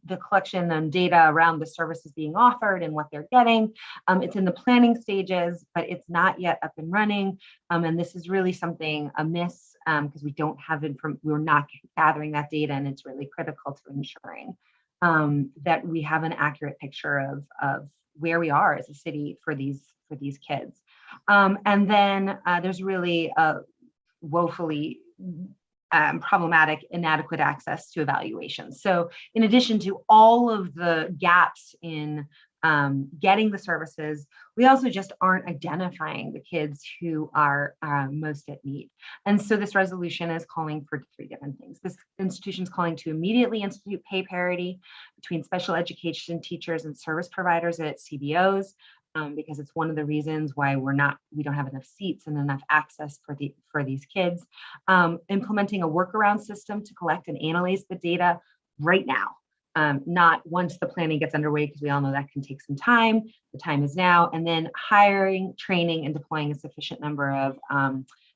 the collection and data around the services being offered and what they're getting. It's in the planning stages, but it's not yet up and running. And this is really something amiss because we don't have we're not gathering that data, and it's really critical to ensuring that we have an accurate picture of where we are as a city for these kids. And then there's really woefully problematic, inadequate access to evaluation. So in addition to all of the gaps in getting the services. We also just aren't identifying the kids who are most at need. And so this resolution is calling for 3 different things. This institution is calling to immediately institute pay parity between special education teachers and service providers at CBOs, because it's one of the reasons why we don't have enough seats and enough access for these kids. Implementing a workaround system to collect and analyze the data right now. Not once the planning gets underway, because we all know that can take some time. The time is now. And then hiring, training, and deploying a sufficient number of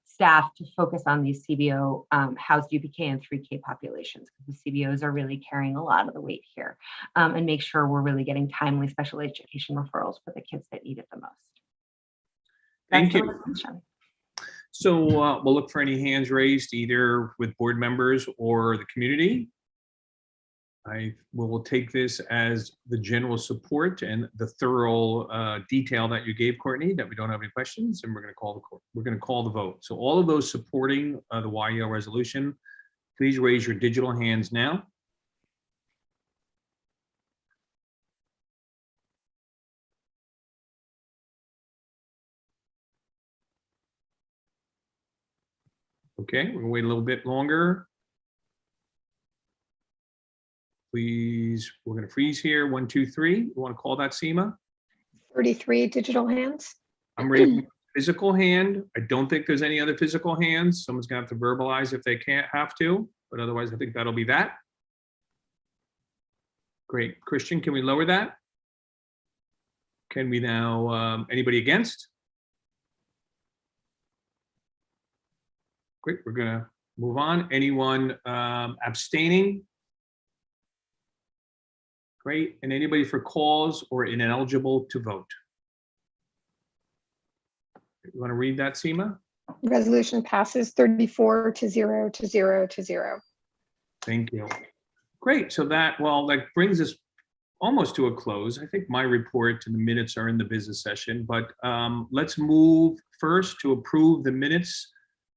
staff to focus on these CBO housed UPK and 3K populations, because the CBOs are really carrying a lot of the weight here, and make sure we're really getting timely special education referrals for the kids that need it the most. Thank you. So we'll look for any hands raised either with board members or the community. I will take this as the general support and the thorough detail that you gave, Courtney, that we don't have any questions, and we're going to call the vote. So all of those supporting the YEL resolution, please raise your digital hands now. Okay, we're going to wait a little bit longer. Please, we're going to freeze here. 1, 2, 3. You want to call that, Seema? 33 digital hands. I'm raising physical hand. I don't think there's any other physical hands. Someone's going to have to verbalize if they can't have to, but otherwise I think that'll be that. Great. Christian, can we lower that? Can we now, anybody against? Great, we're going to move on. Anyone abstaining? Great. And anybody for cause or ineligible to vote? You want to read that, Seema? Resolution passes 34 to 0 to 0 to 0. Thank you. Great. So that brings us almost to a close. I think my report and the minutes are in the business session, but let's move first to approve the minutes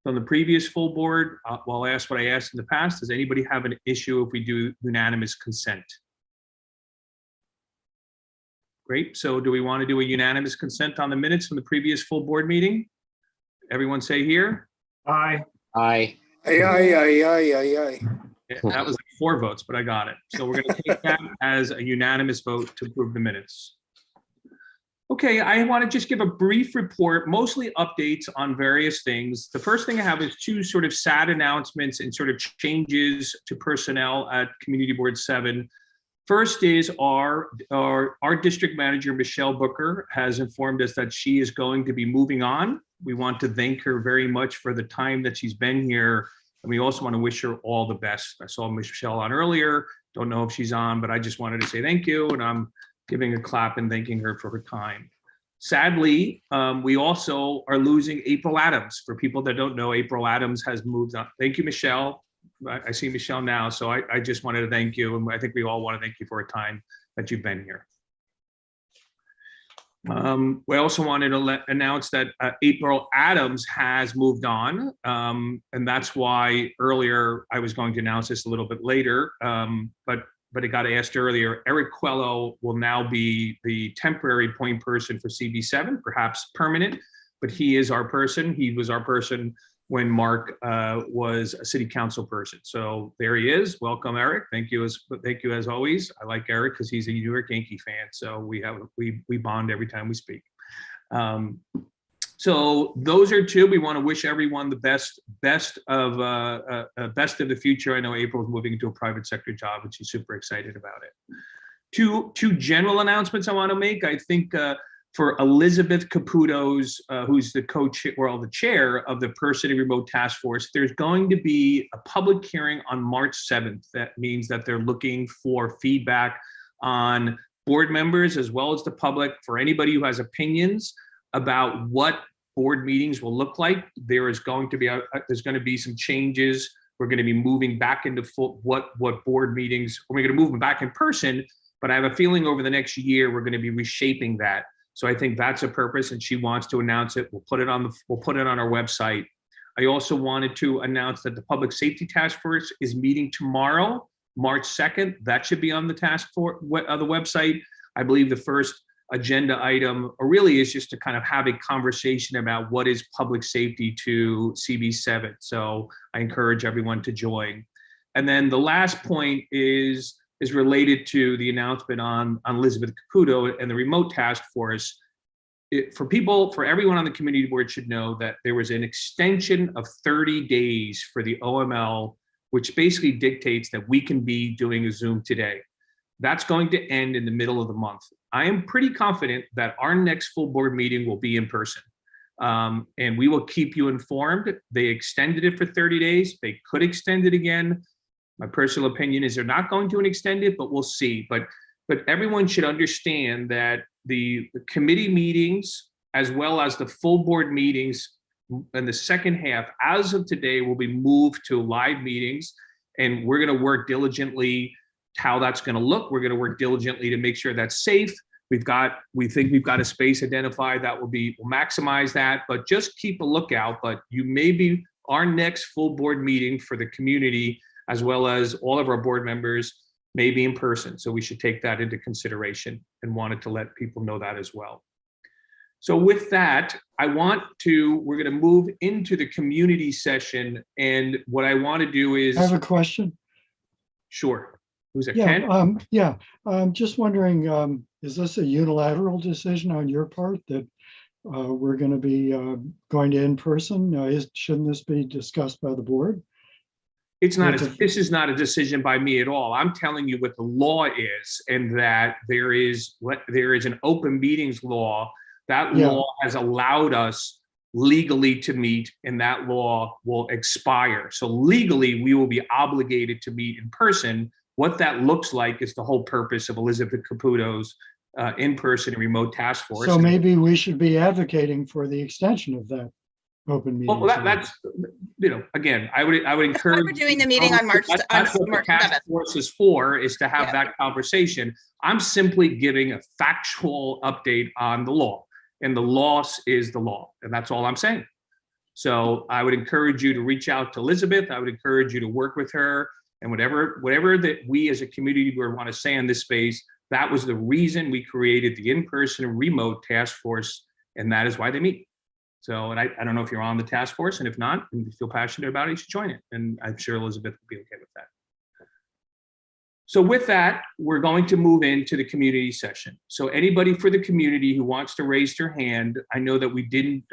from the previous full board. I'll ask what I asked in the past. Does anybody have an issue if we do unanimous consent? Great. So do we want to do a unanimous consent on the minutes from the previous full board meeting? Everyone say here. Aye. Aye. Aye, aye, aye, aye, aye, aye. Yeah, that was like 4 votes, but I got it. So we're going to take that as a unanimous vote to approve the minutes. Okay, I want to just give a brief report, mostly updates on various things. The first thing I have is 2 sort of sad announcements and sort of changes to personnel at Community Board 7. First is our district manager, Michelle Booker, has informed us that she is going to be moving on. We want to thank her very much for the time that she's been here. And we also want to wish her all the best. I saw Michelle on earlier. Don't know if she's on, but I just wanted to say thank you. And I'm giving a clap and thanking her for her time. Sadly, we also are losing April Adams. For people that don't know, April Adams has moved on. Thank you, Michelle. I see Michelle now, so I just wanted to thank you, and I think we all want to thank you for a time that you've been here. We also wanted to announce that April Adams has moved on, and that's why earlier I was going to announce this a little bit later, but it got asked earlier. Eric Quello will now be the temporary point person for CB7, perhaps permanent, but he is our person. He was our person when Mark was a city council person. So there he is. Welcome, Eric. Thank you as always. I like Eric because he's a New York Yankee fan. So we bond every time we speak. So those are 2. We want to wish everyone the best of the future. I know April's moving into a private sector job, and she's super excited about it. Two general announcements I want to make. I think for Elizabeth Caputo's, who's the the chair of the Per City Remote Task Force, there's going to be a public hearing on March 7th. That means that they're looking for feedback on board members as well as the public. For anybody who has opinions about what board meetings will look like, there's going to be some changes. We're going to be moving back into what board meetings. We're going to move them back in person, but I have a feeling over the next year we're going to be reshaping that. So I think that's a purpose, and she wants to announce it. We'll put it on our website. I also wanted to announce that the Public Safety Task Force is meeting tomorrow, March 2nd. That should be on the task force the website. I believe the first agenda item really is just to kind of have a conversation about what is public safety to CB7. So I encourage everyone to join. And then the last point is related to the announcement on Elizabeth Caputo and the remote task force. For everyone on the community board should know that there was an extension of 30 days for the OML, which basically dictates that we can be doing a Zoom today. That's going to end in the middle of the month. I am pretty confident that our next full board meeting will be in person. And we will keep you informed. They extended it for 30 days. They could extend it again. My personal opinion is they're not going to extend it, but we'll see. But everyone should understand that the committee meetings, as well as the full board meetings in the second half, as of today, will be moved to live meetings. And we're going to work diligently how that's going to look. We're going to work diligently to make sure that's safe. We think we've got a space identified that we'll maximize that, but just keep a lookout. But you may be our next full board meeting for the community, as well as all of our board members, may be in person. So we should take that into consideration and wanted to let people know that as well. So with that, we're going to move into the community session. And what I want to do is— I have a question. Sure. Who's it, Yeah, Ken? I'm just wondering, is this a unilateral decision on your part that we're going to be going to in person? Shouldn't this be discussed by the board? This is not a decision by me at all. I'm telling you what the law is, and that there is an open meetings law. That law has allowed us legally to meet, and that law will expire. So legally, we will be obligated to meet in person. What that looks like is the whole purpose of Elizabeth Caputo's in-person remote task force. So maybe we should be advocating for the extension of that open meeting. Well, that's, again, I would encourage— We're doing the meeting on March That's what the task 7th. force is for, is to have that conversation. I'm simply giving a factual update on the law, and the law is the law, and that's all I'm saying. So I would encourage you to reach out to Elizabeth. I would encourage you to work with her, and whatever that we as a community want to say in this space, that was the reason we created the in-person remote task force, and that is why they meet. So, and I don't know if you're on the task force, and if not, and you feel passionate about it, you should join it. And I'm sure Elizabeth will be okay with that. So with that, we're going to move into the community session. So anybody for the community who wants to raise their hand, I know that we didn't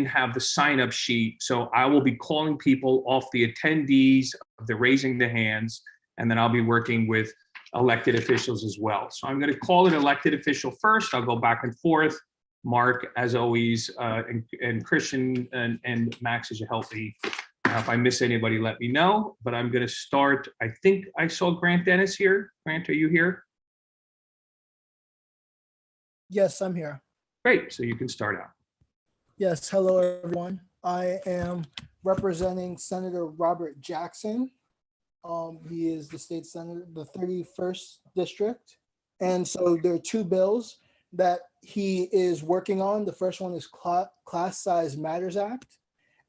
have the sign-up sheet. So I will be calling people off the attendees of the raising the hands, and then I'll be working with elected officials as well. So I'm going to call an elected official first. I'll go back and forth. Mark, as always, and Christian and Max, as you help me. If I miss anybody, let me know. But I'm going to start. I think I saw Grant Dennis here. Grant, are you here? Yes, I'm here. Great. So you can start out. Yes, hello, everyone. I am representing Senator Robert Jackson. He is the state senator, the 31st district. And so there are two bills that he is working on. The first one is Class Size Matters Act.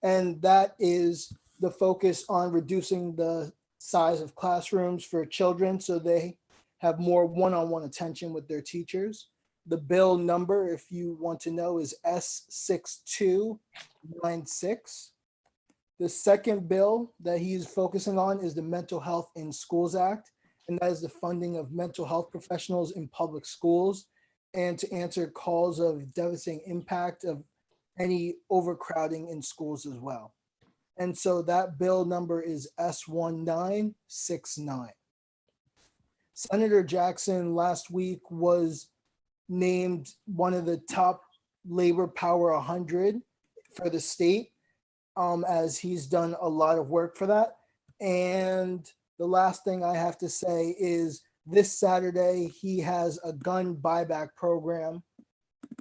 And that is the focus on reducing the size of classrooms for children so they have more one-on-one attention with their teachers. The bill number, if you want to know, is S6296. The second bill that he's focusing on is the Mental Health in Schools Act, and that is the funding of mental health professionals in public schools and to answer calls of devastating impact of any overcrowding in schools as well. And so that bill number is S1969. Senator Jackson last week was named one of the top Labor Power 100 for the state, as he's done a lot of work for that. And the last thing I have to say is this Saturday, he has a gun buyback program,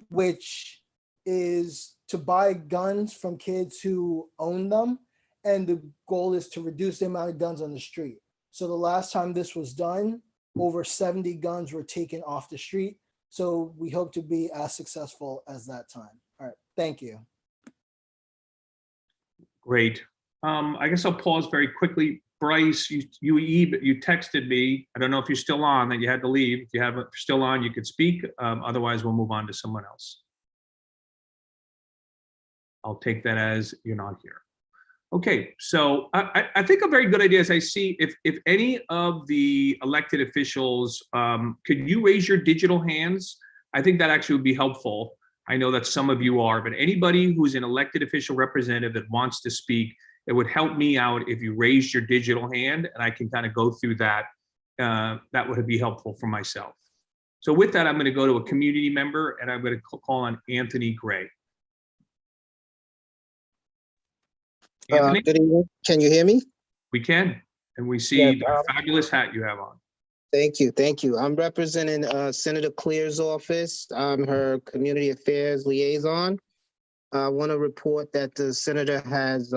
which is to buy guns from kids who own them. And the goal is to reduce the amount of guns on the street. So the last time this was done, over 70 guns were taken off the street. So we hope to be as successful as that time. All right, thank you. Great. I guess I'll pause very quickly. Bryce, you texted me. I don't know if you're still on, that you had to leave. If you're still on, you could speak. Otherwise, we'll move on to someone else. I'll take that as you're not here. Okay, so I think a very good idea is I see if any of the elected officials, could you raise your digital hands? I think that actually would be helpful. I know that some of you are, but anybody who's an elected official representative that wants to speak, it would help me out if you raised your digital hand and I can kind of go through that. That would be helpful for myself. So with that, I'm going to go to a community member and I'm going to call on Anthony Gray. Anthony? Good evening. Can you hear me? We can, and we see Yes, the fabulous hat you have on. Thank you. Thank you. I'm representing Senator Clear's office. I'm her community affairs liaison. I want to report that the senator has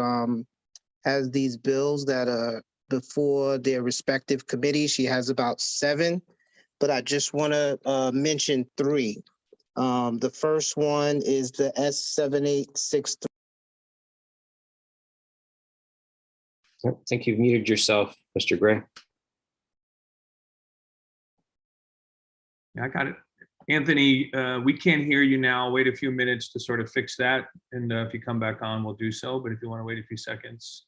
these bills that are before their respective committees. She has about 7, but I just want to mention 3. The first one is the S7863. I think you've muted yourself, Mr. Gray. Yeah, I got it. Anthony, we can't hear you now. Wait a few minutes to sort of fix that. And if you come back on, we'll do so. But if you want to wait a few seconds.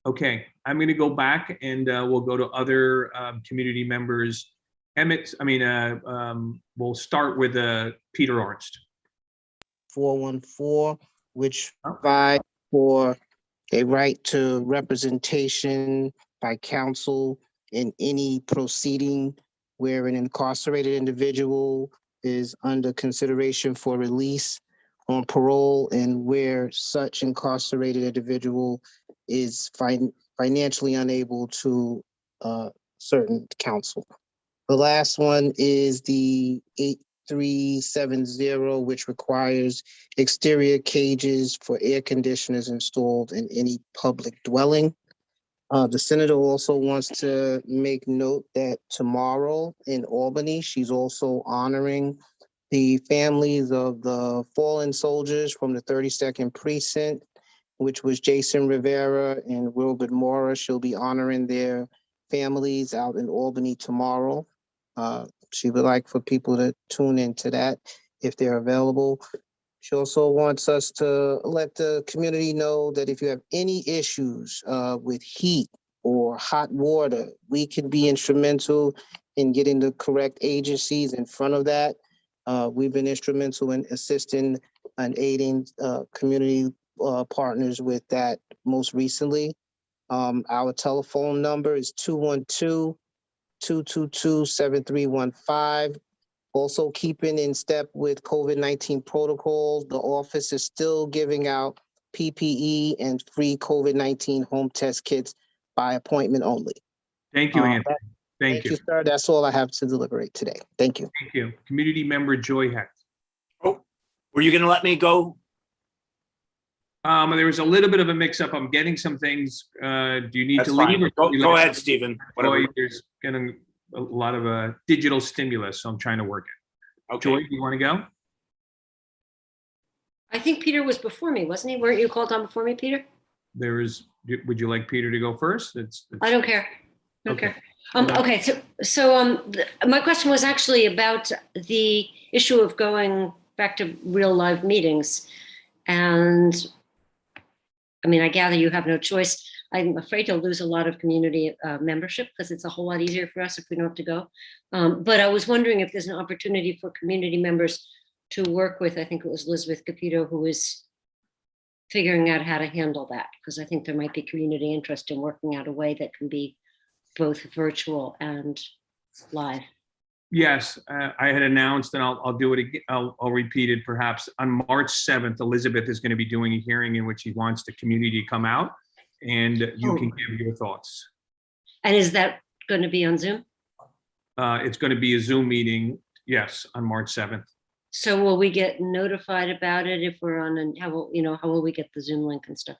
Okay, I'm going to go back and we'll go to other community members. We'll start with Peter Arnst. 414, which provide for a right to representation by counsel in any proceeding where an incarcerated individual is under consideration for release on parole and where such incarcerated individual is financially unable to certain counsel. The last one is the 8370, which requires exterior cages for air conditioners installed in any public dwelling. The senator also wants to make note that tomorrow in Albany, she's also honoring the families of the fallen soldiers from the 32nd Precinct, which was Jason Rivera and Wilbert Mora. She'll be honoring their families out in Albany tomorrow. She would like for people to tune into that if they're available. She also wants us to let the community know that if you have any issues with heat or hot water, we can be instrumental in getting the correct agencies in front of that. We've been instrumental in assisting and aiding community partners with that most recently. Our telephone number is 212-222-7315. Also keeping in step with COVID-19 protocols, the office is still giving out PPE and free COVID-19 home test kits by appointment only. Thank you, Anthony. Thank you, sir. That's all I have to deliberate today. Thank you. Thank you. Community member Joy Hecht. Oh, were you going to let me go? There was a little bit of a mix-up. I'm getting some things. Do you need That's to fine. leave? Go ahead, Stephen. Whatever. Joy, there's getting a lot of digital stimulus, so I'm trying to work it. Okay. Joy, do you want to go? I think Peter was before me, wasn't he? Weren't you called on before me, Peter? Would you like Peter to go first? I don't care. I don't care. Okay, so my question was actually about the issue of going back to real live meetings. And I mean, I gather you have no choice. I'm afraid you'll lose a lot of community membership because it's a whole lot easier for us if we don't have to go. But I was wondering if there's an opportunity for community members to work with, I think it was Elizabeth Capito, who is figuring out how to handle that, because I think there might be community interest in working out a way that can be both virtual and live. Yes, I had announced, and I'll do it again. I'll repeat it perhaps. On March 7th, Elizabeth is going to be doing a hearing in which she wants the community to come out, and you can give your thoughts. And is that going to be on Zoom? It's going to be a Zoom meeting, yes, on March 7th. So will we get notified about it if we're on, and how will we get the Zoom link and stuff?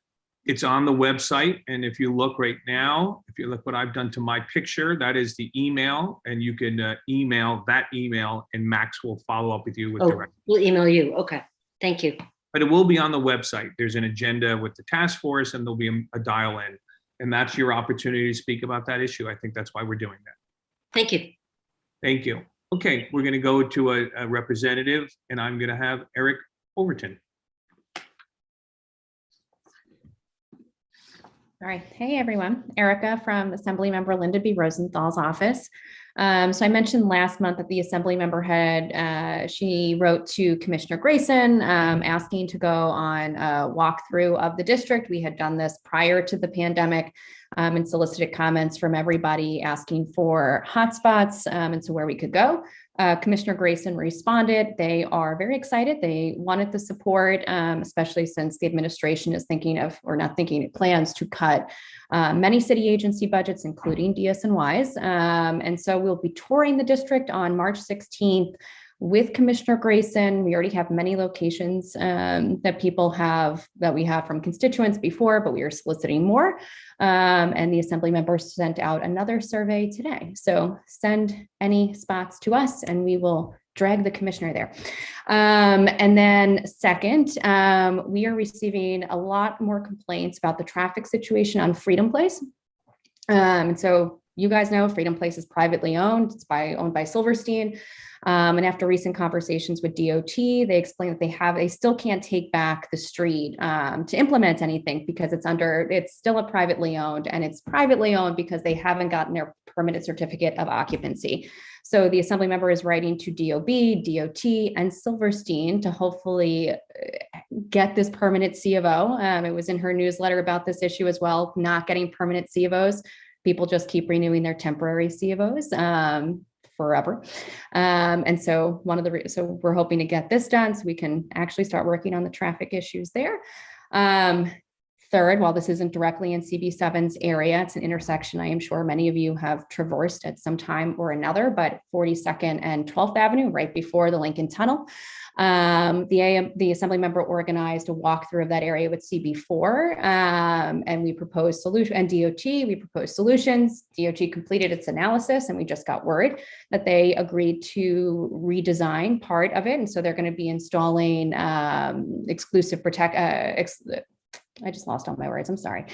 It's on the website, and if you look right now, if you look what I've done to my picture, that is the email, and you can email that email, and Max will follow up with you with Oh, direct. we'll email you. Okay, thank you. but it will be on the website. There's an agenda with the task force and there'll be a dial in. And that's your opportunity to speak about that issue. I think that's why we're doing that. Thank you. Thank you. Okay, we're going to go to a representative, and I'm going to have Eric Overton. All right. Hey, everyone. Erica from Assemblymember Linda B. Rosenthal's office. So I mentioned last month that the assembly member she wrote to Commissioner Grayson asking to go on a walkthrough of the district. We had done this prior to the pandemic and solicited comments from everybody asking for hotspots and so where we could go. Commissioner Grayson responded. They are very excited. They wanted the support, especially since the administration is thinking of, or not thinking, plans to cut many city agency budgets, including DSNYs. And so we'll be touring the district on March 16th with Commissioner Grayson. We already have many locations that we have from constituents before, but we are soliciting more. And the assembly members sent out another survey today. So send any spots to us and we will drag the commissioner there. And then second, we are receiving a lot more complaints about the traffic situation on Freedom Place. And so you guys know Freedom Place is privately owned. It's owned by Silverstein. And after recent conversations with DOT, they explained that they still can't take back the street to implement anything because it's still a privately owned, and it's privately owned because they haven't gotten their permanent certificate of occupancy. So the assembly member is writing to DOB, DOT, and Silverstein to hopefully get this permanent C of O. It was in her newsletter about this issue as well, not getting permanent C of Os. People just keep renewing their temporary C of Os. Forever. And so so we're hoping to get this done so we can actually start working on the traffic issues there. Third, while this isn't directly in CB7's area, it's an intersection I am sure many of you have traversed at some time or another, but 42nd and 12th Avenue, right before the Lincoln Tunnel. The assembly member organized a walkthrough of that area with CB4, and we proposed solution, and DOT, we proposed solutions. DOT completed its analysis, and we just got word that they agreed to redesign part of it. And so they're going to be installing I just lost all my words. I'm sorry.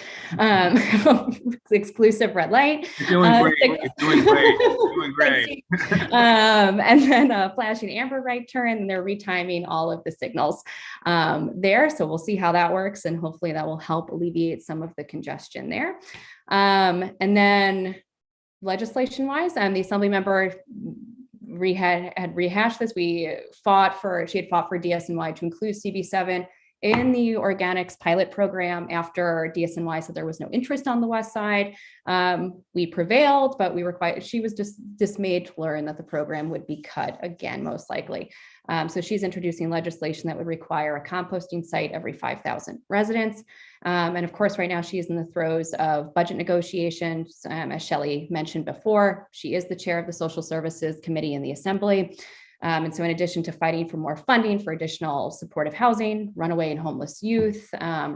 Exclusive red light. You're doing great. You're doing great. You're doing great. And then a flashing amber right turn. And they're retiming all of the signals there. So we'll see how that works. And hopefully that will help alleviate some of the congestion there. And then legislation wise, the assembly member had rehashed this. She had fought for DSNY to include CB7 in the organics pilot program after DSNY said there was no interest on the west side. We prevailed, but she was just dismayed to learn that the program would be cut again, most likely. So she's introducing legislation that would require a composting site every 5,000 residents. And of course, right now she is in the throes of budget negotiations. As Shelley mentioned before, she is the chair of the Social Services Committee in the Assembly. And so in addition to fighting for more funding for additional supportive housing, runaway and homeless youth,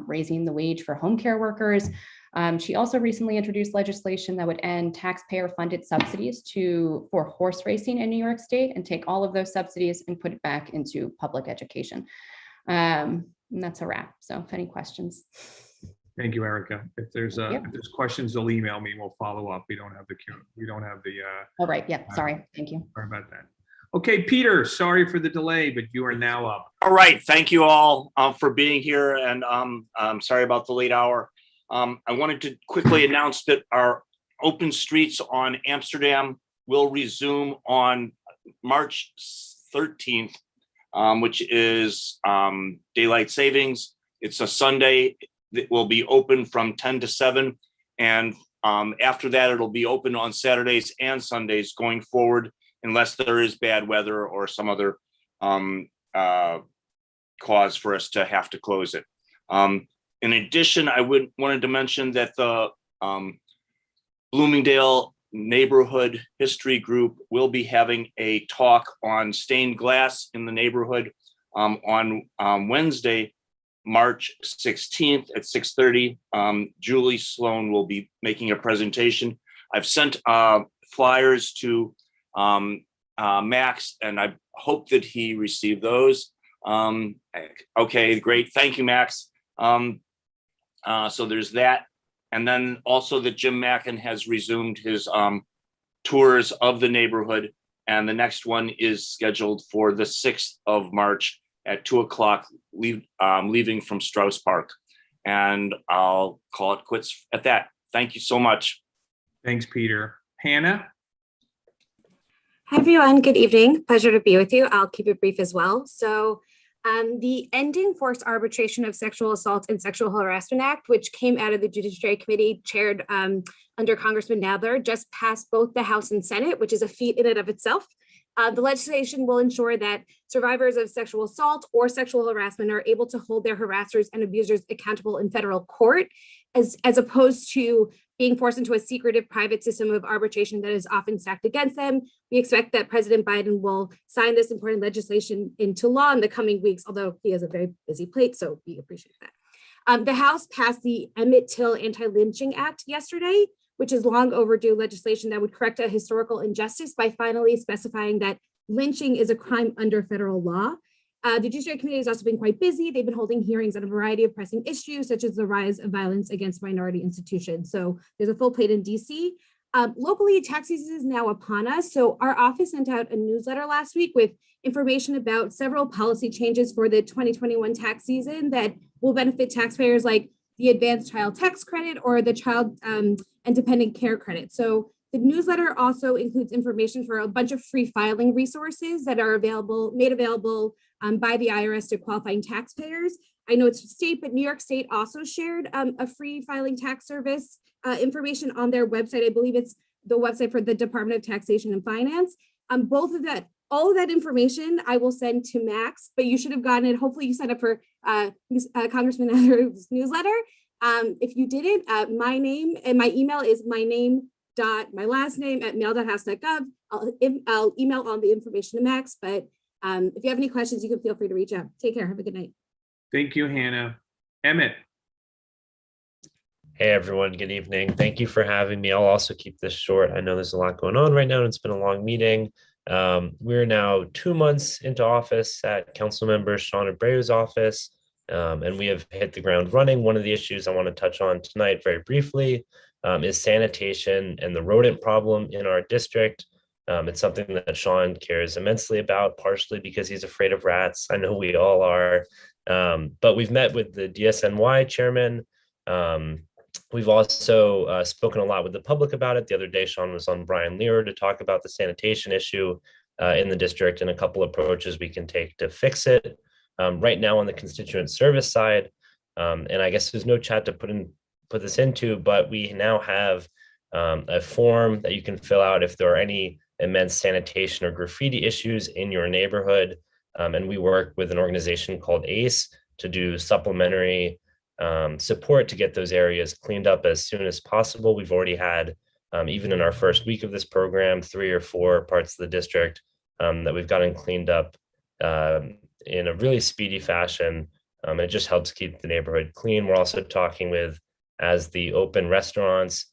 raising the wage for home care workers, she also recently introduced legislation that would end taxpayer-funded subsidies for horse racing in New York State and take all of those subsidies and put it back into public education. And that's a wrap. So if any questions. Thank you, Erica. If there's questions, they'll email me. We'll follow up. We don't have the. All right. Yeah. Sorry. Thank you. Sorry about that. Okay, Peter, sorry for the delay, but you are now up. All right. Thank you all for being here. And I'm sorry about the late hour. I wanted to quickly announce that our open streets on Amsterdam will resume on March 13th, which is daylight savings. It's a Sunday. It will be open from 10 to 7. And after that, it'll be open on Saturdays and Sundays going forward, unless there is bad weather or some other cause for us to have to close it. In addition, I wanted to mention that the Bloomingdale Neighborhood History Group will be having a talk on stained glass in the neighborhood on Wednesday, March 16th at 6:30. Julie Sloan will be making a presentation. I've sent flyers to Max, and I hope that he received those. Okay, great. Thank you, Max. So there's that. And then also that Jim Mackin has resumed his tours of the neighborhood. And the next one is scheduled for the 6th of March at 2 o'clock, leaving from Strauss Park. And I'll call it quits at that. Thank you so much. Thanks, Peter. Hannah? Hi, everyone. Good evening. Pleasure to be with you. I'll keep it brief as well. So the Ending Forced Arbitration of Sexual Assault and Sexual Harassment Act, which came out of the Judiciary Committee chaired under Congressman Nadler, just passed both the House and Senate, which is a feat in and of itself. The legislation will ensure that survivors of sexual assault or sexual harassment are able to hold their harassers and abusers accountable in federal court, as opposed to being forced into a secretive private system of arbitration that is often stacked against them. We expect that President Biden will sign this important legislation into law in the coming weeks, although he has a very busy plate, so we appreciate that. The House passed the Emmett Till Anti-Lynching Act yesterday, which is long overdue legislation that would correct a historical injustice by finally specifying that lynching is a crime under federal law. The Judiciary Committee has also been quite busy. They've been holding hearings on a variety of pressing issues, such as the rise of violence against minority institutions. So there's a full plate in DC. Locally, tax season is now upon us. So our office sent out a newsletter last week with information about several policy changes for the 2021 tax season that will benefit taxpayers, like the advanced child tax credit or the child and dependent care credit. So the newsletter also includes information for a bunch of free filing resources that are made available by the IRS to qualifying taxpayers. I know it's state, but New York State also shared a free filing tax service information on their website. I believe it's the website for the Department of Taxation and Finance. All of that information I will send to Max, but you should have gotten it. Hopefully you signed up for Congressman Adler's newsletter. If you didn't, my name and my email is my last name at mail.house.gov. I'll email all the information to Max, but if you have any questions, you can feel free to reach out. Take care. Have a good night. Thank you, Hannah. Emmett. Hey, everyone. Good evening. Thank you for having me. I'll also keep this short. I know there's a lot going on right now, and it's been a long meeting. We're now 2 months into office at Councilmember Sean Abreu's office, and we have hit the ground running. One of the issues I want to touch on tonight very briefly is sanitation and the rodent problem in our district. It's something that Sean cares immensely about, partially because he's afraid of rats. I know we all are, but we've met with the DSNY chairman. We've also spoken a lot with the public about it. The other day, Sean was on Brian Lear to talk about the sanitation issue in the district and a couple approaches we can take to fix it. Right now on the constituent service side, and I guess there's no chat to put this into, but we now have a form that you can fill out if there are any immense sanitation or graffiti issues in your neighborhood. And we work with an organization called ACE to do supplementary support to get those areas cleaned up as soon as possible. We've already had, even in our first week of this program, 3 or 4 parts of the district that we've gotten cleaned up in a really speedy fashion. It just helps keep the neighborhood clean. We're also talking with, as the open restaurants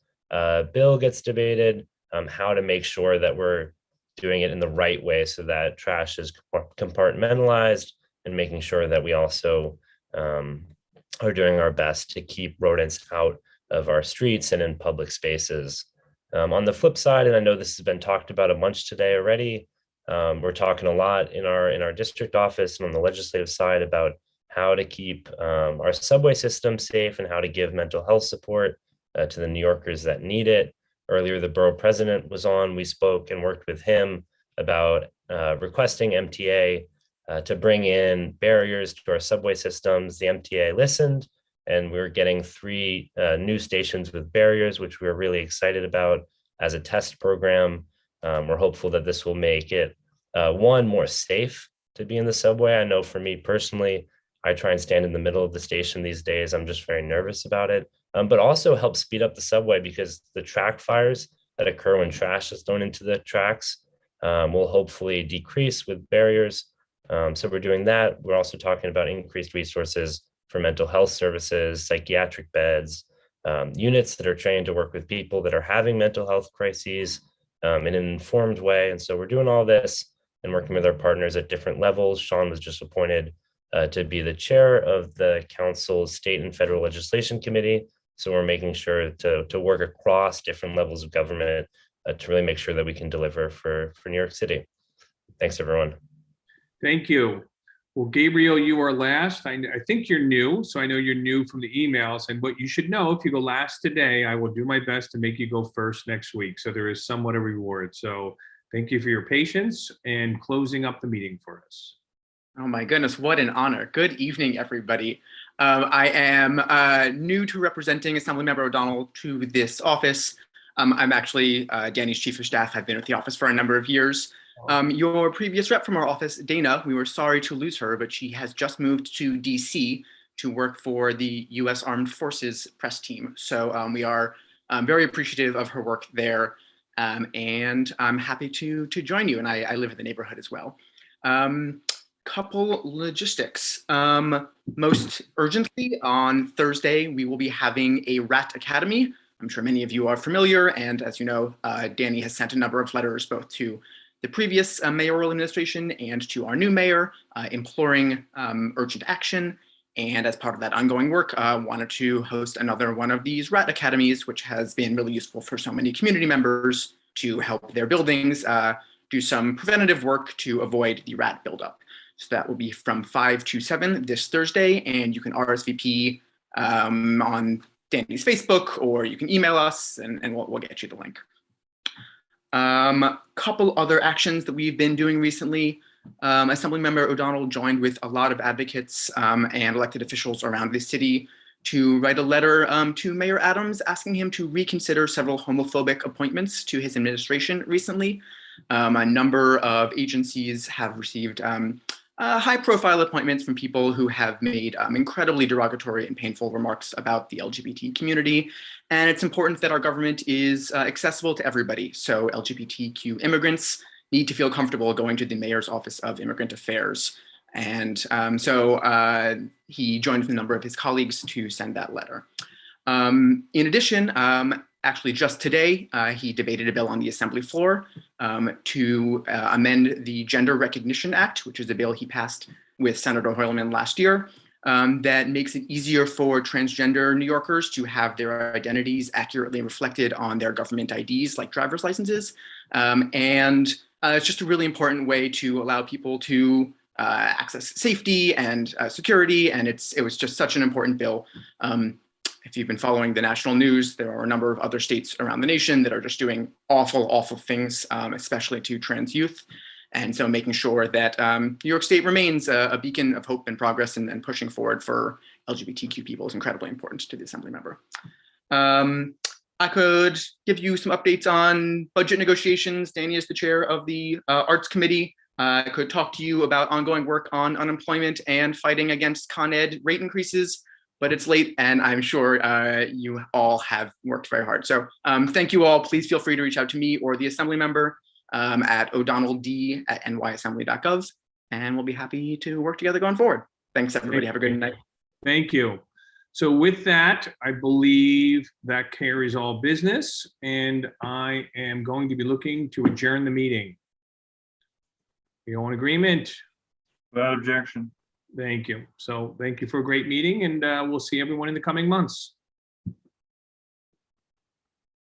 bill gets debated, how to make sure that we're doing it in the right way so that trash is compartmentalized, and making sure that we also are doing our best to keep rodents out of our streets and in public spaces. On the flip side, and I know this has been talked about a bunch today already, we're talking a lot in our district office and on the legislative side about how to keep our subway system safe and how to give mental health support to the New Yorkers that need it. Earlier, the borough president was on. We spoke and worked with him about requesting MTA to bring in barriers to our subway systems. The MTA listened, and we're getting 3 new stations with barriers, which we're really excited about as a test program. We're hopeful that this will make it, one, more safe to be in the subway. I know for me personally, I try and stand in the middle of the station these days. I'm just very nervous about it, but also help speed up the subway because the track fires that occur when trash is thrown into the tracks will hopefully decrease with barriers. So we're doing that. We're also talking about increased resources for mental health services, psychiatric beds, units that are trained to work with people that are having mental health crises in an informed way. And so we're doing all this and working with our partners at different levels. Sean was just appointed to be the chair of the council's state and federal legislation committee. So we're making sure to work across different levels of government to really make sure that we can deliver for New York City. Thanks, everyone. Thank you. Well, Gabriel, you are last. I think you're new, so I know you're new from the emails. And what you should know, if you go last today, I will do my best to make you go first next week. So there is somewhat a reward. So thank you for your patience and closing up the meeting for us. Oh my goodness, what an honor. Good evening, everybody. I am new to representing Assemblymember O'Donnell to this office. I'm actually Danny's chief of staff. I've been with the office for a number of years. Your previous rep from our office, Dana, we were sorry to lose her, but she has just moved to DC to work for the US Armed Forces press team. So we are very appreciative of her work there. And I'm happy to join you. And I live in the neighborhood as well. Couple logistics. Most urgently on Thursday, we will be having a RAT Academy. I'm sure many of you are familiar. And as you know, Danny has sent a number of letters both to the previous mayoral administration and to our new mayor, imploring urgent action. And as part of that ongoing work, wanted to host another one of these RAT academies, which has been really useful for so many community members to help their buildings do some preventative work to avoid the RAT buildup. So that will be from 5 to 7 this Thursday, and you can RSVP on Danny's Facebook, or you can email us and we'll get you the link. Couple other actions that we've been doing recently. Assemblymember O'Donnell joined with a lot of advocates and elected officials around the city to write a letter to Mayor Adams asking him to reconsider several homophobic appointments to his administration recently. A number of agencies have received high-profile appointments from people who have made incredibly derogatory and painful remarks about the LGBT community. And it's important that our government is accessible to everybody. So LGBTQ immigrants need to feel comfortable going to the Mayor's Office of Immigrant Affairs. And so he joined with a number of his colleagues to send that letter. In addition, actually just today, he debated a bill on the Assembly floor to amend the Gender Recognition Act, which is a bill he passed with Senator Hoylman last year, that makes it easier for transgender New Yorkers to have their identities accurately reflected on their government IDs, like driver's licenses. And it's just a really important way to allow people to access safety and security. And it was just such an important bill. If you've been following the national news, there are a number of other states around the nation that are just doing awful, awful things, especially to trans youth. And so making sure that New York State remains a beacon of hope and progress and pushing forward for LGBTQ people is incredibly important to the Assembly member. I could give you some updates on budget negotiations. Danny is the chair of the Arts Committee. I could talk to you about ongoing work on unemployment and fighting against Con Ed rate increases. But it's late, and I'm sure you all have worked very hard. So thank you all. Please feel free to reach out to me or the Assembly member at o'donnellD@nyassembly.gov, and we'll be happy to work together going forward. Thanks, everybody. Have a good night. Thank you. So with that, I believe that carries all business, and I am going to be looking to adjourn the meeting. You all in agreement? Without objection. Thank you. So thank you for a great meeting, and we'll see everyone in the coming months.